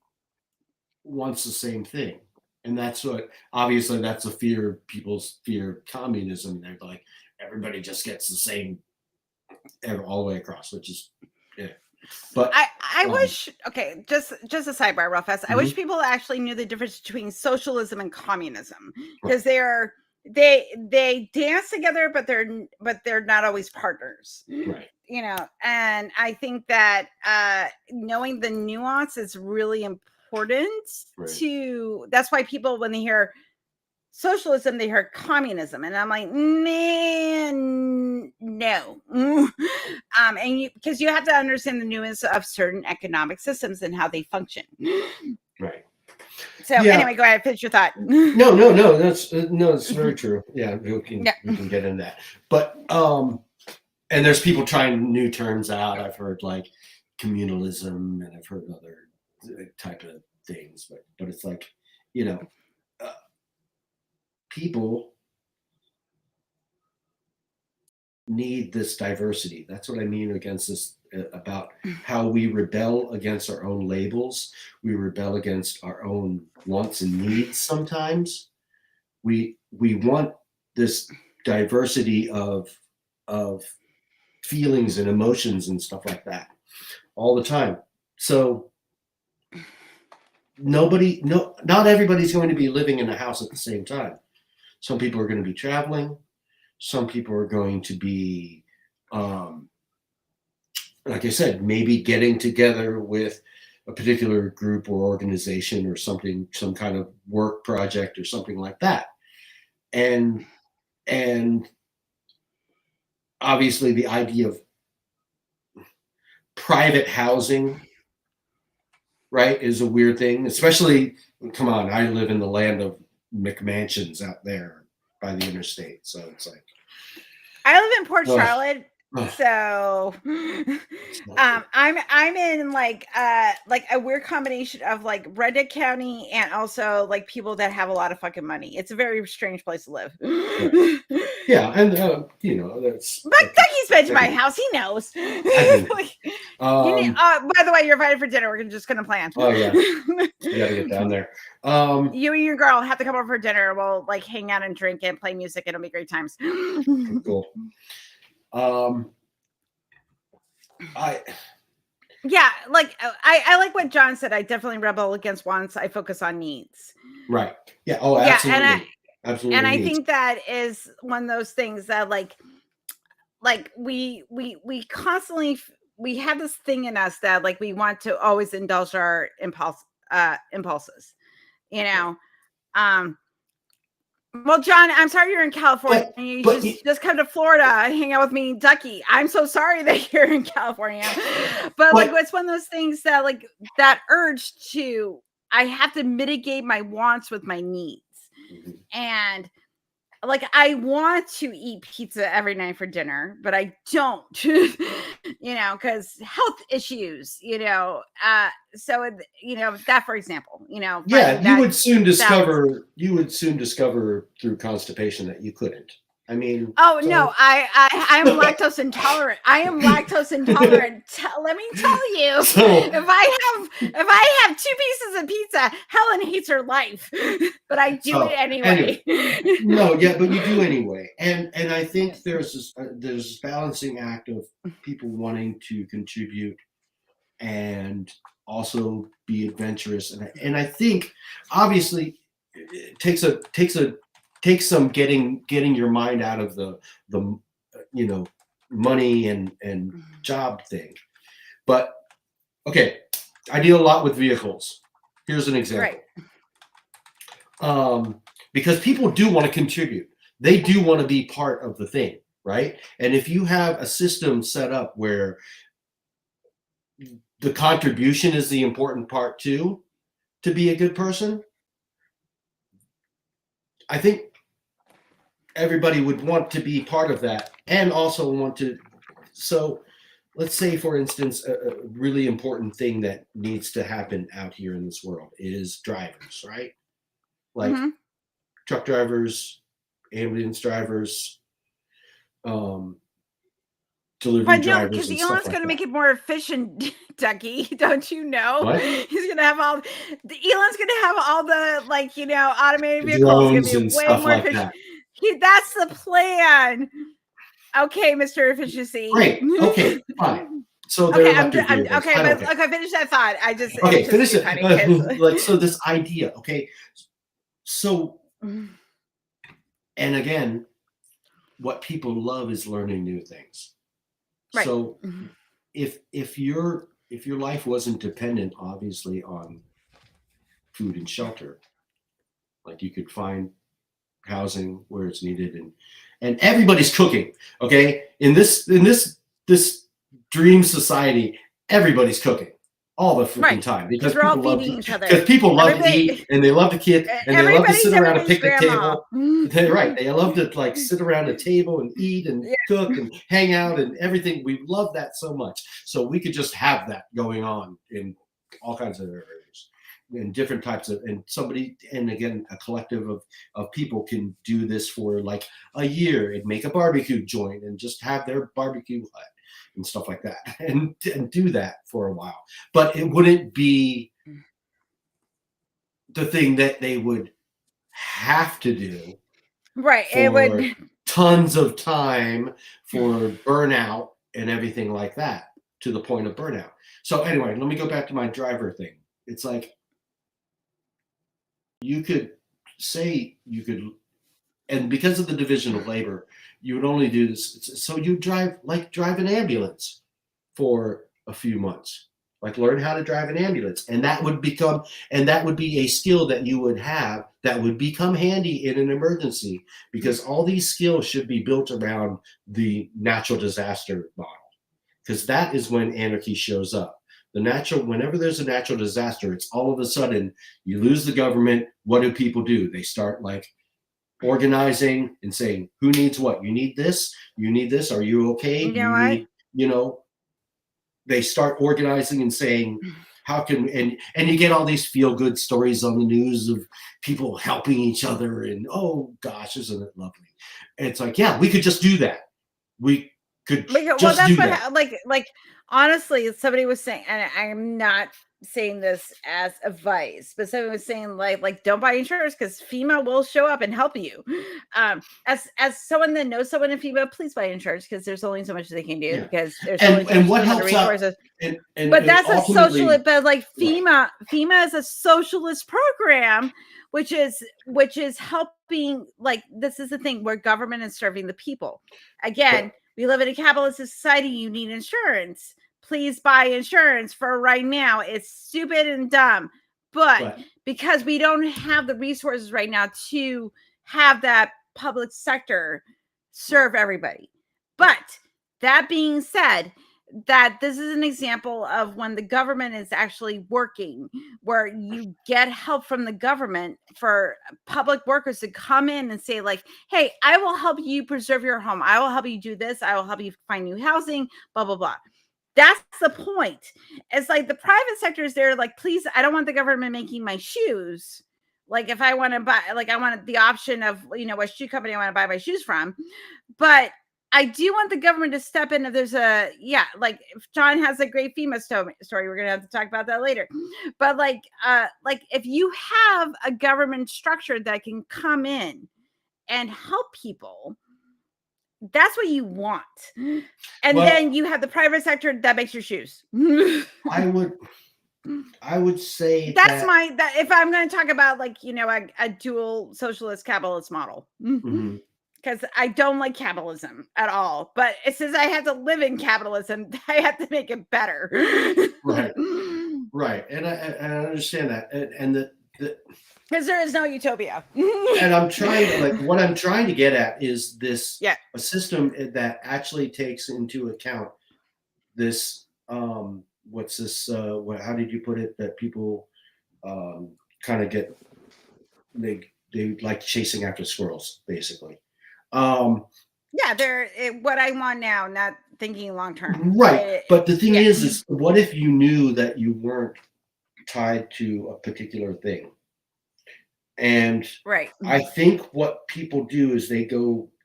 wants the same thing, and that's what obviously that's a fear. People's fear of communism. They're like everybody just gets the same all the way across, which is yeah. But I wish just a sidebar real fast. I wish people actually knew the difference between socialism and communism, because they dance together, but they're not always partners. Right. You know, and I think that knowing the nuance is really important that's why people, when they hear socialism, they hear communism, and I'm like, man, no. And because you have to understand the nuance of certain economic systems and how they function. Right. So anyway, go ahead, finish your thought. No, that's very true. Yeah, we can get in that. But and there's people trying new terms out. I've heard like communalism, and I've heard other type of things, but it's like, you know, people need this diversity. That's what I mean against this, about how we rebel against our own labels. We rebel against our own wants and needs. Sometimes we want this diversity of feelings and emotions and stuff like that all the time. So not everybody's going to be living in a house at the same time. Some people are going to be traveling. Some people are going to be, like I said, maybe getting together with a particular group or organization or something, some kind of work project or something like that. And obviously the idea of private housing, right, is a weird thing, especially, come on, I live in the land of McMansions out there by the interstate. So it's like, I live in Port Charlotte. So I'm in like a weird combination of like Redneck County and also like people that have a lot of fucking money. It's a very strange place to live. Yeah, and you know, that's. But Ducky's been to my house. He knows. Like, by the way, you're invited for dinner. We're just gonna plan. Oh yeah, you gotta get down there. You and your girl have to come over for dinner. We'll like hang out and drink and play music. It'll be great times. Cool. I like what John said. I definitely rebel against wants. I focus on needs. Right. Yeah. Oh, Yeah, absolutely. Absolutely. and I needs. think that is one of those things that like we constantly we have this thing in us that like we want to always indulge our impulses, you know. Um well, John, I'm sorry you're in California. You But just come to Florida and hang out with me, Ducky. I'm so sorry that you're in California. But like it's one of those things that like that urge to I have to mitigate my wants with my needs. And like I want to eat pizza every night for dinner, but I don't, you know, because health issues, you know. So you know that, for example, you know, yeah, you would soon balance. discover through constipation that you couldn't. I mean, Oh so, no, I'm lactose intolerant. I am lactose intolerant. Let me tell you, so if I have 2 pieces of pizza, Helen hates her life, but I do it anyway. No, yeah, but you do anyway, and I think there's this balancing act of people wanting to contribute and also be adventurous, and I think obviously it takes some getting your mind out of the you know money and job thing. But okay, I deal a lot with vehicles. Here's an example. Right. Because people do want to contribute. They do want to be part of the thing, right? And if you have a system set up where the contribution is the important part too, to be a good person, I think everybody would want to be part of that and also want to. So let's say, for instance, a really important thing that needs to happen out here in this world is drivers, right? Like truck drivers, ambulance drivers, delivery But no, drivers, because and Elon's stuff like going to make that. it more efficient, Ducky. Don't you know? What? He's going to have Elon's going to have all the like you know automated vehicles. It's Drones going to and be way stuff more like efficient. that. That's the plan. Okay, Mr. Efficiency. Great. Okay, fine. So they're Okay, electric vehicles. okay, I don't but care. okay, finish that thought. I just Okay, it's just finish too it. funny because Like, so this idea, okay. So, and again, what people love is learning new things. right. So if your life wasn't dependent obviously on food and shelter, like you could find housing where it's needed, and everybody's cooking, okay? In this dream society, everybody's cooking all the freaking Right. time because We're all people love feeding to, each other. because people love to Everybody, eat and they love to kid and they love to sit around a everybody's picnic grandma. table. They're right. They love to like sit around a table and eat and cook and hang out and everything. We love that so much. So we could just have that going on in all kinds of areas and different types of, and somebody, and again, a collective of people can do this for like a year and make a barbecue joint and just have their barbecue hut and stuff like that and do that for a while. But it wouldn't be the thing that they would have to do. Right. It would tons of time for burnout and everything like that, to the point of burnout. So anyway, let me go back to my driver thing. It's like you could say you could, and because of the division of labor, you would only do this. So you drive an ambulance for a few months, like learn how to drive an ambulance, and that would be a skill that you would have that would become handy in an emergency, because all these skills should be built around the natural disaster model, because that is when anarchy shows up. Whenever there's a natural disaster, it's all of a sudden you lose the government. What do people do? They start like organizing and saying, who needs what? You need this. Are you okay? You know what? They start organizing and saying, how can, and you get all these feel good stories on the news of people helping each other and, oh gosh, isn't it lovely? And it's like, yeah, we could just do that. We could just do that. Like honestly, somebody was saying, and I'm not saying this as advice, but someone was saying like don't buy insurance because FEMA will show up and help you. As someone that knows someone in FEMA, please buy insurance because there's only so much they can do Yeah. because there's only so And much what limited helps out, resources. and That's a ultimately, socialist, but like right. FEMA is a socialist program, which is helping. Like this is the thing where government is serving the people. Again, But we live in a capitalist society. You need insurance. Please buy insurance for right now. It's stupid and dumb, but but because we don't have the resources right now to have that public sector serve everybody. But that being said, that this is an example of when the government is actually working, where you get help from the government for public workers to come in and say like, hey, I will help you preserve your home. I will help you do this. I will help you find new housing, blah, blah, blah. That's the point. It's like the private sector is there like, please, I don't want the government making my shoes. Like if I want to buy, like I want the option of, what shoe company I want to buy my shoes from. But I do want the government to step in if there's like if John has a great FEMA story, we're gonna have to talk about that later. But like if you have a government structure that can come in and help people, that's what you want. And then you have the private sector that makes your shoes. I would say That's that if I'm going to talk about like, a dual socialist capitalist model. mhm. Because I don't like capitalism at all, but it says I have to live in capitalism. I have to make it better. Right, and I understand that, and the because there is no utopia. and I'm trying to what I'm trying to get at is this a system that actually takes into account this what's this how did you put it, that people kind of get they like chasing after squirrels basically. They're what I want now, not thinking long term. Right, but the thing is what if you knew that you weren't tied to a particular thing? And right. I think what people do is they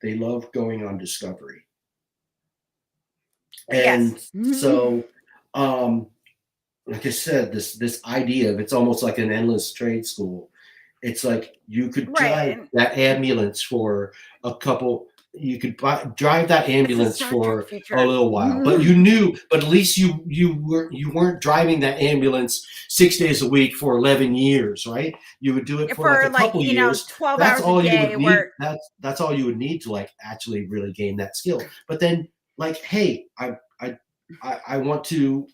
love going on discovery. And so, like I said, this idea of it's almost like an endless trade school. It's like you could drive that ambulance for a couple. You could drive that ambulance for a little while, but at least you weren't driving that ambulance 6 days a week for 11 years, right? You would do it for like a couple years. 12 that's hours all a day. You would need. That's all you would need to like actually really gain that skill. But then, like, hey, I want to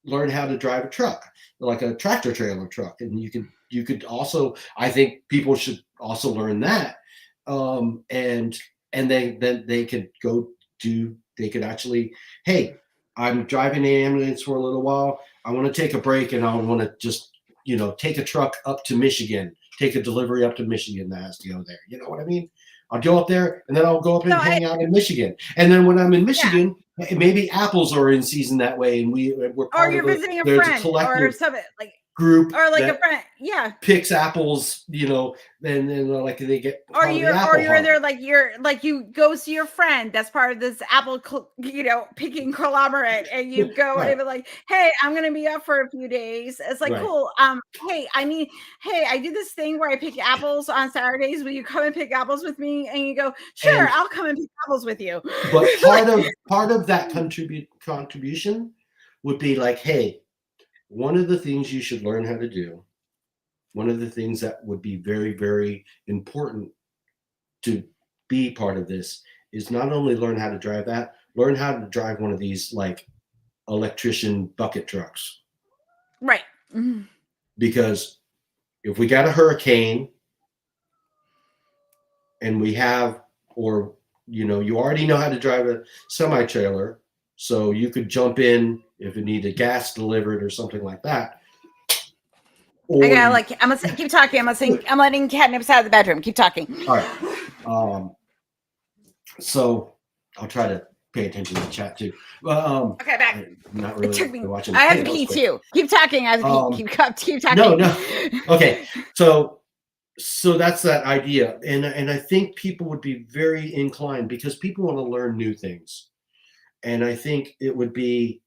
learn how to drive a truck, like a tractor trailer truck, and you could also. I think people should also learn that, and then they could they could actually, hey, I'm driving the ambulance for a little while. I want to take a break and I want to just, take a truck up to Michigan, take a delivery up to Michigan that has to go there. You know what I mean? I'll go up there and then I'll go up and hang out in Michigan. And then when I'm in Michigan, maybe apples are in season that way. And we're part or you're of visiting a there's friend a collective or something like group or like a friend, picks apples, then like they get or you're there like you go see your friend that's part of this apple picking conglomerate, and you go and be like, hey, I'm gonna be up for a few days. It's like cool. Hey, I do this thing where I pick apples on Saturdays. Will you come and pick apples with me? And you go, sure, I'll come and pick apples with you. But part of that contribution would be like, hey, one of the things you should learn how to do, one of the things that would be very, very important to be part of this is not only learn how to drive that, learn how to drive one of these like electrician bucket trucks. Right. Because if we got a hurricane and we have, or, you already know how to drive a semi-trailer, so you could jump in if it needed gas delivered or something like that. Or I'm gonna keep talking. I'm letting catnips out of the bedroom. Keep talking. All right. So I'll try to pay attention to the chat too. Okay, back. Not really. It took me. Watching I have to pee too. Keep talking. I have to pee. Keep talking. No. Okay. So that's that idea, and I think people would be very inclined because people want to learn new things, and I think it would be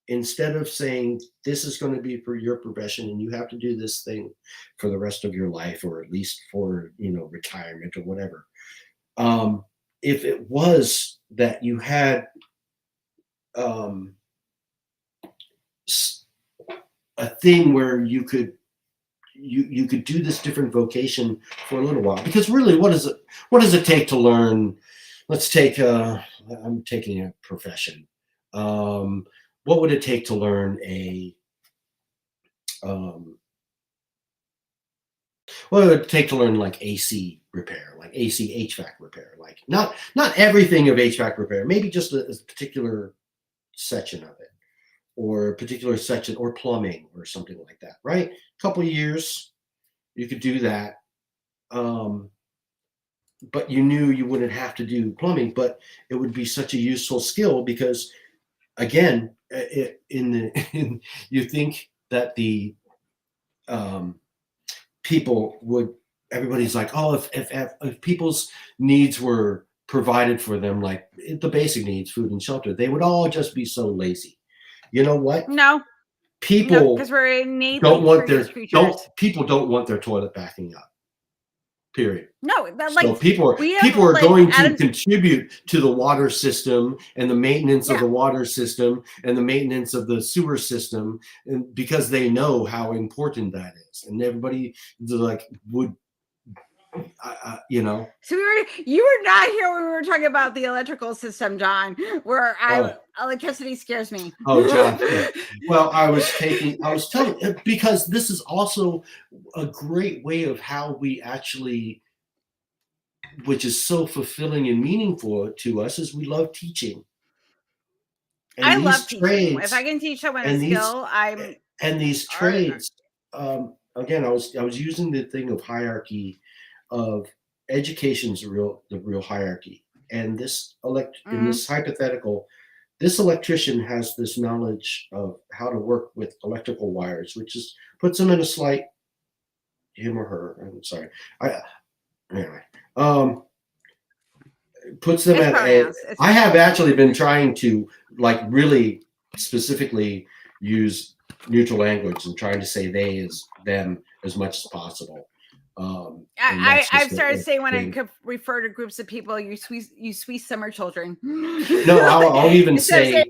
instead of saying this is going to be for your profession and you have to do this thing for the rest of your life, or at least for, retirement or whatever. If it was that you had a thing where you could do this different vocation for a little while, because really, what does it take to learn? Let's take I'm taking a profession. What would it take to learn what would it take to learn like AC repair, like AC HVAC repair? Like not everything of HVAC repair, maybe just a particular section of it, or a particular section, or plumbing or something like that, right? A couple of years, you could do that. But you knew you wouldn't have to do plumbing, but it would be such a useful skill because, again, you think that the people would, everybody's like, oh, if people's needs were provided for them, like the basic needs, food and shelter, they would all just be so lazy. You know what? No, People because we're innately don't want curious creatures. people don't want their toilet backing up. Period. No, So people are going to contribute to the water system and the maintenance of the water system and the maintenance of the sewer system, and because they know how important that is, and everybody like would, So you were not here when we were talking about the electrical system, John. Where electricity scares me. Oh, John. Well, I was telling, because this is also a great way of how we actually, which is so fulfilling and meaningful to us, is we love teaching. And I love teaching. If I can teach someone a skill, and these trades. Again, I was using the thing of hierarchy, of education's the real hierarchy, and this in this hypothetical, this electrician has this knowledge of how to work with electrical wires, which puts him in a slight, him or her, I'm sorry, puts them at I have actually been trying to like really specifically use neutral language and trying to say they as them as much as possible. I've started saying when I could refer to groups of people, you sweet summer children. No, I'll even say,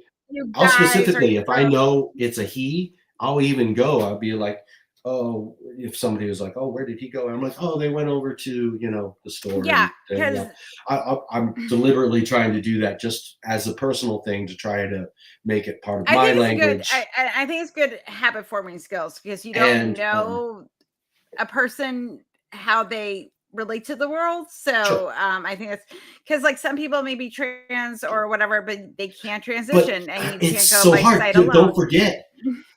I'll specifically, if I know it's a he, I'll even go. I'll be like, oh, if somebody was like, oh, where did he go? I'm like, oh, they went over to, the store. Yeah, because I'm deliberately trying to do that just as a personal thing to try to make it part of my language. I think it's good habit forming skills, because you don't know a person how they relate to the world. So I think it's because like some people may be trans or whatever, but they can't transition, and you can't go by sight alone.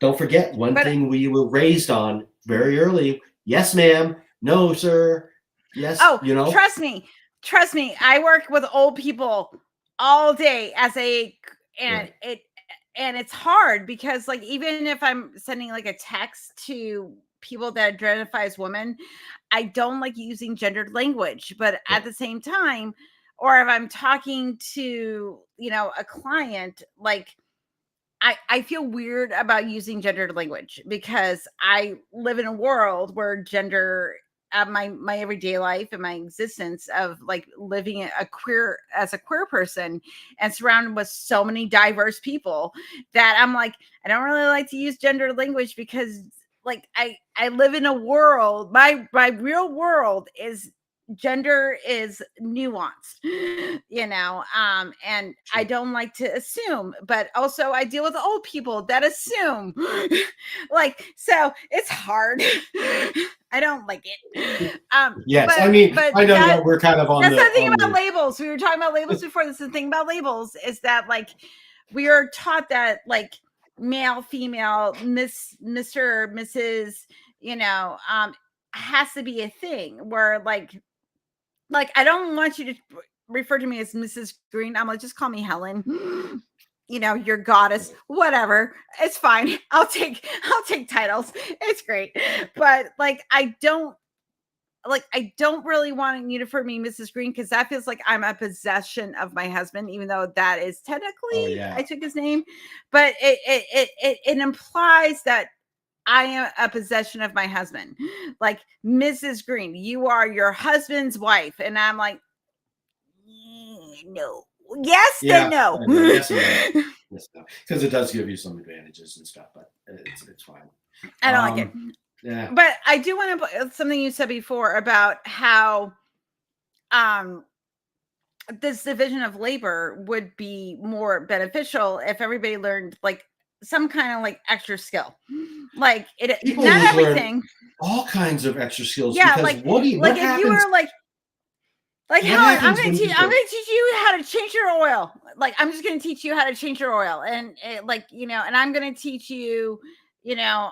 Don't forget one thing we were raised on very early. Yes, ma'am. No, sir. Yes. Oh, trust me. I work with old people all day and it's hard because like, even if I'm sending like a text to people that identify as women, I don't like using gendered language, but at the same time, or if I'm talking to, a client, like I feel weird about using gendered language because I live in a world where gender, my everyday life and my existence of like living as a queer person and surrounded with so many diverse people that I'm like, I don't really like to use gendered language because like I live in a world, my real world is gender is nuanced, and I don't like to assume, but also I deal with old people that assume like, so it's hard. I don't like it. Yes, but I know that we're kind of on that's the thing about labels. We were talking about labels before. This is the thing about labels is that like we are taught that like male, female, Mr., Mrs., has to be a thing where like I don't want you to refer to me as Mrs. Green. I'm like, just call me Helen. Your goddess, whatever. It's fine. I'll take titles. It's great. But like, I don't like, I don't really want you to refer to me Mrs. Green, because that feels like I'm a possession of my husband, even though that is technically I took his name, but it implies that I am a possession of my husband. Like, Mrs. Green, you are your husband's wife. And I'm like, no. Yes, then no. Yes, no. Yes, no. Because it does give you some advantages and stuff, but it's fine. I don't like it. Yeah. But I do want to something you said before about how this division of labor would be more beneficial if everybody learned like some kind of like extra skill. Like People not would learn everything. all kinds of extra skills. Yeah, because like what if happens, you were like what Helen, I'm happens gonna when teach people- you how to change your oil. Like, I'm just gonna teach you how to change your oil, and like, you know, and I'm gonna teach you, you know,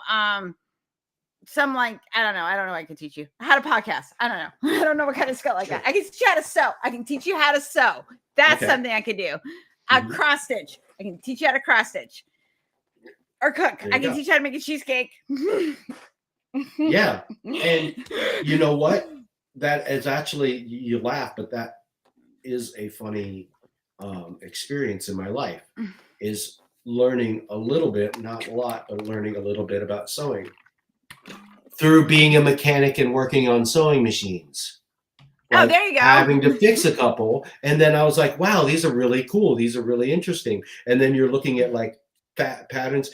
some like I don't know what I can teach you how to podcast. I don't know. I don't know what kind of skill like that. I can teach you how to sew. I can teach you how to sew. That's something I could do. Cross stitch. I can teach you how to cross stitch or cook. I can teach you how to make a cheesecake. Yeah, and you know what? That is actually, you laugh, but that is a funny experience in my life, is learning a little bit, not a lot, but learning a little bit about sewing through being a mechanic and working on sewing machines. Like, oh, there you go. Having to fix a couple. And then I was like, wow, these are really cool. These are really interesting. And then you're looking at like patterns.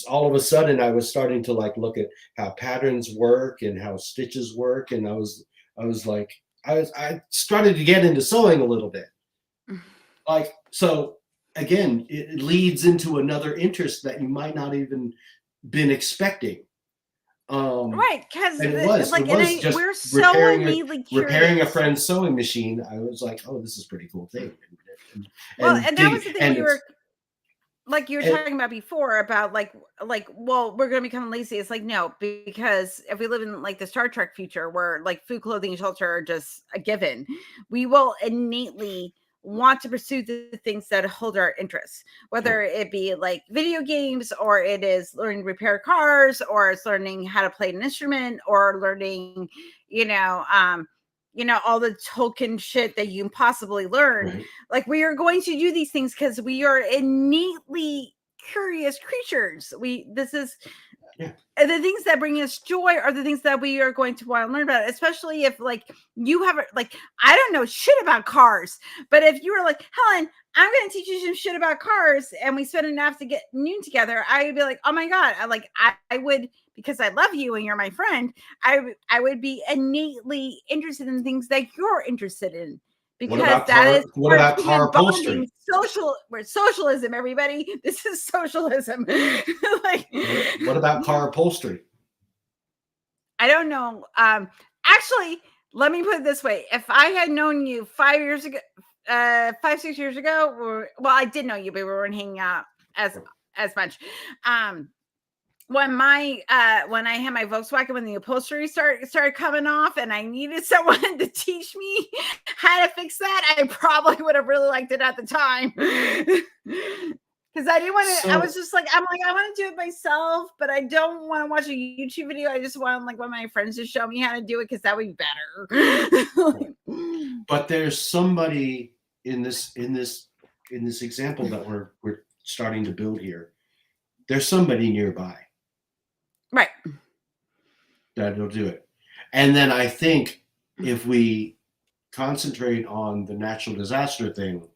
All of a sudden I was starting to like look at how patterns work and how stitches work. And I was like, I started to get into sewing a little bit. Like, so again, it leads into another interest that you might not even been expecting. Right, because like it was just we're so innately curious. Repairing a friend's sewing machine. I was like, oh, this is a pretty cool thing. And that was the thing you were talking about before about like, well, we're going to become lazy. It's like, no, because if we live in like the Star Trek future where like food, clothing, and shelter are just a given, we will innately want to pursue the things that hold our interests, whether it be like video games, or it is learning to repair cars, or it's learning how to play an instrument, or learning, all the Tolkien shit that you can possibly learn. Right. Like, we are going to do these things because we are innately curious creatures. The things that bring us joy are the things that we are going to want to learn about, especially if like you have like, I don't know shit about cars, but if you were like, Helen, I'm going to teach you some shit about cars, and we spend an afternoon together, I would be like, oh my God, I would, because I love you and you're my friend, I would be innately interested in things that you're interested in. Because what about car upholstery? Socialism, everybody. This is socialism. Like, what about car upholstery? I don't know. Actually, let me put it this way: if I had known you 5 years ago, 6 years ago, I did know you, but we weren't hanging out as much. When I had my Volkswagen, when the upholstery started coming off, and I needed someone to teach me how to fix that, I probably would have really liked it at the time. Because I didn't want to. I was just like, I want to do it myself, but I don't want to watch a YouTube video. I just want like one of my friends to show me how to do it, because that would be better. But there's somebody in this example that we're starting to build here. There's somebody nearby. Right. That'll do it. And then I think if we concentrate on the natural disaster thing,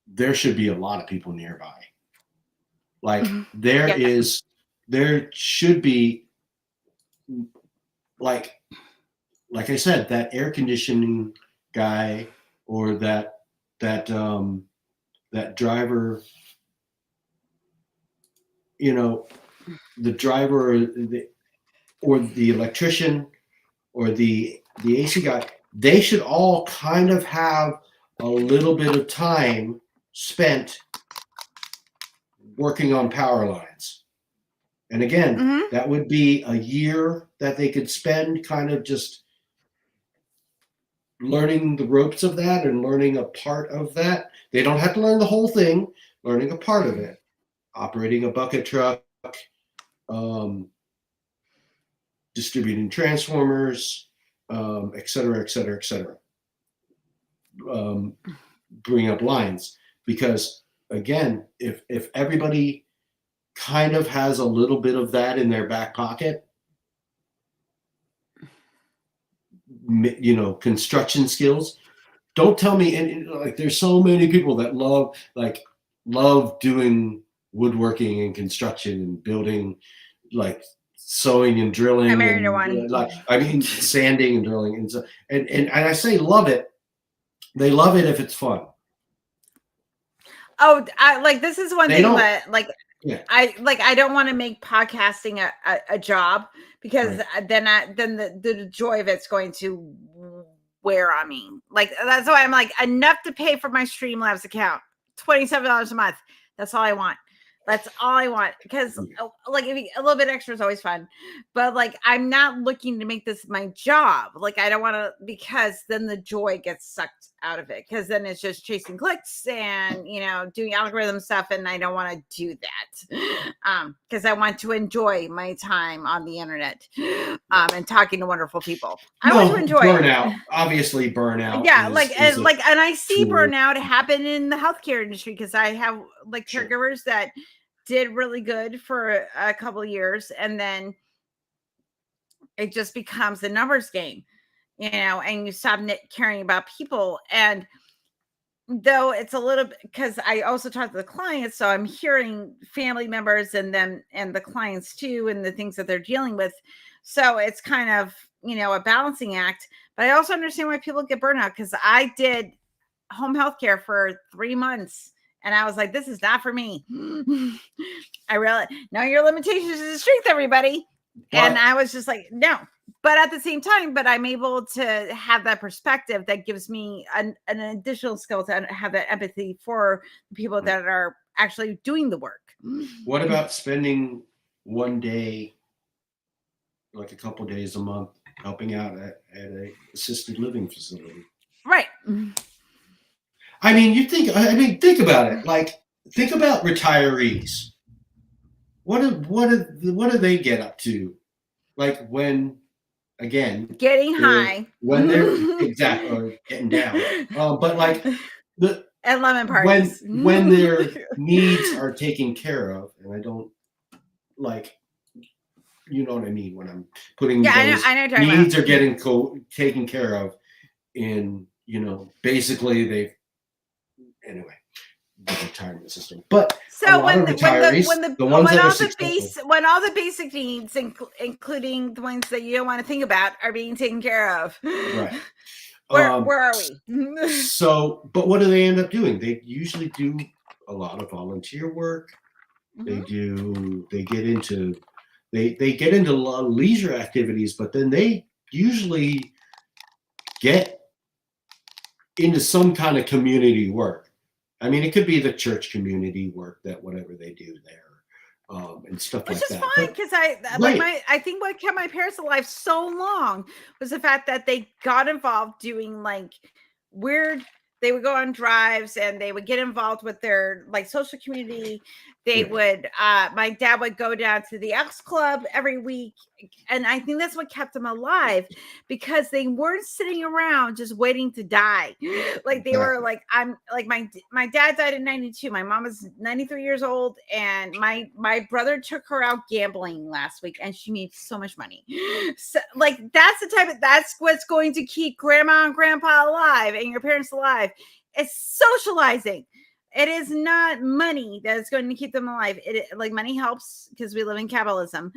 there should be a lot of people nearby. Like there should be, like I said, that air conditioning guy, or that driver, the driver, or the electrician, or the AC guy, they should all kind of have a little bit of time spent working on power lines. And again, that would be a year that they could spend kind of just learning the ropes of that and learning a part of that. They don't have to learn the whole thing, learning a part of it. Operating a bucket truck, distributing transformers, et cetera, et cetera, et cetera. Bring up lines, because again, if everybody kind of has a little bit of that in their back pocket, you know, construction skills. Don't tell me, and like, there's so many people that love doing woodworking and construction and building, like sewing and drilling. I married and one. sanding and drilling, and so and I say love it. They love it if it's fun. Oh, this is one They thing don't- that Yeah. I don't want to make podcasting a job, because then the joy of it's going to wear on me. Like, that's why I'm like, enough to pay for my Streamlabs account, $27 a month. That's all I want. That's all I want, because like, if a little bit extra is always fun, but like, I'm not looking to make this my job. Like, I don't want to, because then the joy gets sucked out of it, because then it's just chasing clicks and, you know, doing algorithm stuff, and I don't want to do that, because I want to enjoy my time on the internet, and talking to wonderful people. I want to enjoy burnout. Obviously, burnout. Yeah, is and I see tool. burnout happen in the healthcare industry, because I have like caregivers that did really good for a couple of years, and then it just becomes a numbers game, you know, and you stop caring about people. And though it's a little bit, because I also talk to the clients, so I'm hearing family members and them and the clients too, and the things that they're dealing with. So it's kind of, you know, a balancing act. But I also understand why people get burnout, because I did home health care for 3 months, and I was like, this is not for me. I really know your limitations is a strength, everybody. And I was just like, no. But at the same time, I'm able to have that perspective that gives me an additional skill to have that empathy for the people that are actually doing the work. What about spending one day, like a couple days a month, helping out at a assisted living facility? Right. I mean, think about it. Like, think about retirees. What do they get up to? Like, when, again, getting high, when they're exactly, or getting down. But like and lemon parties, when their needs are taken care of, and I don't, like, you know what I mean when I'm putting those I know needs are getting taken care of, in, you know, basically they, anyway, the retirement system. But so when all the basic needs, including the ones that you don't want to think about, are being taken care of, right? Where are we? So, but what do they end up doing? They usually do a lot of volunteer work. Mm-hmm. They get into a lot of leisure activities, but then they usually get into some kind of community work. I mean, it could be the church community work, that whatever they do there, and stuff like that. Which is fine, because I think what kept my parents alive so long was the fact that they got involved doing like weird. They would go on drives, and they would get involved with their like social community. They would, my dad would go down to the Elks Club every week. And I think that's what kept them alive, because they weren't sitting around just waiting to die. Like, they were like, I'm like, my dad died in 92. My mom was 93 years old. And my brother took her out gambling last week, and she made so much money. So like, that's what's going to keep grandma and grandpa alive and your parents alive. It's socializing. It is not money that is going to keep them alive. Like, money helps because we live in capitalism,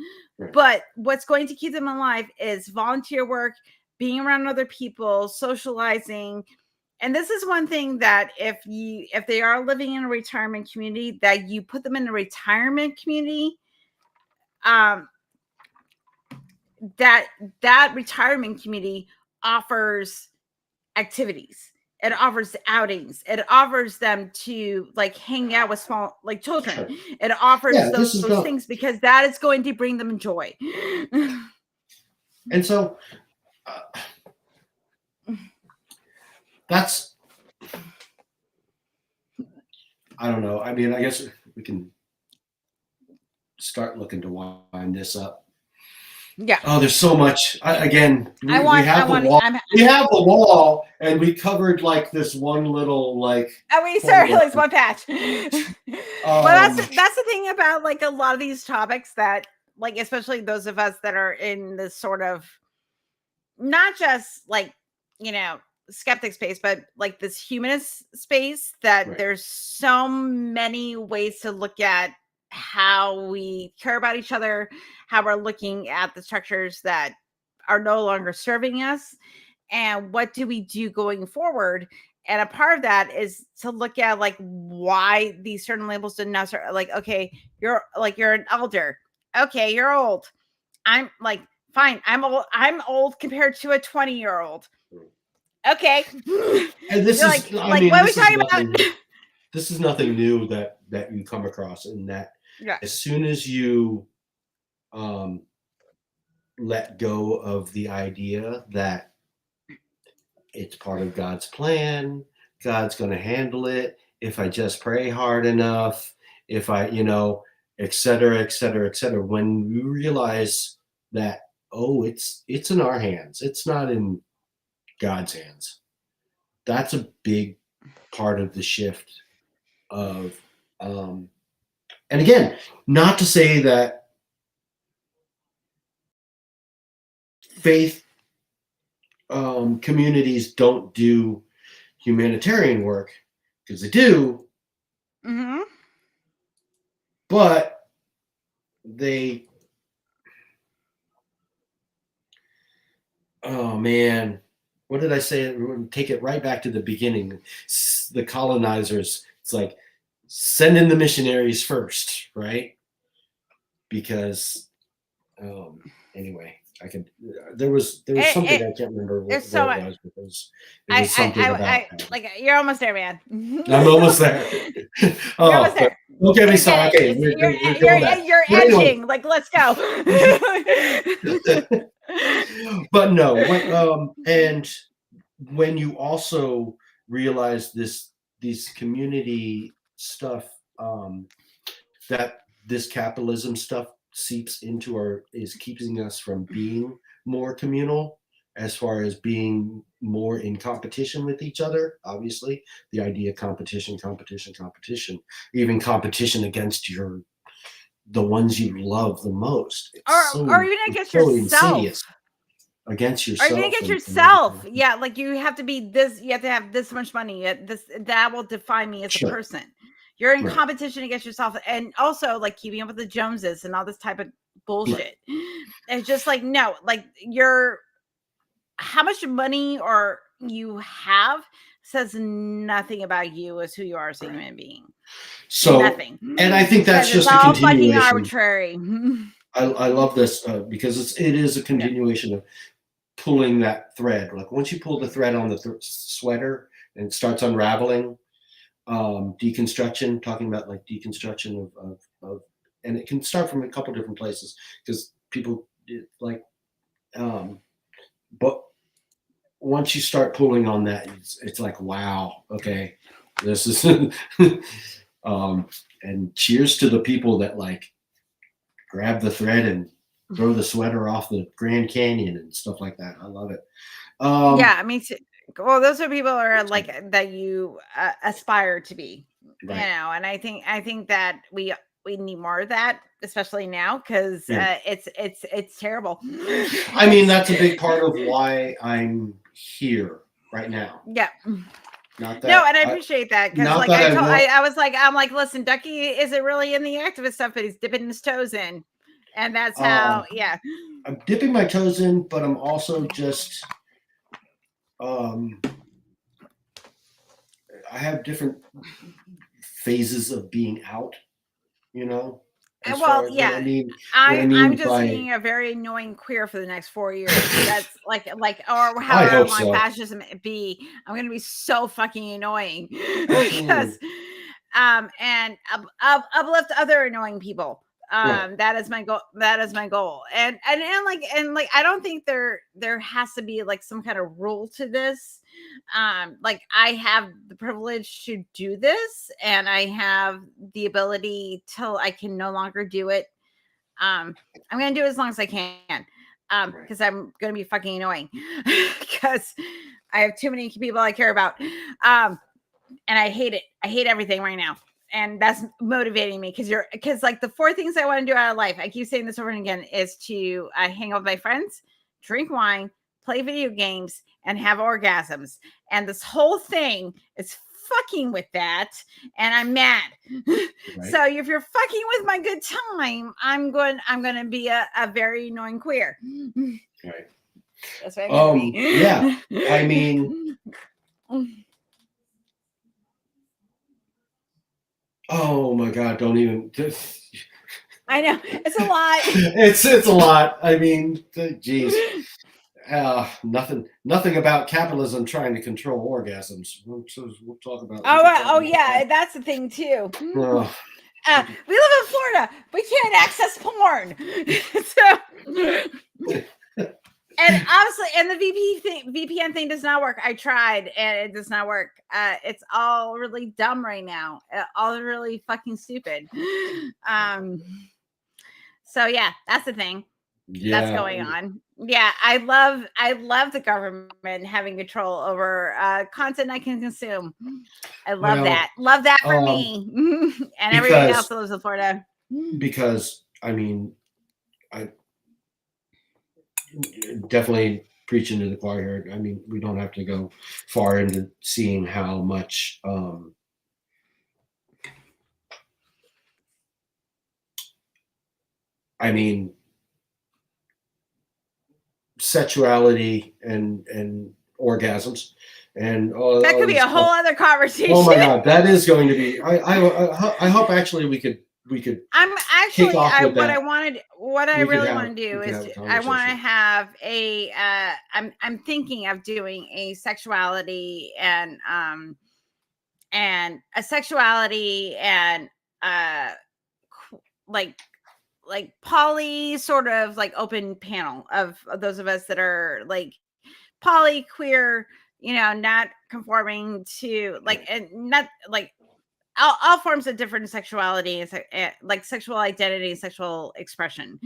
but what's going to keep them alive is volunteer work, being around other people, socializing. And this is one thing that if they are living in a retirement community, that you put them in a retirement community, that retirement community offers activities. It offers outings. It offers them to like hang out with small, like, children. It offers those things, because that is going to bring them joy. And so that's, I don't know. I mean, I guess we can start looking to wind this up. Yeah. Oh, there's so much. Again, we have the wall. I'm, We have the wall, and we covered like this one little like. oh, we sorry, corner. like one patch. Well, that's the thing about like a lot of these topics that, like, especially those of us that are in this sort of not just like, you know, skeptic space, but like this humanist space, that Right. there's so many ways to look at how we care about each other, how we're looking at the structures that are no longer serving us, and what do we do going forward. And a part of that is to look at like why these certain labels did not serve. Like, okay, you're an elder, okay, you're old. I'm like, fine, I'm old compared to a 20-year-old. Okay. And this You're is, like what are we talking about? This is nothing new that you come across, in that Yeah. as soon as you let go of the idea that it's part of God's plan, God's going to handle it if I just pray hard enough, if I, et cetera, et cetera, et cetera. When you realize that, oh, it's in our hands, it's not in God's hands. That's a big part of the shift of, and again, not to say that faith communities don't do humanitarian work, because they do, Mm-hmm. but they, oh man, what did I say? Take it right back to the beginning. The colonizers, it's like, send in the missionaries first, right? Because anyway, I could. There was something I can't remember what it was. But it was something about. Like, you're almost there, man. I'm almost there. You're almost there. Don't get me started. Okay, you're edging. Like, let's go. But no, and when you also realize these community stuff, that this capitalism stuff seeps into is keeping us from being more communal, as far as being more in competition with each other. Obviously, the idea of competition, even competition against the ones you love the most, or even against yourself. Insidious. Against yourself, or even against yourself. Yeah, like you have to be this. You have to have this much money. That will define me as a person. You're in competition against yourself, and also like keeping up with the Joneses and all this type of bullshit. It's just like, no, like how much money or you have says nothing about you as who you are as a human being. So nothing. And I think that's just all a continuation. Fucking arbitrary. I love this because it is a continuation of pulling that thread. Like once you pull the thread on the sweater and it starts unraveling, deconstruction, talking about like deconstruction of, and it can start from a couple different places, because people like, but once you start pulling on that, it's like, wow, okay, this is, and cheers to the people that like grab the thread and throw the sweater off the Grand Canyon and stuff like that. I love it. Yeah, I mean, well, those are people are like that you aspire to be, right. And I think that we need more of that, especially now, because it's terrible. I mean, that's a big part of why I'm here right now. Yeah. Not that, no, and I appreciate that, because like I'm like, listen, Ducky isn't really in the activist stuff, but he's dipping his toes in, and that's how. I'm dipping my toes in, but I'm also just. I have different phases of being out, Well, yeah. I'm just being a very annoying queer for the next 4 years. That's like, or however long fascism be. I'm going to be so fucking annoying because, and uplift other annoying people. That is my goal. And I don't think there has to be like some kind of rule to this. Like I have the privilege to do this, and I have the ability till I can no longer do it. I'm going to do it as long as I can. because I'm gonna be fucking annoying because I have too many people I care about. And I hate it. I hate everything right now. And that's motivating me because like the 4 things I want to do out of life, I keep saying this over and again, is to hang out with my friends, drink wine, play video games, and have orgasms. And this whole thing is fucking with that, and I'm mad. Right. So if you're fucking with my good time, I'm going to be a very annoying queer. Right. That's what I'm yeah. I mean, oh my God, don't even. I know. It's a lot. It's a lot. I mean, geez. Nothing about capitalism trying to control orgasms. We'll talk about. Yeah, that's the thing too. We live in Florida. We can't access porn. So, and obviously, and the VPN thing does not work. I tried, and it does not work. It's all really dumb right now. All really fucking stupid. So yeah, that's the thing. Yeah. That's going on. Yeah, I love the government having control over content I can consume. I love that. Love that for me and everybody else that lives in Florida. Because I mean, I definitely preaching to the choir here. I mean, we don't have to go far into seeing how much I mean, sexuality and orgasms and that could be a whole other conversation. Oh my God, that is going to be. I hope actually we could. I'm actually what I really want to do is I want to have a. I'm thinking of doing a sexuality and a sexuality and like poly sort of like open panel of those of us that are like poly queer, not conforming to like, and not like all forms of different sexuality and like sexual identity and sexual expression.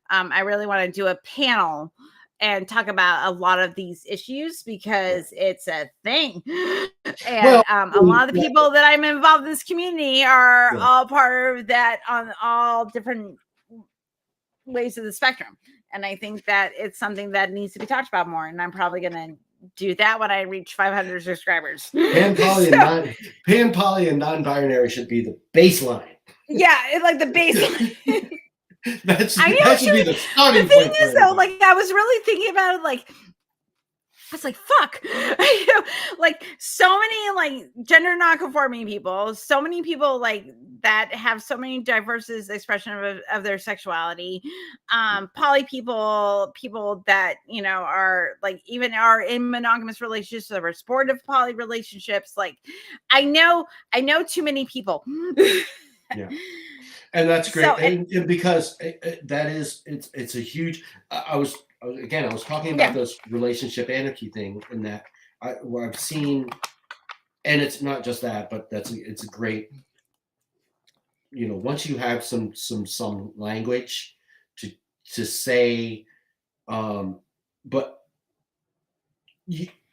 I really want to do a panel and talk about a lot of these issues because it's a thing. And a lot of the people that I'm involved in this community are all part of that on all different ways of the spectrum. And I think that it's something that needs to be talked about more. And I'm probably going to do that when I reach 500 subscribers. Pan, poly, and non-binary should be the baseline. Yeah, it's like the baseline. that should be the starting point. The thing is, though, like I was really thinking about it, like I was like, fuck, like so many like gender non-conforming people, so many people like that have so many diverse expression of their sexuality, poly people that are like even are in monogamous relationships or supportive poly relationships. Like I know too many people. Yeah. And that's great. So, and because that is, it's a huge, I was talking about this relationship anarchy thing, and that what I've seen, and it's not just that, but it's a great, once you have some language to say, but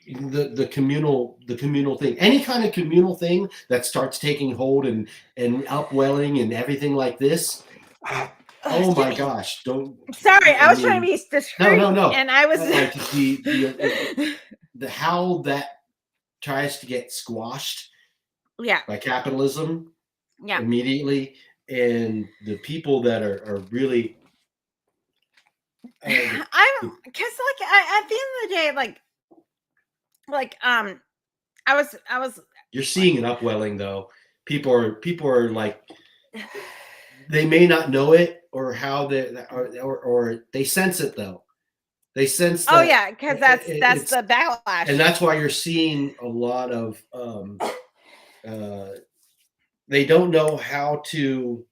the communal thing, any kind of communal thing that starts taking hold and upwelling and everything like this. Oh my gosh! Sorry, I was trying to be discreet. No. And I was like the how that tries to get squashed. Yeah. By capitalism. Yeah. Immediately, and the people that are really. Because like at the end of the day, like I was. You're seeing an upwelling though. People are like. They may not know it or how or they sense it though. They sense. Oh yeah, because that's the backlash, and that's why you're seeing a lot of. They don't know how to.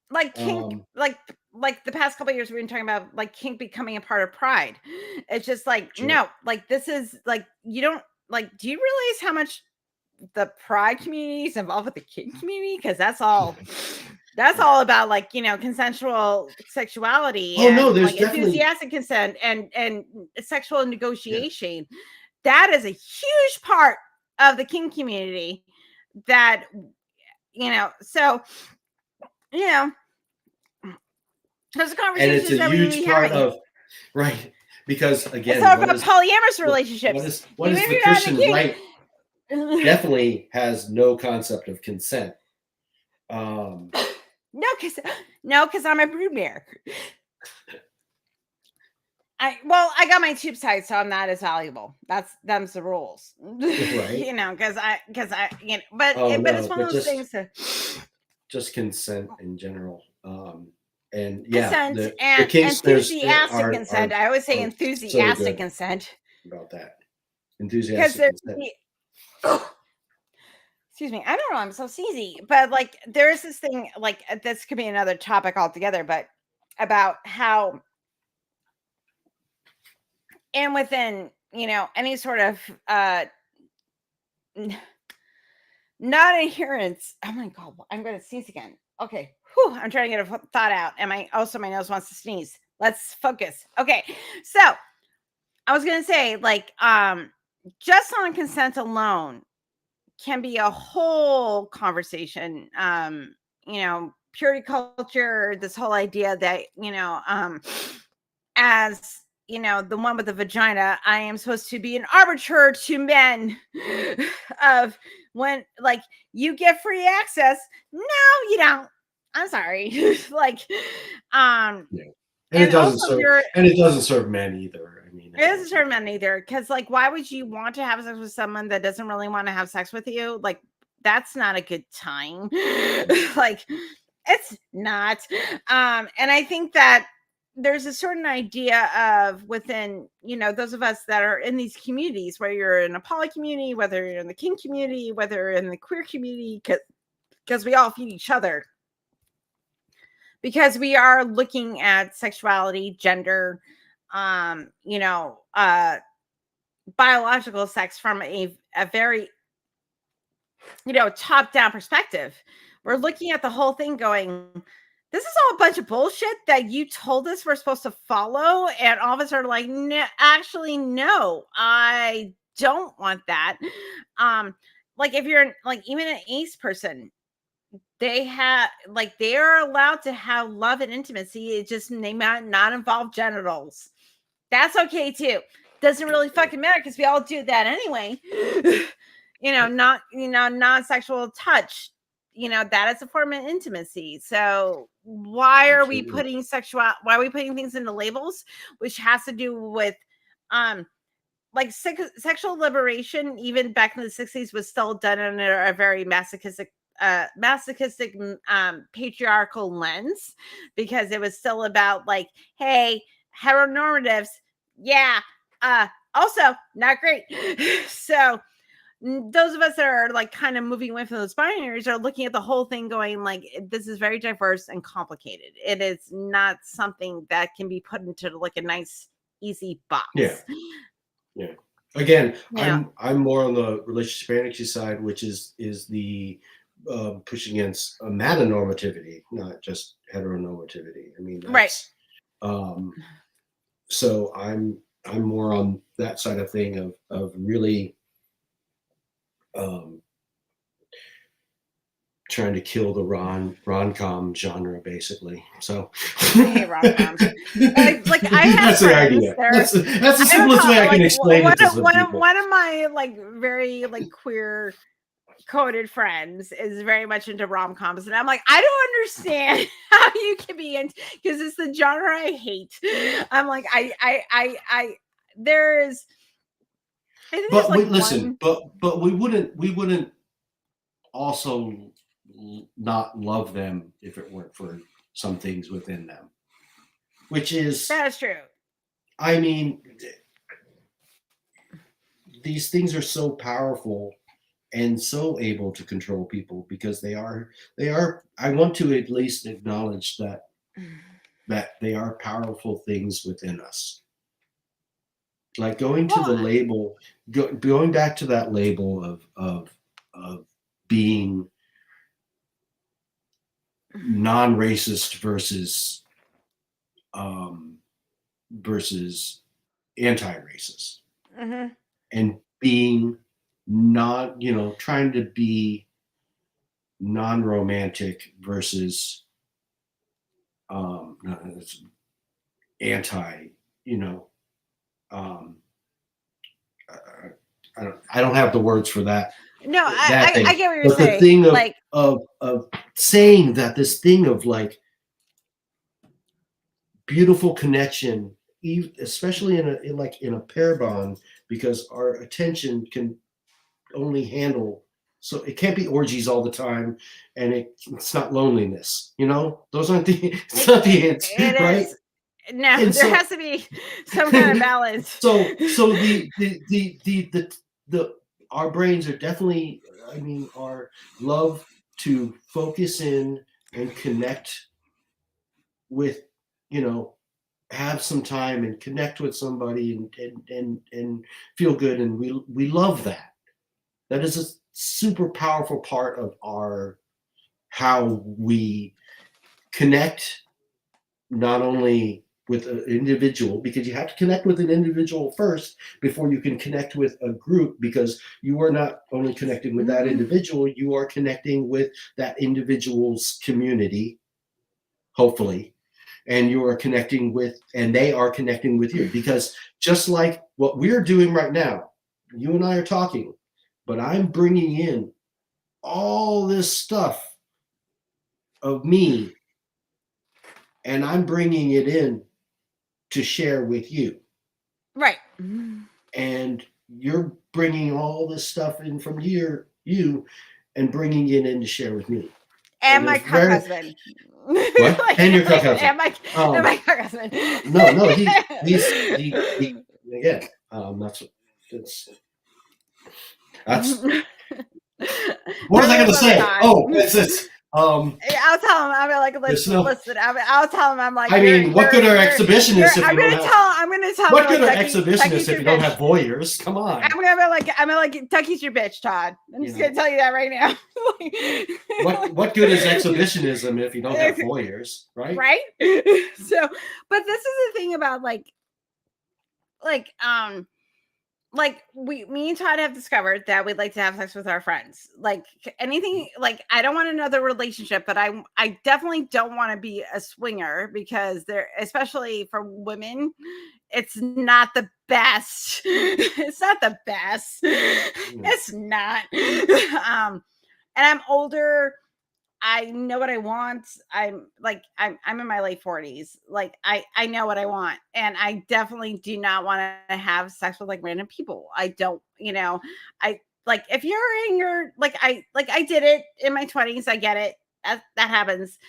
Like kink, like the past couple of years we've been talking about like kink becoming a part of Pride. It's just like no, like this is like you don't like. Do you realize how much the Pride community is involved with the kink community? Because that's all. That's all about like, consensual sexuality Oh, and no, there's like definitely- enthusiastic consent and sexual negotiation. That is a huge part of the kink community that, so, there's a and conversation it's a that we need to huge be part having. of, right, because again, It's all about polyamorous relationships. what is Even if the you're not in a Christian kink- right definitely has no concept of consent. No, because I'm a brood bear. I got my tubes tied, so I'm not as valuable. Them's the rules, Right. because but Oh, but it's no, one of but those things to just consent in general. And yeah, consent the and kinksters enthusiastic consent. I always say are enthusiastic good consent about that. because Enthusiastic there's consent. excuse me, I don't know, I'm so seasy, but like there's this thing like this could be another topic altogether, but about how and within any sort of non-adherence. Oh my god, I'm gonna sneeze again. Okay. Whew, I'm trying to get a thought out, and my nose wants to sneeze. Let's focus. Okay, so I was gonna say, like, just on consent alone can be a whole conversation. Purity culture, this whole idea that as the one with the vagina, I am supposed to be an arbiter to men of when like you get free access. No, you don't. I'm sorry. like, And it doesn't also serve men either. I mean, it doesn't serve men either. Because like, why would you want to have sex with someone that doesn't really want to have sex with you? Like, that's not a good time. like, it's not. And I think that there's a certain idea of within, those of us that are in these communities, where you're in a poly community, whether you're in the kink community, whether you're in the queer community, because we all feed each other. Because we are looking at sexuality, gender, biological sex from a very, top-down perspective. We're looking at the whole thing going, this is all a bunch of bullshit that you told us we're supposed to follow. And all of us are like, no, actually, no, I don't want that. Like if you're like even an ace person, they are allowed to have love and intimacy. It just they might not involve genitals. That's okay too. Doesn't really fucking matter because we all do that anyway. Non-sexual touch. That is a form of intimacy. So why are we putting things into labels, which has to do with like sexual liberation, even back in the 60s, was still done under a very masochistic patriarchal lens, because it was still about like, hey, heteronormatives, yeah, also not great. So those of us that are like kind of moving away from those binaries are looking at the whole thing going like, this is very diverse and complicated. It is not something that can be put into like a nice easy box. Yeah. Again, I'm more on the relationship fantasy side, which is the push against metanormativity, not just heteronormativity. I mean, that's, right. So I'm more on that side of thing of really trying to kill the rom-com genre, basically. So I hate rom-coms. like I have that's the idea. That's the simplest way I can explain it to some people. One of my like very like queer coded friends is very much into rom-coms, and I'm like, I don't understand how you can be into, because it's the genre I hate. I'm like, there's but like listen, but we wouldn't also not love them if it weren't for some things within them, which is, that's true. I mean, these things are so powerful and so able to control people because they are. I want to at least acknowledge that they are powerful things within us. Like going to the label, going back to that label of being non-racist versus versus anti-racist, and being not, trying to be non-romantic versus anti, I don't have the words for that. No, that thing. I get what you're but saying. The thing of, like, of saying that, this thing of like beautiful connection, especially in a pair bond, because our attention can only handle, so it can't be orgies all the time, and it's not loneliness. Those aren't the it's not the answer, right? Is. No, And there has to be some kind of balance. So the our brains are definitely, our love to focus in and connect with, have some time and connect with somebody and feel good, and we love that. That is a super powerful part of how we connect, not only with an individual, because you have to connect with an individual first before you can connect with a group, because you are not only connecting with that individual, you are connecting with that individual's community, hopefully, and you are connecting with, and they are connecting with you, because just like what we're doing right now, you and I are talking, but I'm bringing in all this stuff of me, and I'm bringing it in to share with you. Right. And you're bringing all this stuff in from you and bringing it in to share with me. And my cuck husband. What? And your cuck husband. And my cuck husband. No, he again, that's what was I going to say? Oh, it's I'll tell him. I'm like, listen. I'll tell him. I'm like, what good are exhibitionists if you don't have? I'm gonna tell. What good are exhibitionists if you don't have voyeurs? Come on. I'm gonna like, Ducky's your bitch, Todd. I'm just gonna tell you that right now. What good is exhibitionism if you don't have voyeurs, right? Right. So, but this is the thing about me and Todd have discovered that we'd like to have sex with our friends. Like anything, I don't want another relationship, but I definitely don't want to be a swinger, because especially for women, it's not the best. It's not the best. It's not. And I'm older. I know what I want. I'm in my late 40s. I know what I want, and I definitely do not want to have sex with random people. I don't, if you're in your I did it in my 20s. I get it. That happens.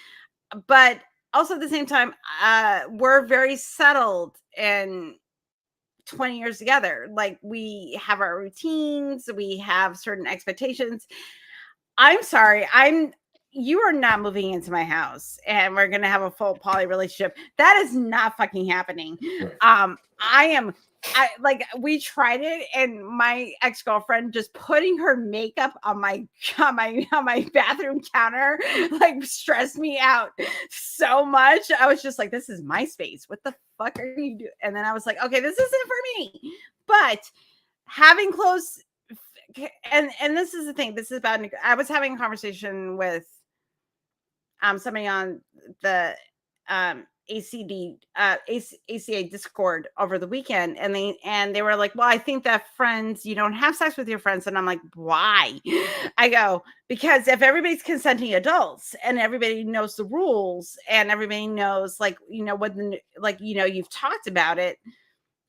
But also at the same time, we're very settled in 20 years together. We have our routines, we have certain expectations. I'm sorry. You are not moving into my house and we're going to have a full poly relationship. That is not fucking happening. Right. We tried it, and my ex-girlfriend just putting her makeup on my bathroom counter, stressed me out so much. I was just like, this is my space. What the fuck are you doing? And then I was like, okay, this isn't for me. But having close, and this is the thing, this is about, I was having a conversation with somebody on the ACA Discord over the weekend, and they were like, well, I think that friends, you don't have sex with your friends. And I'm like, why? I go, because if everybody's consenting adults and everybody knows the rules and everybody knows you've talked about it,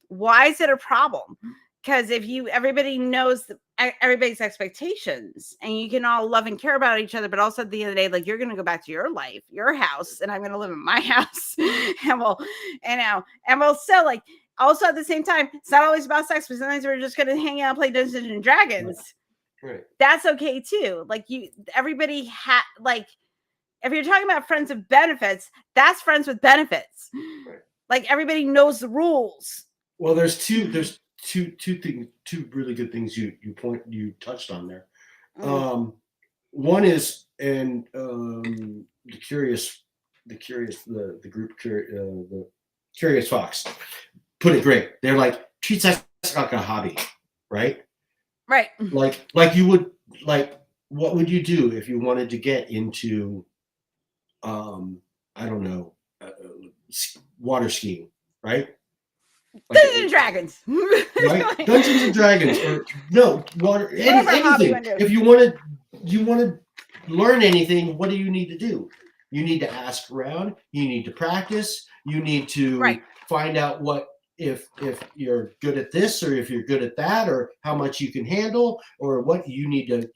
why is it a problem? Because if everybody knows everybody's expectations, and you can all love and care about each other, but also at the end of the day, you're going to go back to your life, your house, and I'm going to live in my house, and we'll still also at the same time, it's not always about sex, but sometimes we're just going to hang out and play Dungeons and Dragons. Right. That's okay too. Everybody if you're talking about friends with benefits, that's friends with benefits. Right. Everybody knows the rules. Well, there's two things, two really good things you touched on there. one is, and the curious fox put it great. They're like, treat sex like a hobby, right? Right. Like you would, like, what would you do if you wanted to get into, I don't know, water skiing, right? Like, Dungeons and Dragons. right? Dungeons and Dragons, or no, water, Whatever hobby anything. you wanna do. If you want to learn anything, what do you need to do? You need to ask around. You need to practice. You need to Right. find out what, if you're good at this, or if you're good at that, or how much you can handle, or what you need to,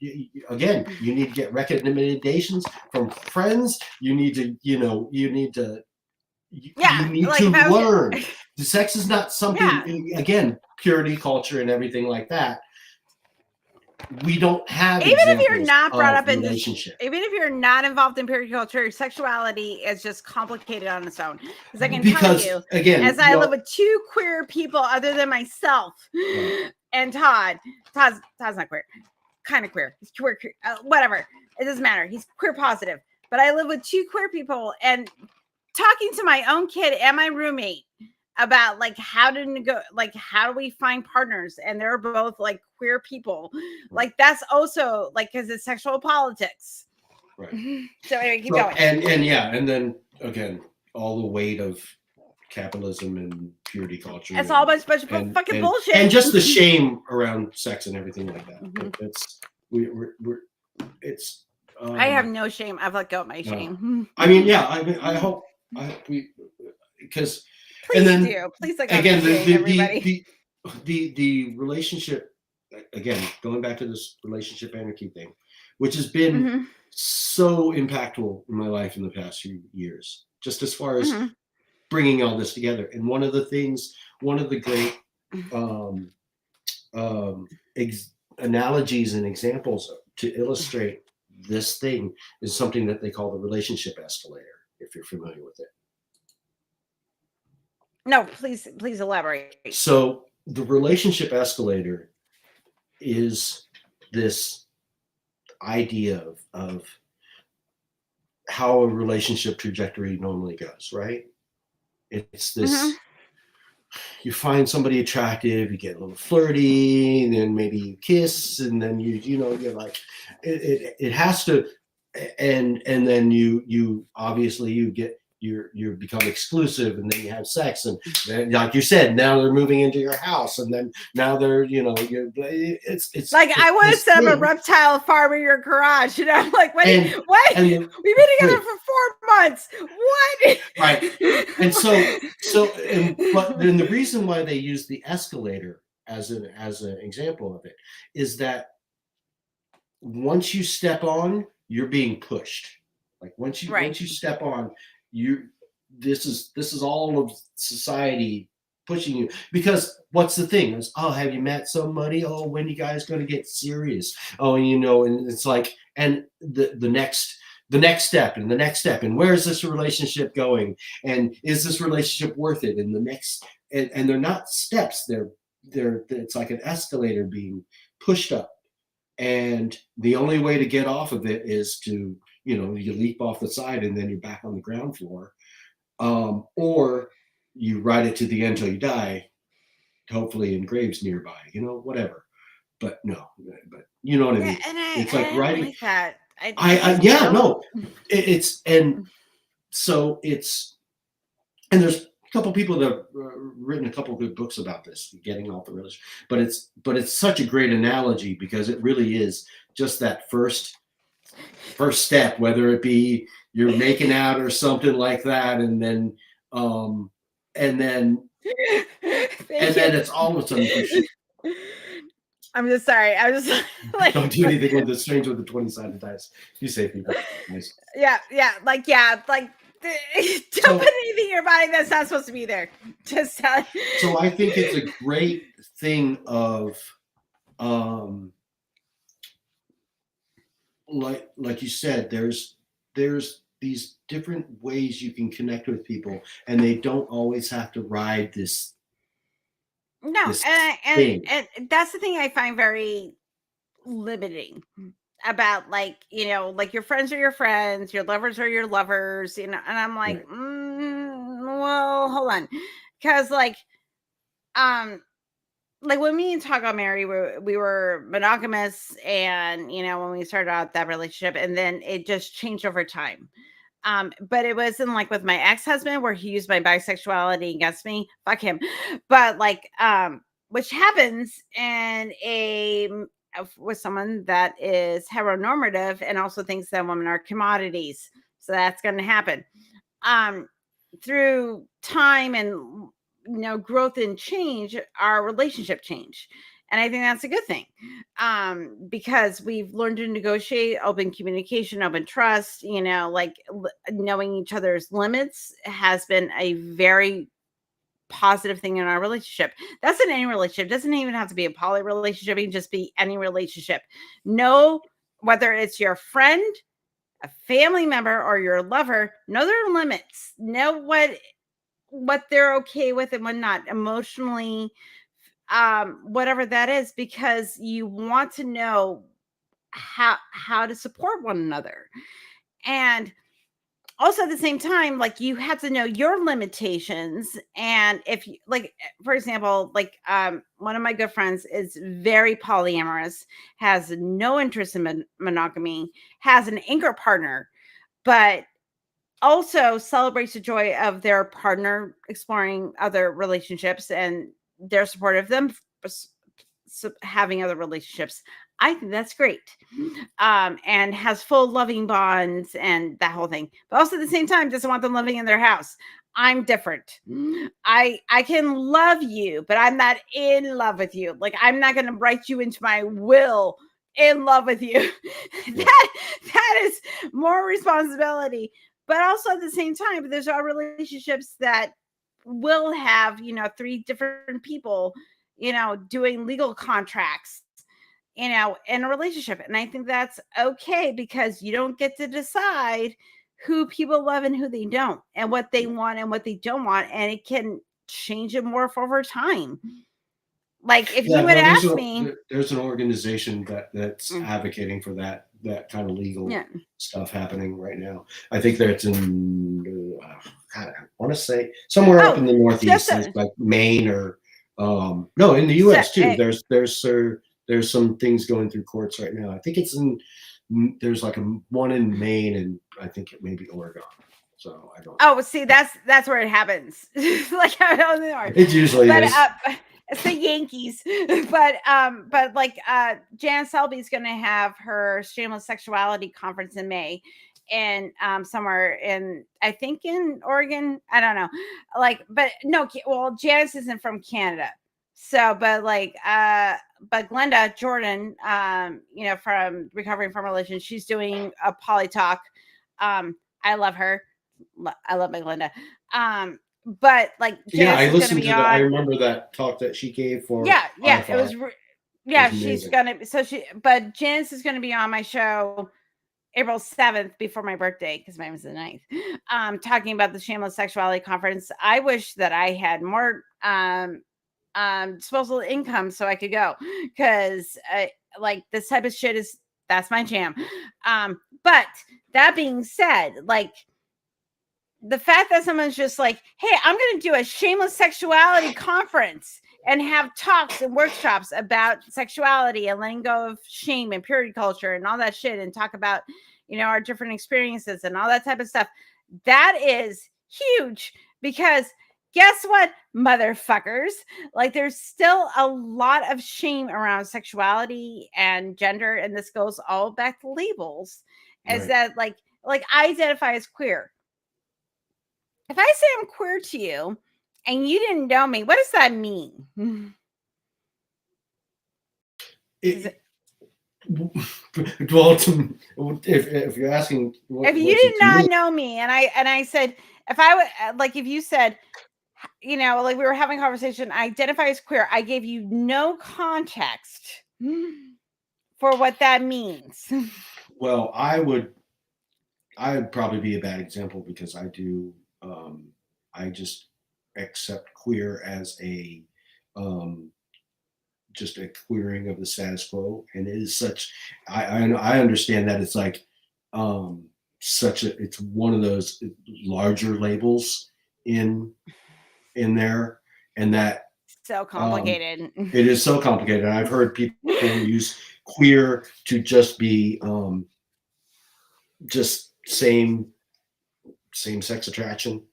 again, you need to get recommendations from friends. You need to, you need to learn. The sex is not something, again, purity culture and everything like that. We don't have, even if you're not brought up in relationship. Even if you're not involved in purity culture, sexuality is just complicated on its own. Because I can tell you, again, as I live with two queer people other than myself, and Todd's not queer, kind of queer. He's queer, whatever. It doesn't matter. He's queer positive. But I live with two queer people, and talking to my own kid and my roommate about like how do we find partners, and they're both like queer people, like that's also like, because it's sexual politics, right? So anyway, keep going. And then again, all the weight of capitalism and purity culture, it's all a bunch of fucking bullshit, and just the shame around sex and everything like that. It's I have no shame. I've let go of my shame. I mean, I hope we, because please, and then please, like, again, everybody. the relationship, again, going back to this relationship anarchy thing, which has been so impactful in my life in the past few years, just as far as bringing all this together. And one of the great analogies and examples to illustrate this thing is something that they call the relationship escalator, if you're familiar with it. No, please elaborate. So the relationship escalator is this idea of how a relationship trajectory normally goes, right? It's this, you find somebody attractive, you get a little flirty, and then maybe you kiss, and then you're like, it has to, and then you obviously you become exclusive, and then you have sex, and then, like you said, now they're moving into your house, and then now they're it's like, I want to set up a reptile farm in your garage, and I'm like, what? We've been together for 4 months. What? Right. And but then the reason why they use the escalator as an example of it is that once you step on, you're being pushed. Like once you step on, this is all of society pushing you, because what's the thing is, oh, have you met somebody? Oh, when you guys going to get serious? Oh, and it's like, and the next step and the next step, and where is this relationship going, and is this relationship worth it? And the next, and they're not steps, they're it's like an escalator being pushed up, and the only way to get off of it is to you leap off the side, and then you're back on the ground floor, or you ride it to the end till you die, hopefully in graves nearby, whatever. But no, but you know what I mean. It's like riding like that. It's, and so it's, and there's a couple people that have written a couple good books about this, getting off the religion, but it's such a great analogy, because it really is just that first step, whether it be you're making out or something like that, and then it's all of a sudden I'm just sorry. I was just like, don't do anything with the strange with the 20-sided dice. You say people. Nice. Yeah. Like don't put anything in your body that's not supposed to be there. Just tell. So I think it's a great thing of like you said, there's these different ways you can connect with people, and they don't always have to ride this. No, and that's the thing I find very limiting about like, like your friends are your friends, your lovers are your lovers, and I'm like, well, hold on. Because like when me and Todd got married, we were monogamous, and when we started out that relationship, and then it just changed over time. But it wasn't like with my ex-husband where he used my bisexuality against me. Fuck him. But which happens in with someone that is heteronormative and also thinks that women are commodities. So that's going to happen. Through time and growth and change, our relationship changed. And I think that's a good thing, because we've learned to negotiate, open communication, open trust. Knowing each other's limits has been a very positive thing in our relationship. That's in any relationship. It doesn't even have to be a poly relationship. It can just be any relationship. Know whether it's your friend, a family member, or your lover. Know their limits. Know what they're okay with and what not emotionally, whatever that is, because you want to know how to support one another. And also at the same time, like, you have to know your limitations. And if you, like, for example, one of my good friends is very polyamorous, has no interest in monogamy, has an anchor partner, but also celebrates the joy of their partner exploring other relationships, and they're supportive of them having other relationships. I think that's great. And has full loving bonds and that whole thing, but also at the same time doesn't want them living in their house. I'm different. I can love you, but I'm not in love with you. Like, I'm not going to write you into my will in love with you. that is more responsibility. But also at the same time, there's our relationships that will have, 3 different people, doing legal contracts, in a relationship. And I think that's okay, because you don't get to decide who people love and who they don't, and what they want and what they don't want. And it can change and morph over time. Like, if you would ask me, there's an organization that's advocating for that kind of legal stuff happening right now. I think that's in I want to say somewhere up in the Northeast, like Maine, or no, in the U.S. too. There's some things going through courts right now. I think there's like one in Maine, and I think it may be Oregon. So I don't. Oh, see, that's where it happens. Like, I don't know. It usually is. It's the Yankees. But Jan Selby is going to have her shameless sexuality conference in May, and somewhere in, I think, in Oregon. I don't know. But no, well, Janice isn't from Canada. So, but Glenda Jordan, from Recovering from Religion, she's doing a poly talk. I love her. I love my Glenda. But I listened to that. I remember that talk that she gave for. It was. She's gonna. But Janice is gonna be on my show April 7th, before my birthday, because mine was the 9th. Talking about the Shameless Sexuality Conference. I wish that I had more disposable income so I could go, because this type of shit that's my jam. But that being said, the fact that someone's just like, hey, I'm going to do a shameless sexuality conference and have talks and workshops about sexuality and letting go of shame and purity culture and all that shit, and talk about, our different experiences and all that type of stuff. That is huge, because guess what, motherfuckers? There's still a lot of shame around sexuality and gender, and this goes all back to labels. Is that I identify as queer. If I say I'm queer to you and you didn't know me, what does that mean? If you're asking, if you did not know me, and I said, if I would, if you said, we were having a conversation, I identify as queer, I gave you no context for what that means. Well, I would probably be a bad example, because I do. I just accept queer as a just a queering of the status quo, and it is such. I understand that it's like it's one of those larger labels in there, and that So complicated. it is so complicated. I've heard people use queer to just be just same-sex attraction,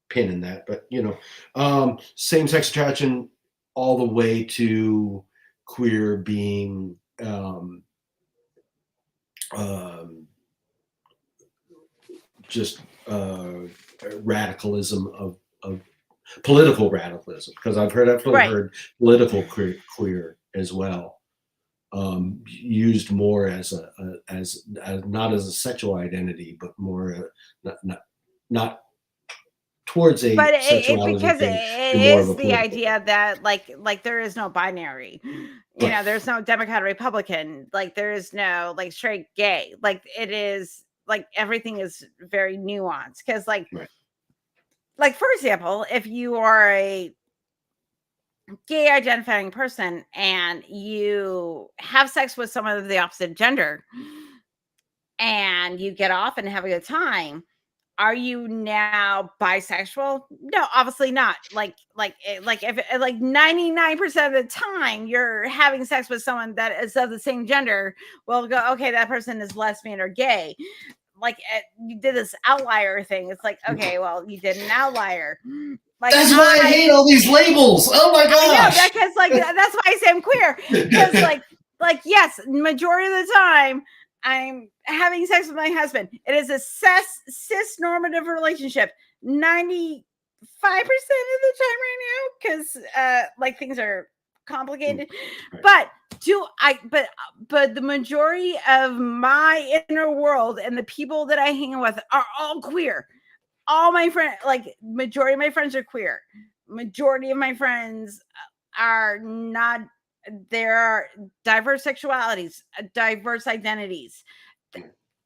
pin in that, but same-sex attraction all the way to queer being just radicalism of political radicalism, because I've definitely heard political queer as well, used more as not as a sexual identity, but more not towards a sexuality because thing, it more of is a the political idea that like there is no binary. You know, there's no Democrat, Republican, like there is no like straight, gay. Like it is like everything is very nuanced, because like for example, if you are a gay identifying person and you have sex with someone of the opposite gender and you get off and have a good time, are you now bisexual? No, obviously not. Like if 99% of the time you're having sex with someone that is of the same gender, we'll go, okay, that person is lesbian or gay. Like you did this outlier thing. It's like, okay, well, you did an outlier. Like that's why I hate all these labels. Oh my gosh! I know, because like that's why I say I'm queer. Because like yes, majority of the time I'm having sex with my husband. It is a cis normative relationship 95% of the time right now, because like things are complicated. But but the majority of my inner world and the people that I hang with are all queer. All my friends, like majority of my friends are queer. Majority of my friends are not. There are diverse sexualities, diverse identities.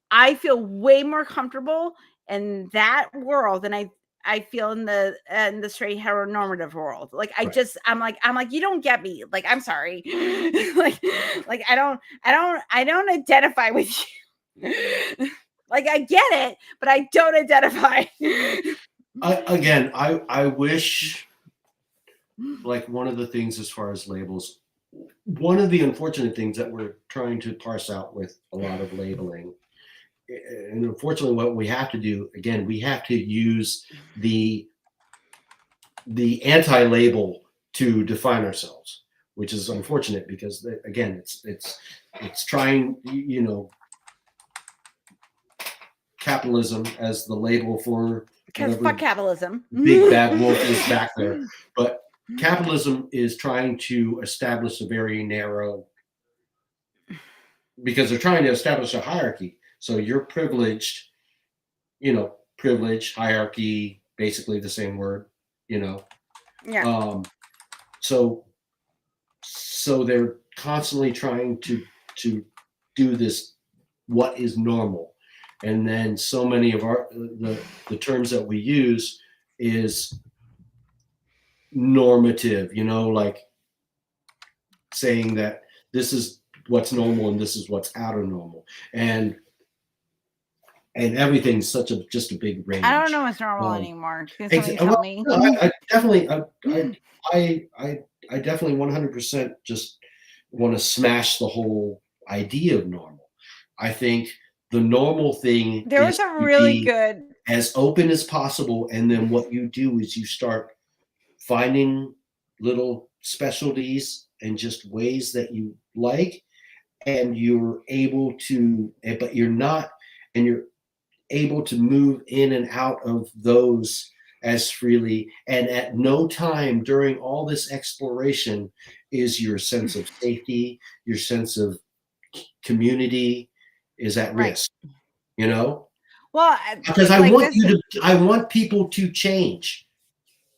I feel way more comfortable in that world than I feel in the straight heteronormative world. Like I'm like, you don't get me. Like, I'm sorry. like I don't identify with you. Like I get it, but I don't identify. I wish, like, one of the things as far as labels, one of the unfortunate things that we're trying to parse out with a lot of labeling, and unfortunately what we have to do, again, we have to use the anti-label to define ourselves, which is unfortunate, because again, it's trying, capitalism as the label for, because fuck capitalism. Big bad wolf is back there. But capitalism is trying to establish a very narrow, because they're trying to establish a hierarchy. So you're privileged, privilege, hierarchy, basically the same word, Yeah. So they're constantly trying to do this, what is normal. And then so many of the terms that we use is normative, like saying that this is what's normal and this is what's out of normal, and everything's just a big range. I don't know what's normal anymore. Can somebody tell me? No, I definitely 100% just want to smash the whole idea of normal. I think the normal thing there was is a really good, as open as possible, and then what you do is you start finding little specialties and just ways that you like, and you're able to, but you're not, and you're able to move in and out of those as freely, and at no time during all this exploration is your sense of safety, your sense of community is at risk, well, because I want people to change.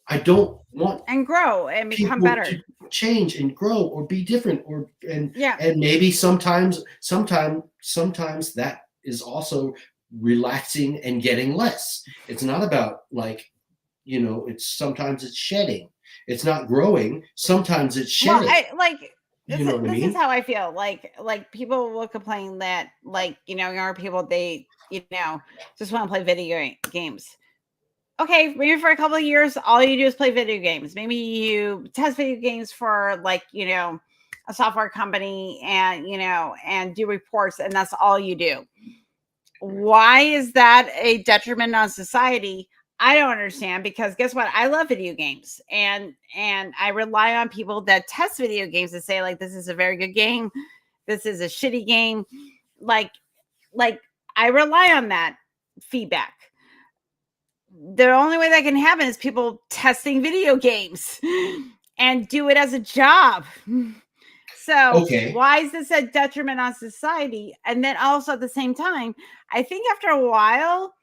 I don't want and grow and become people better, to change and grow or be different, and yeah, maybe sometimes that is also relaxing and getting less. It's not about, like, it's sometimes it's shedding. It's not growing. Sometimes it's Well, shedding. I like You this. know what I This mean? is how I feel. Like people will complain that younger people they just want to play video games. Okay, maybe for a couple of years, all you do is play video games. Maybe you test video games for a software company and do reports, and that's all you do. Why is that a detriment on society? I don't understand, because guess what? I love video games, and I rely on people that test video games to say like, this is a very good game, this is a shitty game. Like I rely on that feedback. The only way that can happen is people testing video games and do it as a job. So Okay. why is this a detriment on society? And then also at the same time, I think after a while,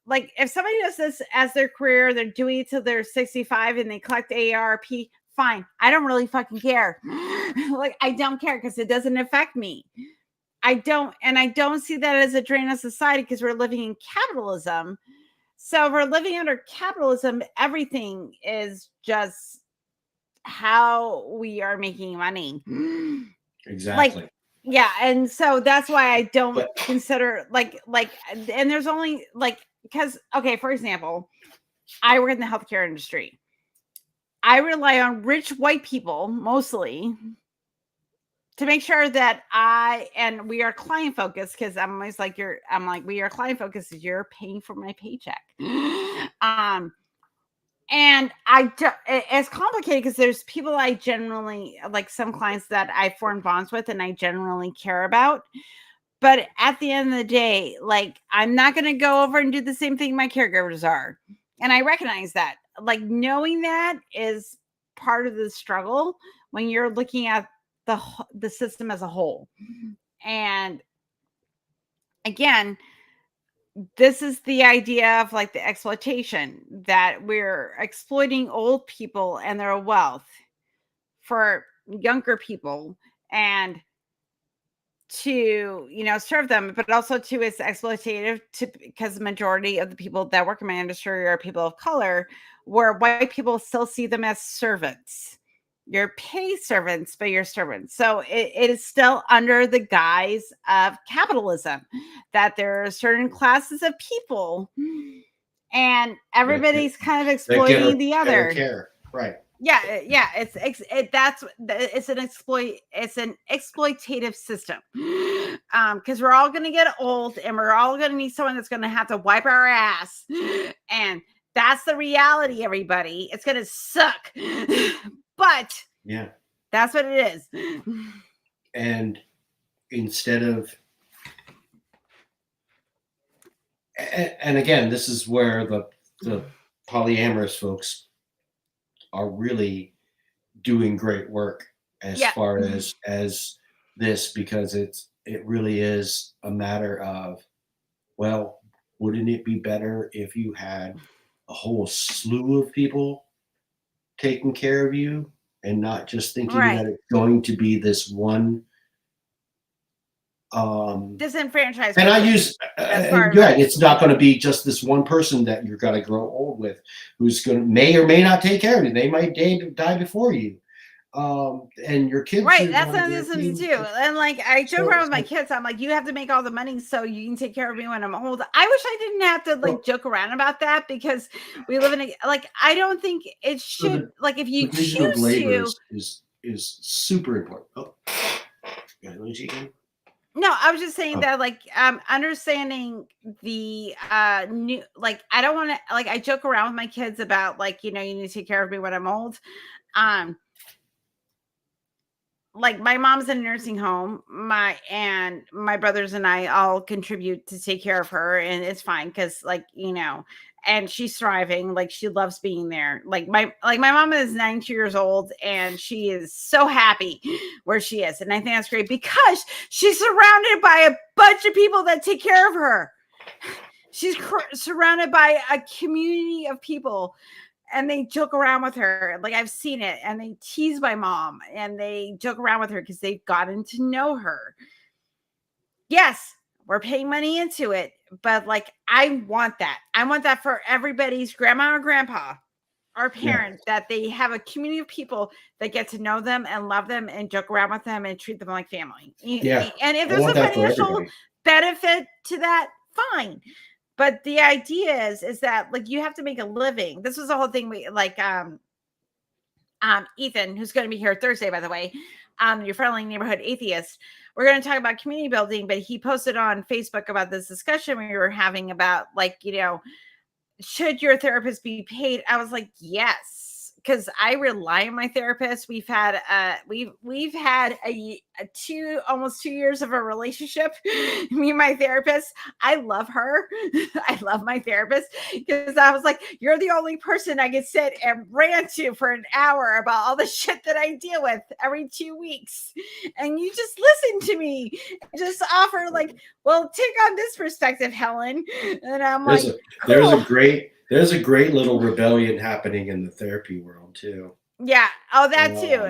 like if somebody does this as their career, they're doing it till they're 65 and they collect AARP, fine. I don't really fucking care. Like I don't care because it doesn't affect me. I don't see that as a drain on society because we're living in capitalism. So if we're living under capitalism, everything is just how we are making money. Exactly. Yeah, and so that's why I don't But- consider and there's only because okay, for example, I work in the healthcare industry. I rely on rich white people mostly to make sure that we are client focused, because I'm always like we are client focused because you're paying for my paycheck. And it's complicated because there's people I generally like, some clients that I form bonds with and I generally care about. But at the end of the day, like I'm not going to go over and do the same thing my caregivers are. And I recognize that. Like knowing that is part of the struggle when you're looking at the system as a whole. And again, this is the idea of like the exploitation, that we're exploiting old people and their wealth for younger people, and to serve them, but also to it's exploitative because the majority of the people that work in my industry are people of color, where white people still see them as servants. You're paid servants, but you're servants. So it is still under the guise of capitalism, that there are certain classes of people and everybody's kind of exploiting the other. Care. Right. Yeah, it's an exploitative system. Because we're all going to get old and we're all going to need someone that's going to have to wipe our ass, and that's the reality, everybody. It's going to suck. But yeah, that's what it is. And instead of, and again, this is where the polyamorous folks are really doing great work as far as this, because it really is a matter of, well, wouldn't it be better if you had a whole slew of people taking care of you and not just thinking that it's going to be this one disenfranchised. And I use it's not going to be just this one person that you're going to grow old with, who's may or may not take care of you. They might die before you, and your kids. Right, that's what this is too. And like I joke around with my kids, I'm like, you have to make all the money so you can take care of me when I'm old. I wish I didn't have to joke around about that, because we live in I don't think it should. If you choose to, is super important. Oh, yeah, lose you again. No, I was just saying that understanding the new, I don't want to, I joke around with my kids about you need to take care of me when I'm old. My mom's in a nursing home, my brothers and I all contribute to take care of her, and it's fine because and she's thriving. She loves being there. My mom is 92 years old and she is so happy where she is. And I think that's great because she's surrounded by a bunch of people that take care of her. She's surrounded by a community of people, and they joke around with her. I've seen it, and they tease my mom and they joke around with her because they've gotten to know her. Yes, we're paying money into it, but I want that. I want that for everybody's grandma or grandpa. or parent that they have a community of people that get to know them and love them and joke around with them and treat them like family. Yeah. And if I there's want a that for financial everybody. benefit to that, fine. But the idea is that like you have to make a living. This was the whole thing. We like Ethan, who's going to be here Thursday, by the way, your friendly neighborhood atheist. We're going to talk about community building, but he posted on Facebook about this discussion we were having about like, you know, should your therapist be paid? I was like, yes, because I rely on my therapist. We've had almost 2 years of a relationship. Me and my therapist. I love her. I love my therapist because I was like, you're the only person I can sit and rant to for an hour about all the shit that I deal with every 2 weeks, and you just listen to me, just offer like, well, take on this perspective, Helen, and I'm like, there's cool. a great little rebellion happening in the therapy world too. Yeah. Oh, that too.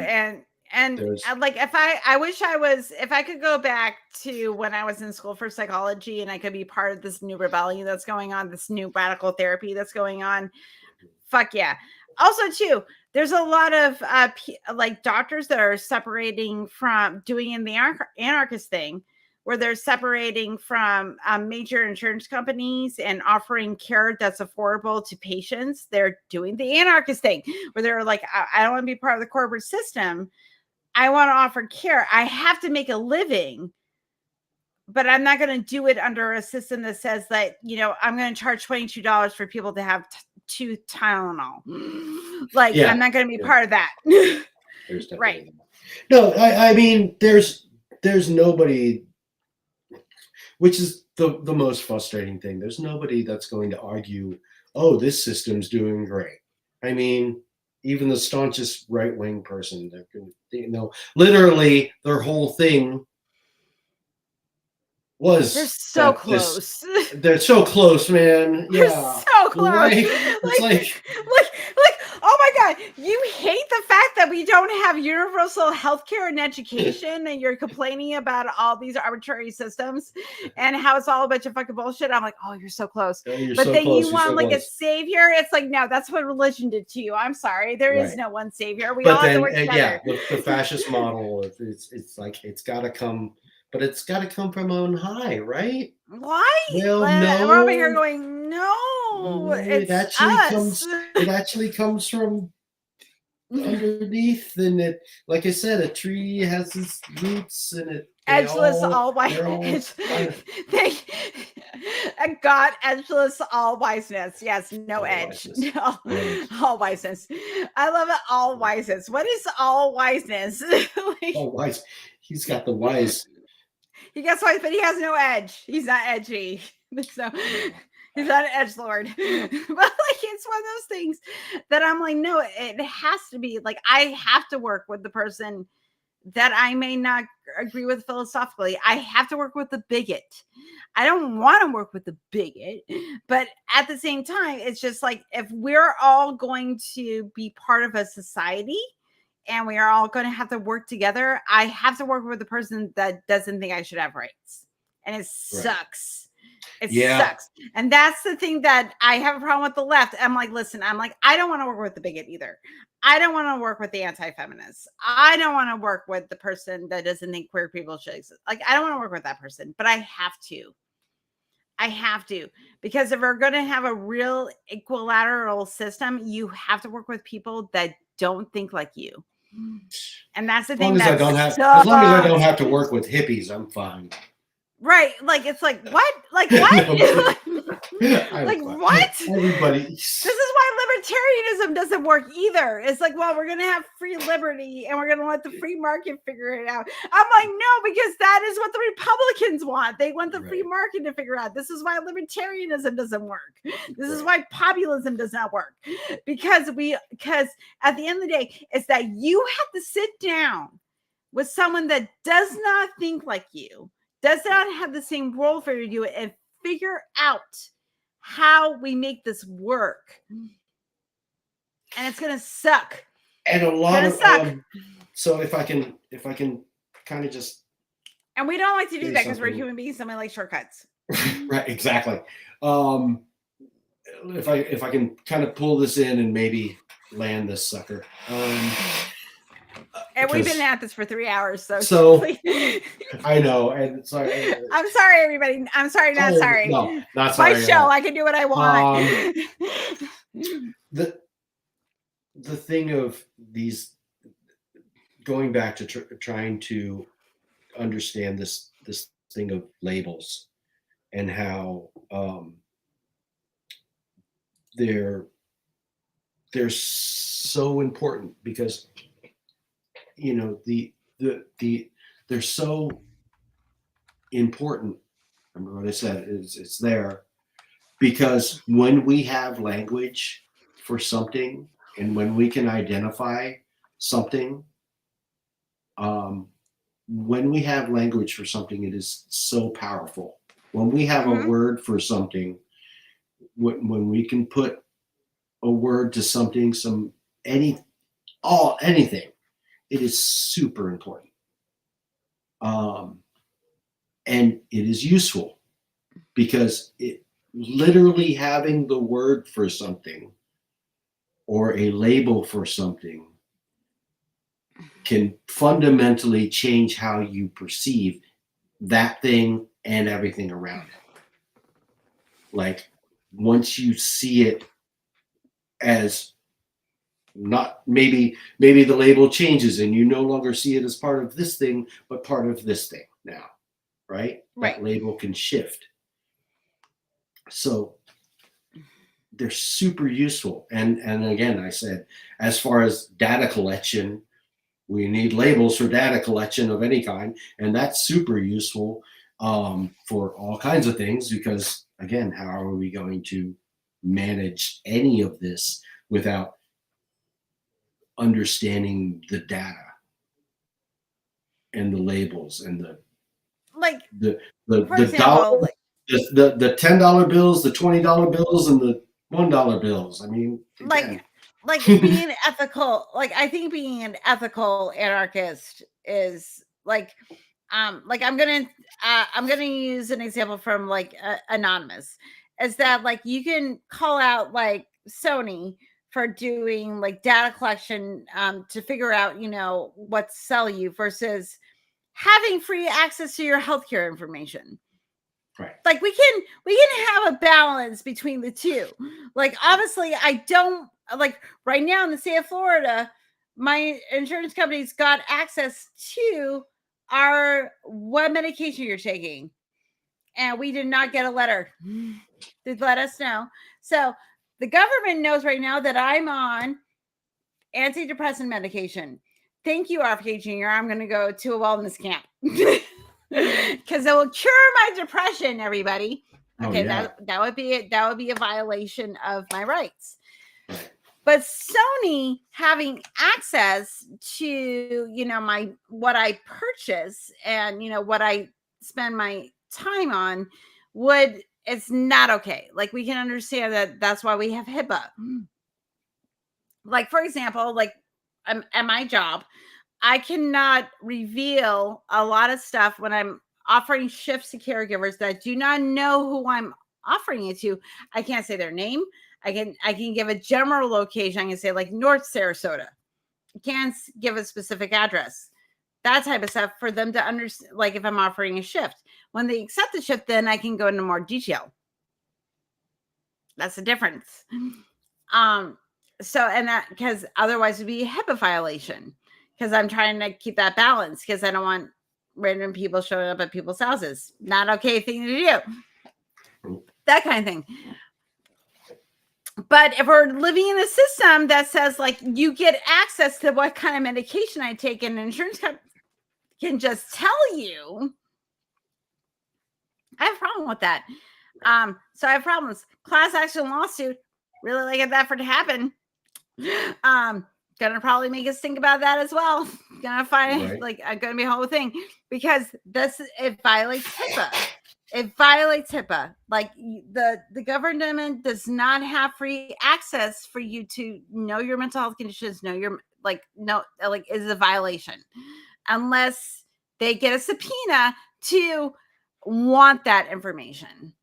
And There's like if I could go back to when I was in school for psychology and I could be part of this new rebellion that's going on, this new radical therapy that's going on. Fuck yeah. Also too, there's a lot of like doctors that are separating from doing in the anarchist thing, where they're separating from major insurance companies and offering care that's affordable to patients. They're doing the anarchist thing, where they're like, I don't want to be part of the corporate system. I want to offer care. I have to make a living, but I'm not going to do it under a system that says that, you know, I'm going to charge $22 for people to have 2 Tylenol. Like, I'm not going to be part of that. There's definitely right. No, I mean, there's nobody, which is the most frustrating thing. There's nobody that's going to argue, oh, this system's doing great. I mean, even the staunchest right-wing person, they're going to, you know, literally their whole thing was they're so close. They're so close, man. They're Yeah. so close. Right? It's like, oh my God, you hate the fact that we don't have universal healthcare and education, and you're complaining about all these arbitrary systems and how it's all a bunch of fucking bullshit. I'm like, oh, you're so close. you're But so then close, you want so like close. a savior. It's like, no, that's what religion did to you. I'm sorry. There is no one savior. We But all then, have to work together. yeah, the fascist model, it's like, it's got to come, but it's got to come from on high, right? Why? Well, We're over here no. going, no, It it's actually comes from underneath, and it, like I said, a tree has its roots, and it edgeless all wise. God, edgeless all wiseness. Yes, no all edge. wiseness. No, all wiseness. I love it. All wiseness. What is all wiseness? Oh, wise. He's got the wise. He gets wise, but he has no edge. He's not edgy. So he's not an edgelord. But like, it's one of those things that I'm like, no, it has to be like, I have to work with the person that I may not agree with philosophically. I have to work with the bigot. I don't want to work with the bigot, but at the same time, it's just like, if we're all going to be part of a society and we are all going to have to work together, I have to work with the person that doesn't think I should have rights. And it sucks. It sucks. And that's the thing that I have a problem with the left. I'm like, listen, I don't want to work with the bigot either. I don't want to work with the anti-feminists. I don't want to work with the person that doesn't think queer people should exist. Like, I don't want to work with that person, but I have to. Because if we're going to have a real equilateral system, you have to work with people that don't think like you. And that's the thing. As long as I don't have to work with hippies, I'm fine. Right. Like, it's like, what? Like, what? Like, what? Everybody. This is why libertarianism doesn't work either. It's like, well, we're going to have free liberty and we're going to let the free market figure it out. I'm like, no, because that is what the Republicans want. They want the free market to figure out. This is why libertarianism doesn't work. This is why populism does not work. Because at the end of the day, it's that you have to sit down with someone that does not think like you, does not have the same role for you to do it, and figure out how we make this work. And it's going to suck. And a lot of so if I can kind of just, and we don't like to do that because we're human beings and we like shortcuts. Right, exactly. if I can kind of pull this in and maybe land this sucker. And we've because- been at this for 3 hours, So- I know, and sorry. I'm sorry, everybody. I'm sorry, not sorry. No, not It's sorry. my show. I can do what I want. The thing of these, going back to trying to understand this thing of labels and how they're so important, because they're so important. Remember what I said, it's there because when we have language for something and when we can identify something, when we have language for something, it is so powerful. When we have a word for something, when we can put a word to something, anything, it is super important. And it is useful because it literally having the word for something or a label for something can fundamentally change how you perceive that thing and everything around it. Like once you see it as not, maybe the label changes and you no longer see it as part of this thing, but part of this thing now, right? That label can shift. So they're super useful. And again, I said, as far as data collection, we need labels for data collection of any kind, and that's super useful for all kinds of things, because again, how are we going to manage any of this without understanding the data and the labels and the example, the $10 bills, the $20 bills, and the $1 bills. I mean, again. like being ethical, I think being an ethical anarchist is I'm gonna use an example from Anonymous, is that you can call out Sony for doing data collection to figure out what to sell you versus having free access to your healthcare information. Right. We can have a balance between the two. Obviously, I don't right now in the state of Florida, my insurance company's got access to what medication you're taking, and we did not get a letter to let us know. So the government knows right now that I'm on antidepressant medication. Thank you, RFK Jr. I'm going to go to a wellness camp. Because it will cure my depression, everybody. Okay, that would be a violation of my rights. But Sony having access to what I purchase and what I spend my time on it's not okay. We can understand that's why we have HIPAA. For example, at my job, I cannot reveal a lot of stuff when I'm offering shifts to caregivers that do not know who I'm offering it to. I can't say their name. I can give a general location. I can say North Sarasota. I can't give a specific address. That type of stuff for them to understand. If I'm offering a shift, when they accept the shift, then I can go into more detail. That's the difference. So, and that, because otherwise it would be a HIPAA violation. Because I'm trying to keep that balance, because I don't want random people showing up at people's houses. Not okay thing to do. That kind of thing. But if we're living in a system that says you get access to what kind of medication I take, and an insurance company can just tell you, I have a problem with that. So I have problems. Class action lawsuit. Really like that for to happen. Gonna probably make us think about that as well. Gonna find gonna be a whole thing, because it violates HIPAA. It violates HIPAA. The government does not have free access for you to know your mental health conditions. Know your is a violation unless they get a subpoena to want that information.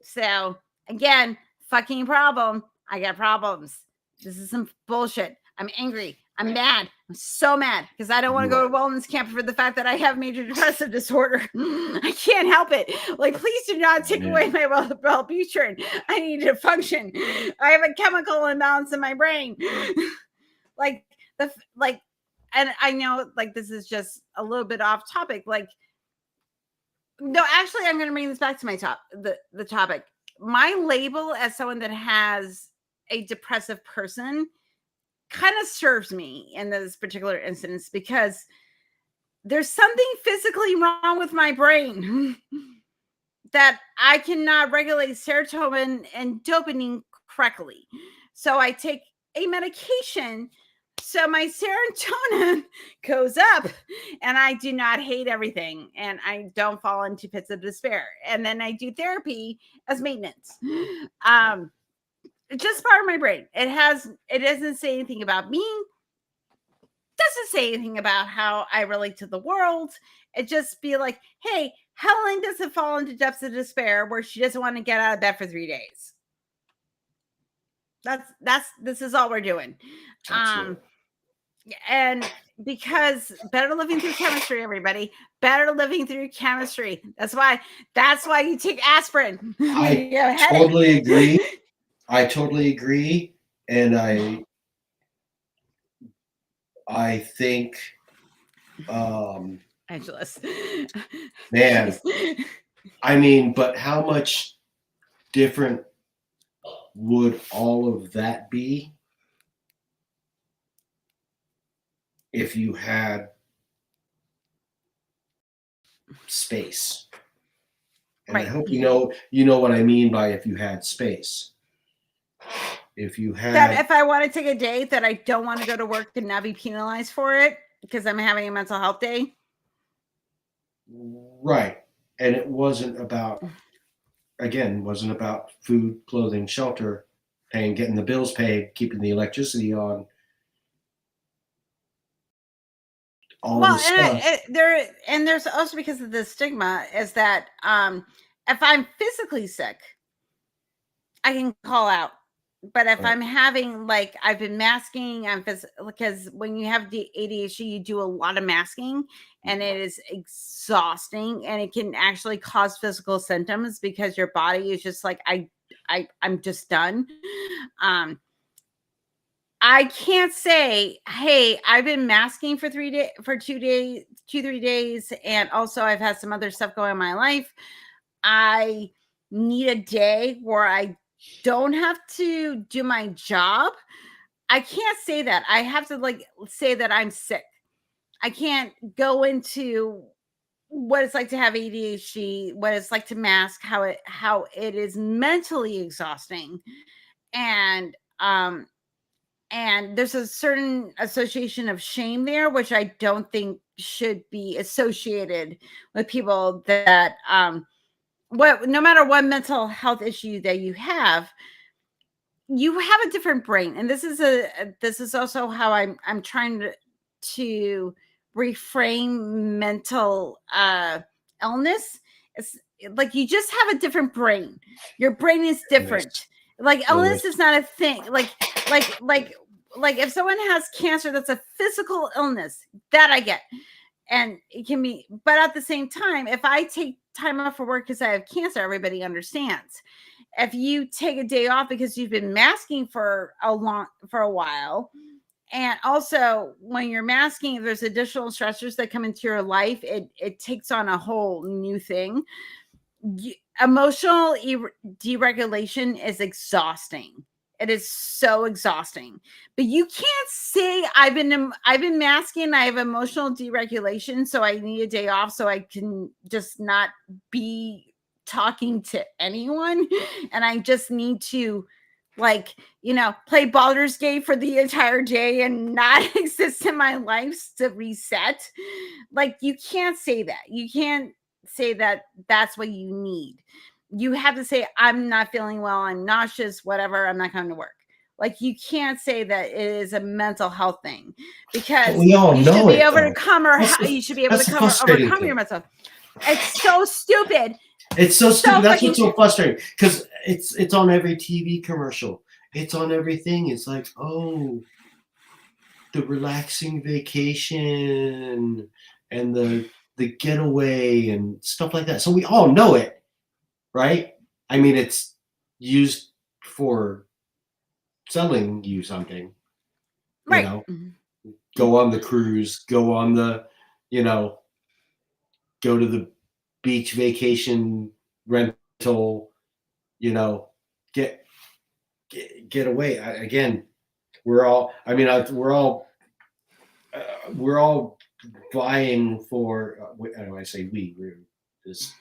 So again, fucking problem. I got problems. This is some bullshit. I'm angry. I'm mad. I'm so mad because I don't want to go to wellness camp for the fact that I have major depressive disorder. I can't help it. Like, please do not take away my Wellbutrin. I need to function. I have a chemical imbalance in my brain. And I know, like, this is just a little bit off topic. Like, no, actually, I'm going to bring this back to my the topic. My label as someone that has a depressive person kind of serves me in this particular instance because there's something physically wrong with my brain that I cannot regulate serotonin and dopamine correctly. So I take a medication so my serotonin goes up and I do not hate everything and I don't fall into pits of despair. And then I do therapy as maintenance. It's just part of my brain. It doesn't say anything about me. Doesn't say anything about how I relate to the world. It just be like, hey, Helen doesn't fall into depths of despair where she doesn't want to get out of bed for 3 days. This is all we're doing. And because better living through chemistry, everybody, better living through chemistry. That's why you take aspirin. I totally agree. I totally agree. And I think, Angelus. Man, I mean, but how much different would all of that be if you had space? And right. I hope you know what I mean by if you had space. If you had that, if I want to take a day that I don't want to go to work and not be penalized for it because I'm having a mental health day. Right. And it wasn't about food, clothing, shelter, and getting the bills paid, keeping the electricity on. There's also, because of the stigma, is that if I'm physically sick, I can call out. But if I'm having, like, I've been masking, because when you have the ADHD, you do a lot of masking and it is exhausting and it can actually cause physical symptoms because your body is just like, I'm just done. I can't say, hey, I've been masking for 3 days. And also I've had some other stuff going on in my life. I need a day where I don't have to do my job. I can't say that. I have to say that I'm sick. I can't go into what it's like to have ADHD, what it's like to mask, how it is mentally exhausting. And there's a certain association of shame there, which I don't think should be associated with people that no matter what mental health issue that you have a different brain. And this is also how I'm trying to reframe mental illness. It's like you just have a different brain. Your brain is different. Like illness is not a thing. Like if someone has cancer, that's a physical illness that I get. And it can be, but at the same time, if I take time off for work because I have cancer, everybody understands. If you take a day off because you've been masking for a while, and also when you're masking, there's additional stressors that come into your life. It takes on a whole new thing. Emotional deregulation is exhausting. It is so exhausting. But you can't say I've been masking, I have emotional deregulation, so I need a day off so I can just not be talking to anyone. And I just need to play Baldur's Gate for the entire day and not exist in my life to reset. Like, you can't say that. You can't say that that's what you need. You have to say, I'm not feeling well, I'm nauseous, whatever, I'm not coming to work. Like, you can't say that it is a mental health thing, because we all you know should be it, able though. to overcome your mental health. It's so stupid. It's so stupid. That's fucking what's so frustrating because it's on every TV commercial. It's on everything. It's like, oh, the relaxing vacation and the getaway and stuff like that. So we all know it, right? I mean, it's used for selling you something. right. You know, go on the cruise, go on the, go to the beach vacation rental, get away. Again, we're all, I mean, we're all vying for, I say we're this,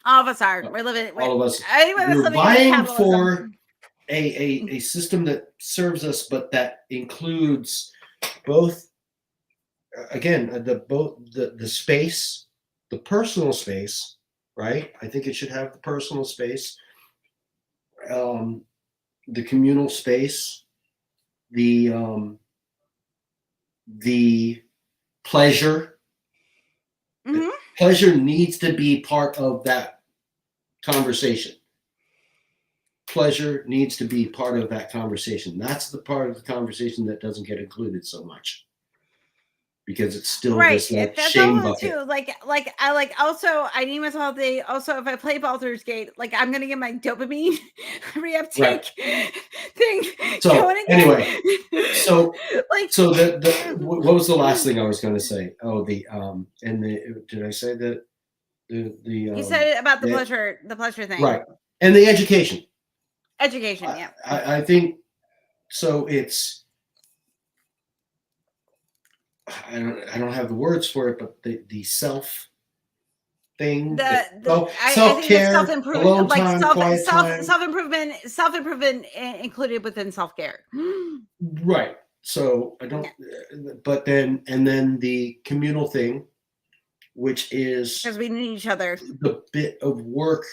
All of us are. We're living. all of us, Anyone that's we're living in vying capitalism. for a system that serves us, but that includes both, again, the space, the personal space, right? I think it should have the personal space, the communal space, the pleasure. Mhm. Pleasure needs to be part of that conversation. Pleasure needs to be part of that conversation. That's the part of the conversation that doesn't get included so much because it's still Right. this like That's shame all bucket. too. Also I need mental health day. Also, if I play Baldur's Gate, like I'm gonna get my dopamine reuptake thing So going again. anyway, so like so what was the last thing I was going to say? Oh, did I say that you said it about the pleasure thing, right, and the education. Education, yeah. I think so. It's I don't have the words for it, but the self thing, I self think the care, self-improvement, alone like time, quiet time, self-improvement included within self-care. right? So I don't, but then the communal thing, which is Because we need each other. the bit of work.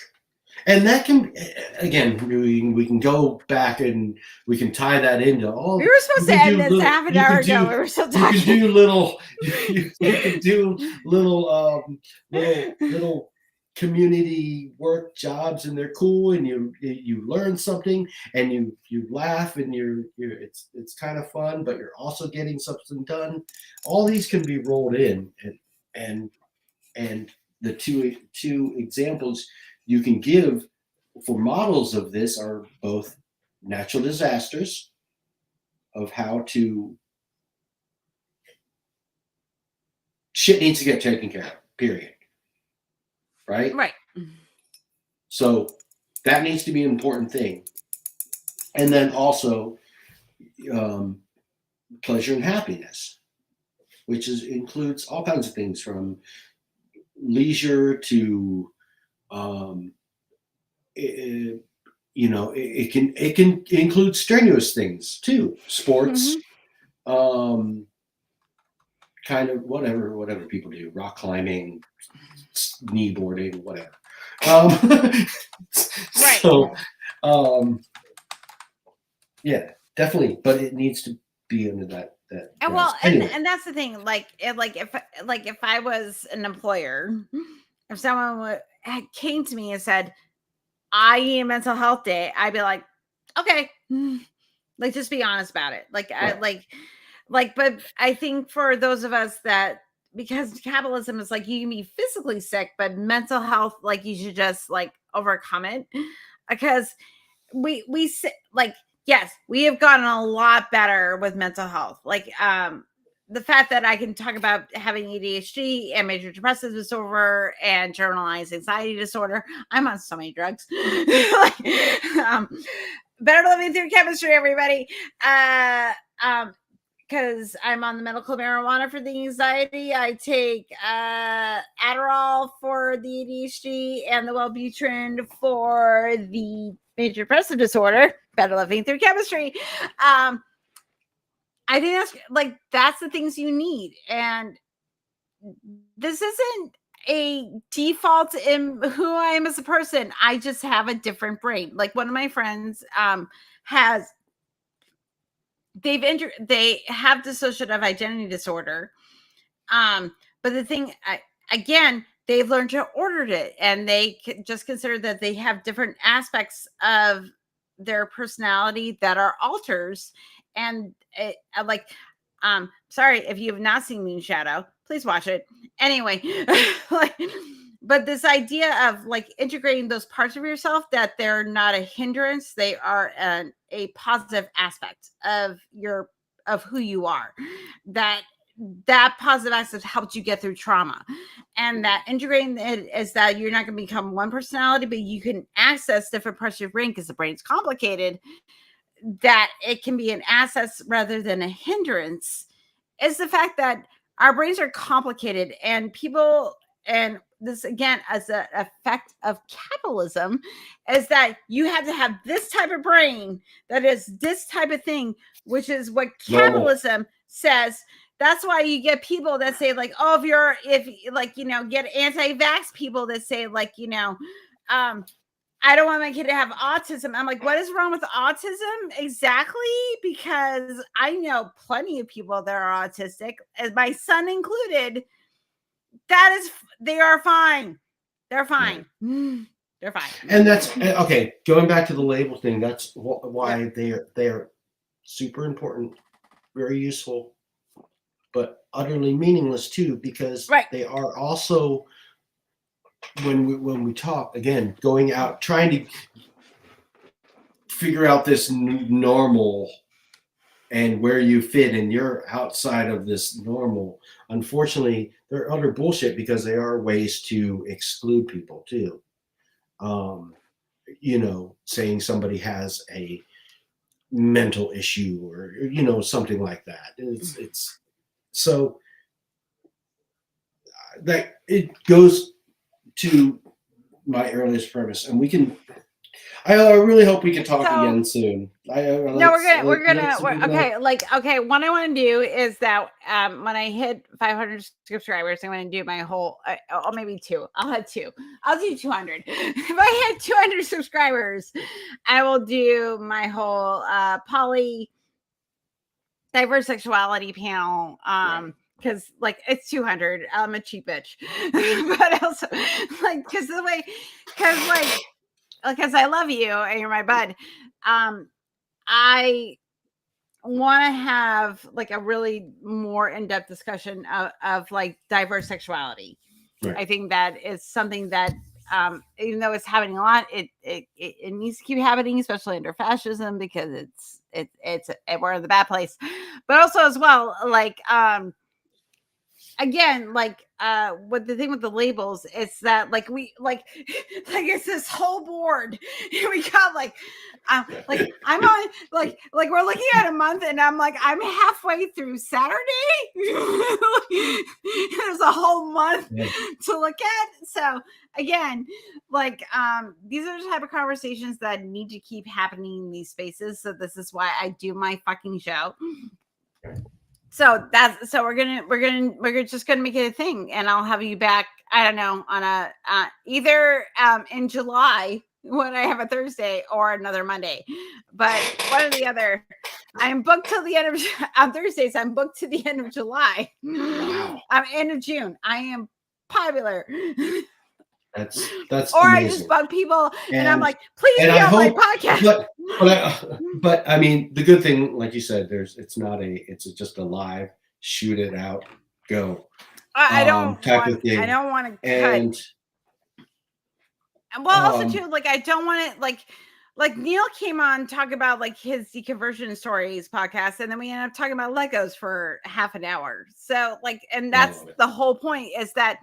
And that can, again, we can go back and we can tie that into all. We were supposed to end this half an hour ago. We were still talking. You can do little, you can do little community work jobs, and they're cool, and you learn something, and you laugh, and it's kind of fun, but you're also getting something done. All these can be rolled in, and the two examples you can give for models of this are both natural disasters of how to shit needs to get taken care of, period. Right? Right. So that needs to be an important thing. And then also pleasure and happiness, which includes all kinds of things from leisure to it can include strenuous things too, sports, kind of whatever people do, rock climbing, kneeboarding, whatever. Right. So yeah, definitely, but it needs to be under that. And well, anyway. and that's the thing. If I was an employer, if someone came to me and said, "I need a mental health day," I'd be like, "Okay, like just be honest about it." But I think for those of us that, because capitalism is like you can be physically sick, but mental health, like you should just like overcome it, because we yes, we have gotten a lot better with mental health. The fact that I can talk about having ADHD and major depressive disorder and generalized anxiety disorder. I'm on so many drugs. Better living through chemistry, everybody. Because I'm on the medical marijuana for the anxiety. I take Adderall for the ADHD and the Wellbutrin for the major depressive disorder. Better living through chemistry. I think that's the things you need. And this isn't a default in who I am as a person. I just have a different brain. Like one of my friends they have dissociative identity disorder. But the thing, again, they've learned to order it, and they just consider that they have different aspects of their personality that are alters. And like, sorry if you have not seen Moon Shadow, please watch it anyway. Like, but this idea of like integrating those parts of yourself, that they're not a hindrance, they are a positive aspect of who you are, that positive aspect helped you get through trauma. And that integrating it is that you're not going to become one personality, but you can access different parts of your brain, because the brain's complicated, that it can be an asset rather than a hindrance. Is the fact that our brains are complicated, and people, and this again as an effect of capitalism, is that you have to have this type of brain that is this type of thing, which is what capitalism says. That's why you get people that say like, oh, if like, you know, get anti-vax people that say like, you know, I don't want my kid to have autism. I'm like, what is wrong with autism exactly? Because I know plenty of people that are autistic, as my son included. They are fine. They're fine. Yeah. They're fine. And that's okay. Going back to the label thing, that's why they're super important, very useful, but utterly meaningless too, because they are also, when we talk again, going out trying to figure out this normal and where you fit, and you're outside of this normal. Unfortunately, they're utter bullshit, because they are ways to exclude people too. You know, saying somebody has a mental issue, or you know, something like that. It's so that it goes to my earliest premise, and we can. I really hope we can talk again soon. Okay. What I want to do is that when I hit 500 subscribers, I'm going to do my whole, maybe two. I'll have two. I'll do 200. If I hit 200 subscribers, I will do my whole poly diverse sexuality panel. Because like it's 200. I'm a cheap bitch, but also like because I love you and you're my bud. I want to have like a really more in-depth discussion of like diverse sexuality. I think that is something that even though it's happening a lot, it needs to keep happening, especially under fascism, because we're in the bad place. But also as well, like again, like what the thing with the labels is that like we like it's this whole board. We got like I'm on like we're looking at a month, and I'm like I'm halfway through Saturday. There's a whole month to look at. So again, like these are the type of conversations that need to keep happening in these spaces. So this is why I do my fucking show. So we're just gonna make it a thing, and I'll have you back. I don't know, on a either in July when I have a Thursday, or another Monday, but one or the other. I'm booked till the end of on Thursdays. I'm booked to the end of July. Wow. End of June. I am popular. That's or amazing. I just bug people, and I'm like, please be on my podcast. But I mean, the good thing, like you said, it's just a live, shoot it out, go. I don't type want. of thing. I don't want to and, cut. Well, also too, like I don't want it. Like Neil came on talk about like his deconversion stories podcast, and then we ended up talking about Legos for half an hour. So like, and that's the whole point, is that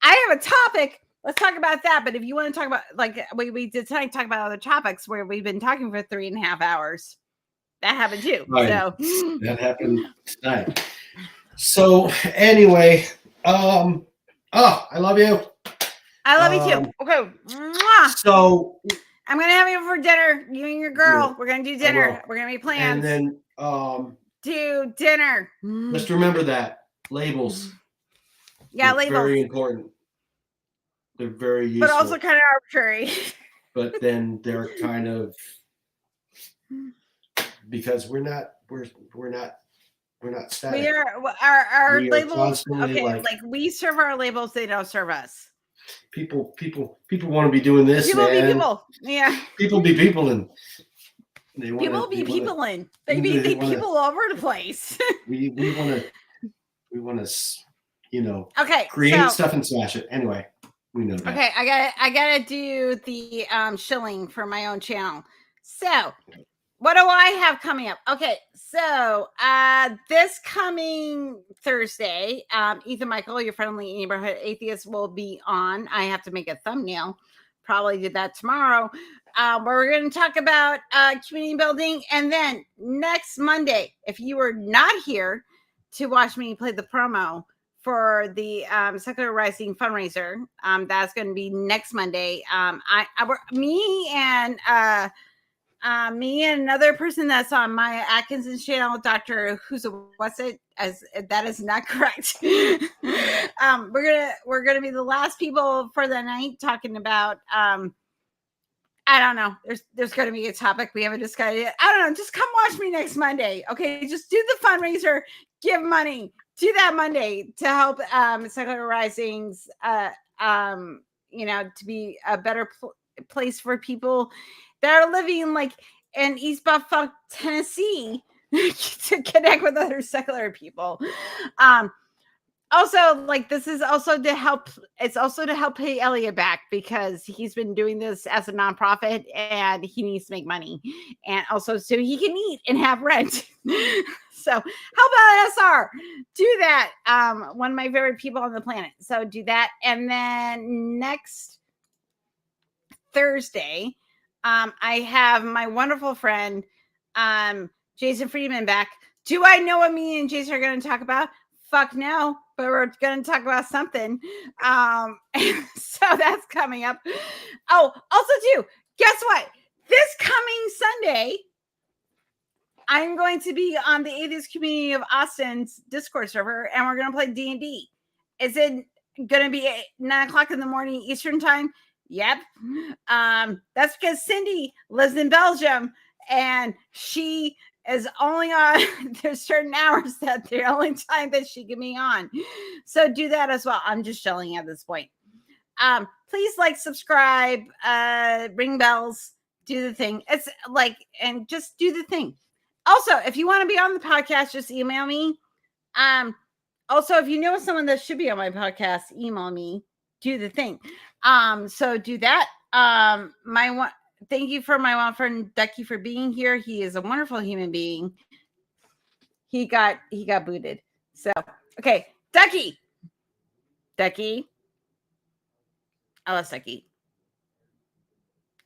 I have a topic. Let's talk about that. But if you want to talk about, like we did tonight, talk about other topics where we've been talking for 3.5 hours. That happened too. Right. So that happened tonight. So anyway, I love you. I love you too. Okay. Mwah. So I'm gonna have you for dinner. You and your girl. We're gonna do dinner. We're gonna make plans. And then do dinner. Just remember that labels. Yeah, labels. Very important. They're very useful. But also kind of arbitrary. But then they're kind of, because we're not static. We are our we labels. Okay, like we serve our labels, they don't serve us. People want to be doing this, People man. be people. Yeah. People be people, and they want People be people in. They be people all over the place. we want to, you know, Okay. create stuff and smash it. Anyway, we know that. Okay, I gotta do the shilling for my own channel. So what do I have coming up? Okay, so this coming Thursday, Ethan Michael, your friendly neighborhood atheist, will be on. I have to make a thumbnail. Probably do that tomorrow. Where we're going to talk about community building. And then next Monday, if you were not here to watch me play the promo for the Secular Rising fundraiser, that's going to be next Monday. Me and another person that's on Maya Atkinson's channel, Dr. What's it? As that is not correct. We're gonna be the last people for the night talking about I don't know. There's gonna be a topic we haven't discussed yet. I don't know. Just come watch me next Monday. Okay, just do the fundraiser, give money. Do that Monday to help Secular Risings you know, to be a better place for people that are living like in East Buffalo, Tennessee, to connect with other secular people. Also, like, this is also to help. It's also to help pay Elliot back because he's been doing this as a nonprofit and he needs to make money, and also so he can eat and have rent. So help out SR. Do that. One of my favorite people on the planet. So do that, and then next Thursday, I have my wonderful friend Jason Friedman back. Do I know what me and Jason are going to talk about? Fuck no, but we're going to talk about something. So that's coming up. Oh, also too, guess what? This coming Sunday, I'm going to be on the Atheist Community of Austin's Discord server, and we're going to play D&D. Is it going to be 9 o'clock in the morning Eastern time? Yep. That's because Cindy lives in Belgium, and she is only on, there's certain hours that the only time that she can be on. So do that as well. I'm just shelling at this point. Please like, subscribe, ring bells, do the thing. It's like, and just do the thing. Also, if you want to be on the podcast, just email me. Also, if you know someone that should be on my podcast, email me. Do the thing. So do that. Thank you for my one friend Ducky for being here. He is a wonderful human being. He got booted. So okay, Ducky. I love Ducky.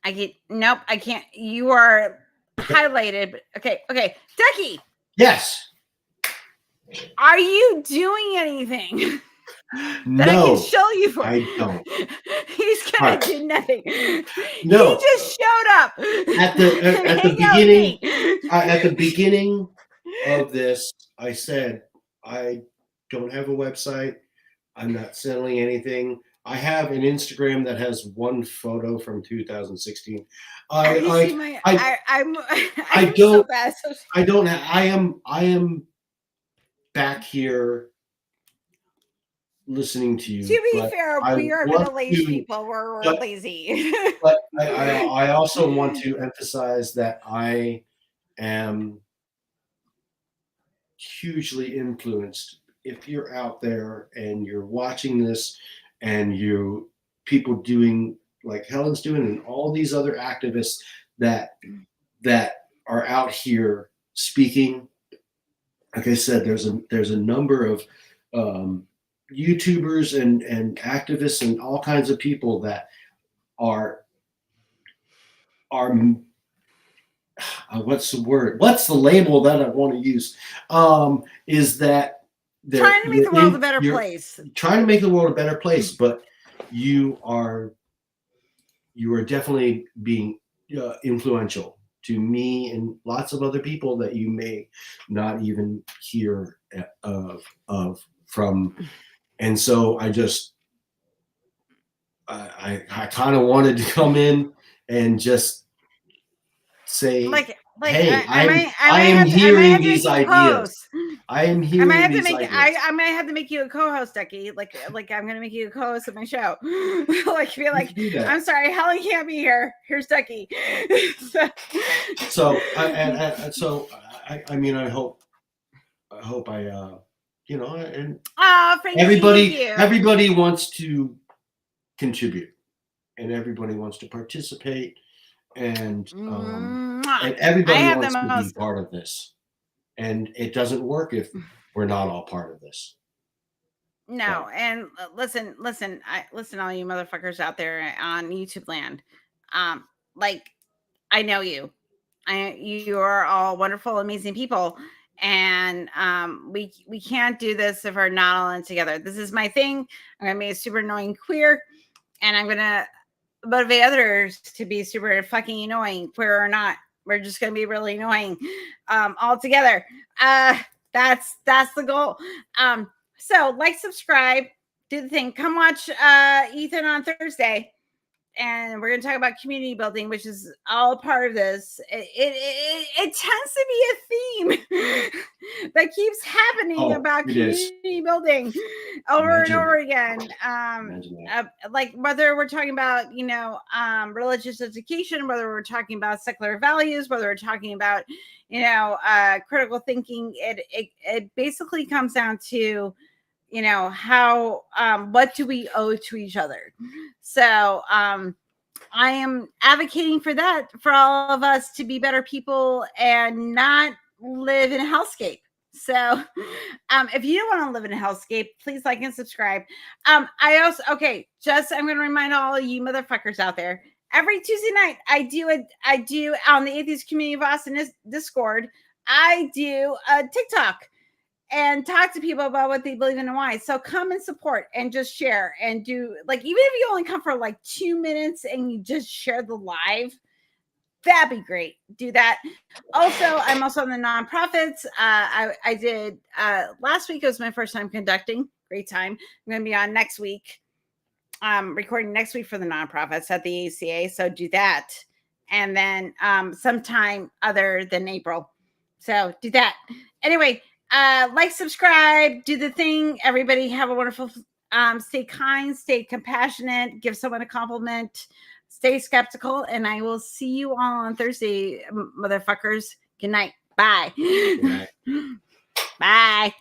I can't. You are highlighted. Okay. Ducky. Yes. Are you doing anything? That No, I can show you for. I don't. He's gonna do nothing. No. He just showed up At the beginning. At the beginning of this, I said I don't have a website. I'm not selling anything. I have an Instagram that has one photo from 2016. I am back here listening to you. To be fair, we are middle-aged people. We're lazy. But I also want to emphasize that I am hugely influenced. If you're out there and you're watching this and people doing like Helen's doing and all these other activists that are out here speaking, like I said, there's a number of YouTubers and activists and all kinds of people that are what's the word? What's the label that I want to use? Is that they're trying to make the world a better place. Trying to make the world a better place, but you are definitely being influential to me and lots of other people that you may not even hear of from. And so I kind of wanted to come in and just say, like, Like, Hey, I might am have hearing to these make you ideas. co-host. I am I might hearing have to these make ideas. I might have to make you a co-host, Ducky. Like I'm gonna make you a co-host of my show. Like be You like, can do that. I'm sorry, Helen can't be here. Here's Ducky. So I mean, I hope you know, and Oh, Frankie, thank you. everybody wants to contribute, and everybody wants to participate, and everybody wants to be part of this. And it doesn't work if we're not all part of this. No, and listen, all you motherfuckers out there on YouTube land. Like I know you. You are all wonderful, amazing people. And we can't do this if we're not all in together. This is my thing. I'm gonna be a super annoying queer, and I'm gonna motivate others to be super fucking annoying, queer or not. We're just gonna be really annoying all together. That's the goal. So like, subscribe, do the thing. Come watch Ethan on Thursday. And we're going to talk about community building, which is all part of this. It tends to be a theme that keeps happening about community building over and over again. Like whether we're talking about, religious education, whether we're talking about secular values, whether we're talking about, critical thinking, it basically comes down to, how what do we owe to each other. So I am advocating for that, for all of us to be better people and not live in a hellscape. So if you don't want to live in a hellscape, please like and subscribe. I'm going to remind all of you motherfuckers out there, every Tuesday night I do on the Atheist Community of Austin Discord, I do a TikTok and talk to people about what they believe in and why. So come and support and just share and do, like, even if you only come for like 2 minutes and you just share the live, that'd be great. Do that. Also, I'm also on the nonprofits. I did last week. It was my first time conducting. Great time. I'm going to be on next week. Recording next week for the nonprofits at the ACA. So do that. And then sometime other than April. So do that. Anyway, like, subscribe, do the thing. Everybody have a wonderful, stay kind, stay compassionate, give someone a compliment, stay skeptical, and I will see you all on Thursday, motherfuckers. Good night. Bye. Good night. Bye.